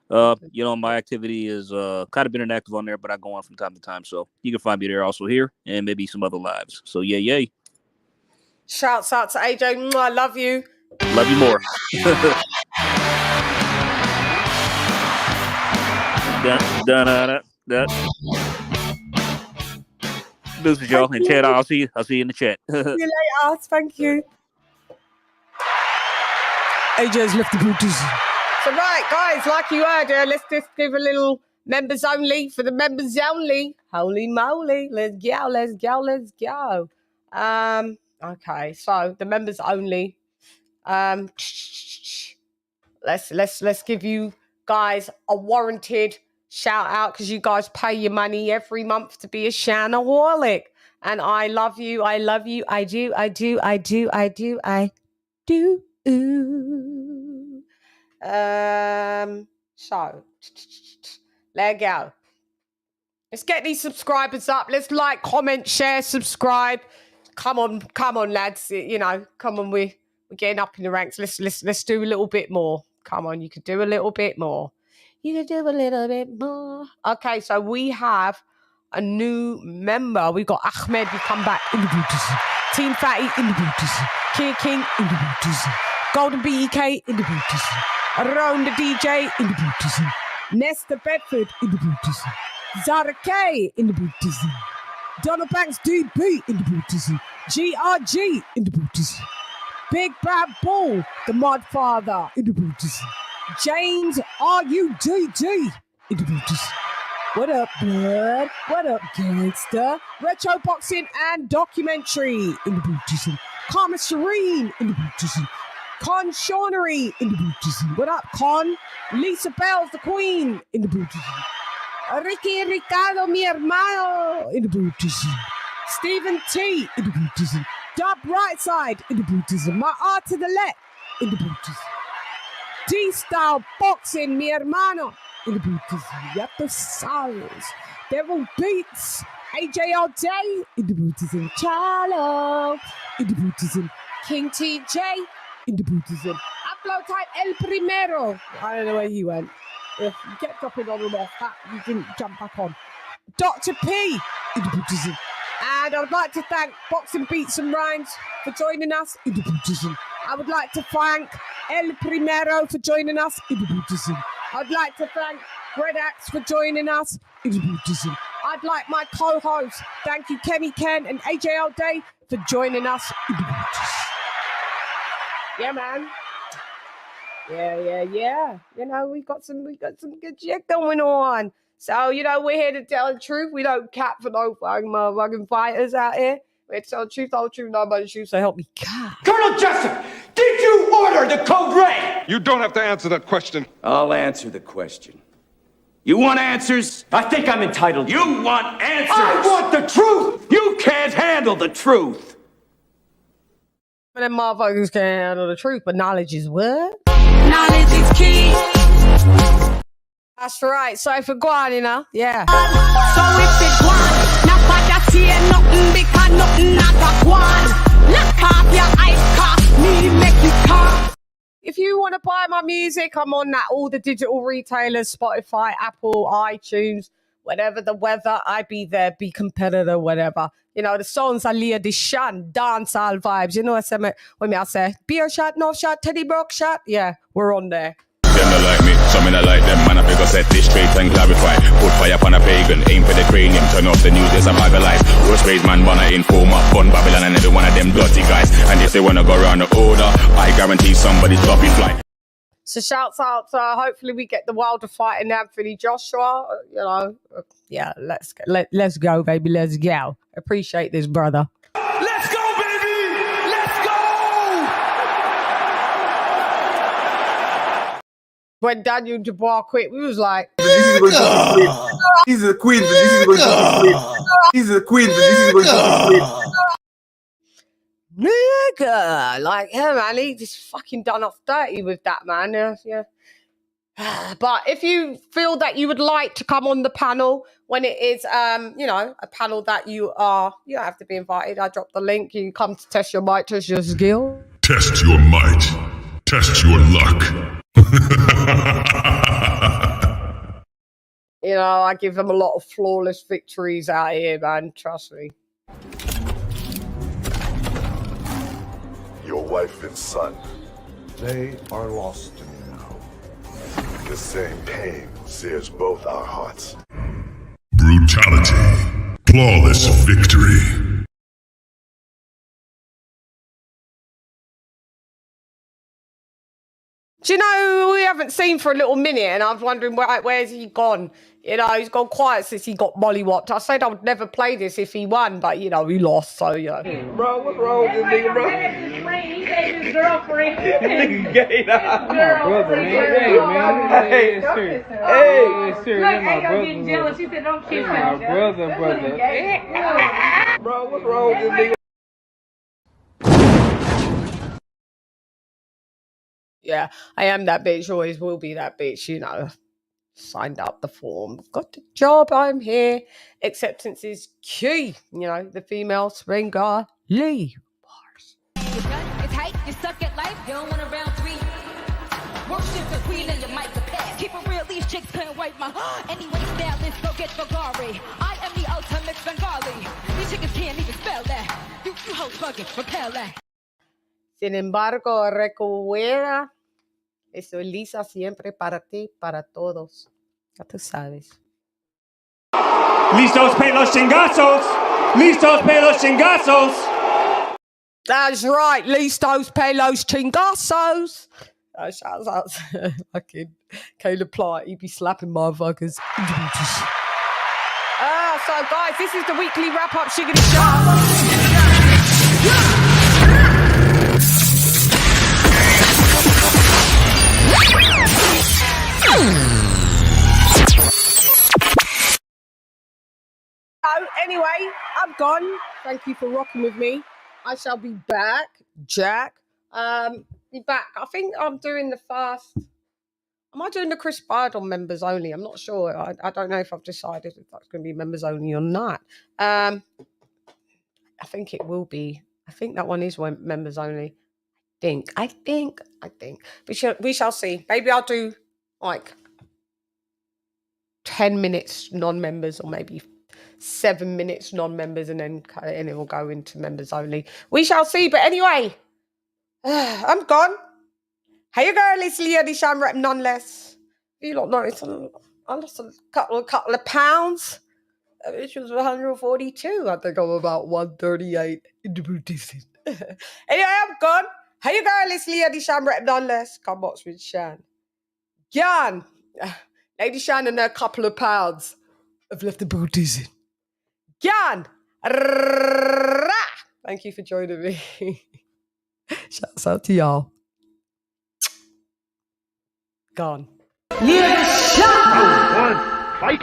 My activity is kind of been inactive on there, but I go on from time to time. So you can find me there, also here, and maybe some other lives. So yay. Shouts out to AJ. I love you. Love you more. This is y'all in chat. I'll see you in the chat. See you later. Thank you. AJ's left the Bluetooth. So right, guys, like you heard, let's just give a little members only for the members only. Holy moly. Let's go. Okay, so the members only. Let's give you guys a warranted shout out because you guys pay your money every month to be a Shanaholic. And I love you. I do. So there you go. Let's get these subscribers up. Let's like, comment, share, subscribe. Come on, lads. Come on, we're getting up in the ranks. Let's do a little bit more. Come on, you could do a little bit more. Okay, so we have a new member. We got Ahmed. You come back in the Bluetooth. Team Fatty in the Bluetooth. King in the Bluetooth. Golden BEK in the Bluetooth. Around the DJ in the Bluetooth. Nesta Bedford in the Bluetooth. Zara K in the Bluetooth. Donna Banks DB in the Bluetooth. GRG in the Bluetooth. Big Bad Bull, the Mod Father in the Bluetooth. James RUDD in the Bluetooth. What up, blood? What up, gangster? Retro boxing and documentary in the Bluetooth. Karma Serene in the Bluetooth. Con Shaunery in the Bluetooth. What up, Con? Lisa Bell's the Queen in the Bluetooth. Ricky Ricardo, mi hermano in the Bluetooth. Stephen T in the Bluetooth. Dub right side in the Bluetooth. My art to the left in the Bluetooth. D-style boxing, mi hermano in the Bluetooth. Yato Salos. Devil Beats. AJ all day in the Bluetooth. Charlo in the Bluetooth. King TJ in the Bluetooth. Upload type El Primero. I don't know where he went. If you kept dropping on and off, you didn't jump back on. Dr. P in the Bluetooth. And I would like to thank Boxing Beats and Rhymes for joining us in the Bluetooth. I would like to thank El Primero for joining us in the Bluetooth. I'd like to thank Bredax for joining us in the Bluetooth. I'd like my co-hosts, thank you Kenny Ken and AJ all day for joining us in the Bluetooth. Yeah, man. Yeah. We got some good shit going on. So, we're here to tell the truth. We don't cap for no fucking motherfucking fighters out here. It's all truth, no but the truth, so help me God. Colonel Jessup, did you order the code red? You don't have to answer that question. I'll answer the question. You want answers? I think I'm entitled. You want answers? I want the truth! You can't handle the truth. But them motherfuckers can't handle the truth, but knowledge is what? Knowledge is key. That's right. So if it go on, you know, yeah. So if it go on, not bad I see nothing because nothing not got one. Lock off your eyes, cock me, make you come. If you want to buy my music, I'm on that all the digital retailers, Spotify, Apple, iTunes, whatever the weather, I be there, be competitor, whatever. You know, the songs are Leah Deshan, dancehall vibes. You know what I when I say, beer shot, no shot, Teddy Brook shot? Yeah, we're on there. Them not like me, some me not like them. Man, I figure set this straight and clarify. Put fire upon a pagan, aim for the cranium. Turn off the news, there's a bag of lies. Roast raised man, wanna inform up, fun Babylon and every one of them dirty guys. And if they wanna go around the order, I guarantee somebody's floppy fly. So shouts out, hopefully we get the Wilder fight in Anthony Joshua. You know, yeah, let's go, baby, let's go. Appreciate this, brother. Let's go, baby! Let's go! When Daniel Dubois quit, we was like, He's a queen, but this is going to be queen. He's a queen, but this is going to be queen. Nigga, like, yeah, man, he just fucking done off dirty with that, man. Yeah. But if you feel that you would like to come on the panel when it is, you know, a panel that you don't have to be invited. I dropped the link. You can come to test your might, test your skill. Test your might. Test your luck. You know, I give them a lot of flawless victories out here, man. Trust me. Your wife and son, they are lost to me now. The same pain sears both our hearts. Brutality. Flawless victory. Do you know, we haven't seen for a little minute, and I was wondering where's he gone? You know, he's gone quiet since he got mollywopped. I said I would never play this if he won, but, you know, he lost, so, you know. Bro, what's wrong with this nigga, bro? He said his girlfriend. Nigga gay now. My brother, man. Hey, it's true. Hey, it's true. Look, my brother. Getting jealous. She said, don't kiss him. My brother. Bro, what's wrong with this nigga? Yeah, I am that bitch, always will be that bitch, you know. Signed up the form, got the job, I'm here. Acceptance is key, you know, the female Springer Lee. Bars. Your gun is tight, you suck at life, you don't want a round three. Worship the queen and your mic to pass. Keep it real, these chicks couldn't wipe my anyway, stylist, go get Bulgari. I am the ultimate Bengali. These chicks can't even spell that. You hoes fucking repel that. Sin embargo, recuerda, estoy lista siempre para ti, para todos. Ya tú sabes. Listos pe los chingazos! Listos pe los chingazos! That's right, listos pe los chingazos. Shouts out to fucking Caleb Plant. He be slapping motherfuckers. So guys, this is the weekly wrap-up Shiggity Show. So anyway, I'm gone. Thank you for rocking with me. I shall be back, Jack. Be back. I think I'm doing the first. Am I doing the Chris Bardon members only? I'm not sure. I don't know if I've decided if that's going to be members only or not. I think it will be. I think that one is members only. I think. We shall see. Maybe I'll do like 10 minutes non-members, or maybe 7 minutes non-members, and then it will go into members only. We shall see. But anyway, I'm gone. Hey, you girl, it's Leah Deshan rep nonetheless. You lot noticed I lost a couple of pounds, which was 142. I think I'm about 138 in the booties. Anyway, I'm gone. Hey, you girl, it's Leah Deshan rep nonetheless. Come watch with Shan. Gone. Lady Shan and a couple of pounds have left the booties in. Gone. Thank you for joining me. Shouts out to y'all. Gone. Yeah, shot. Fight.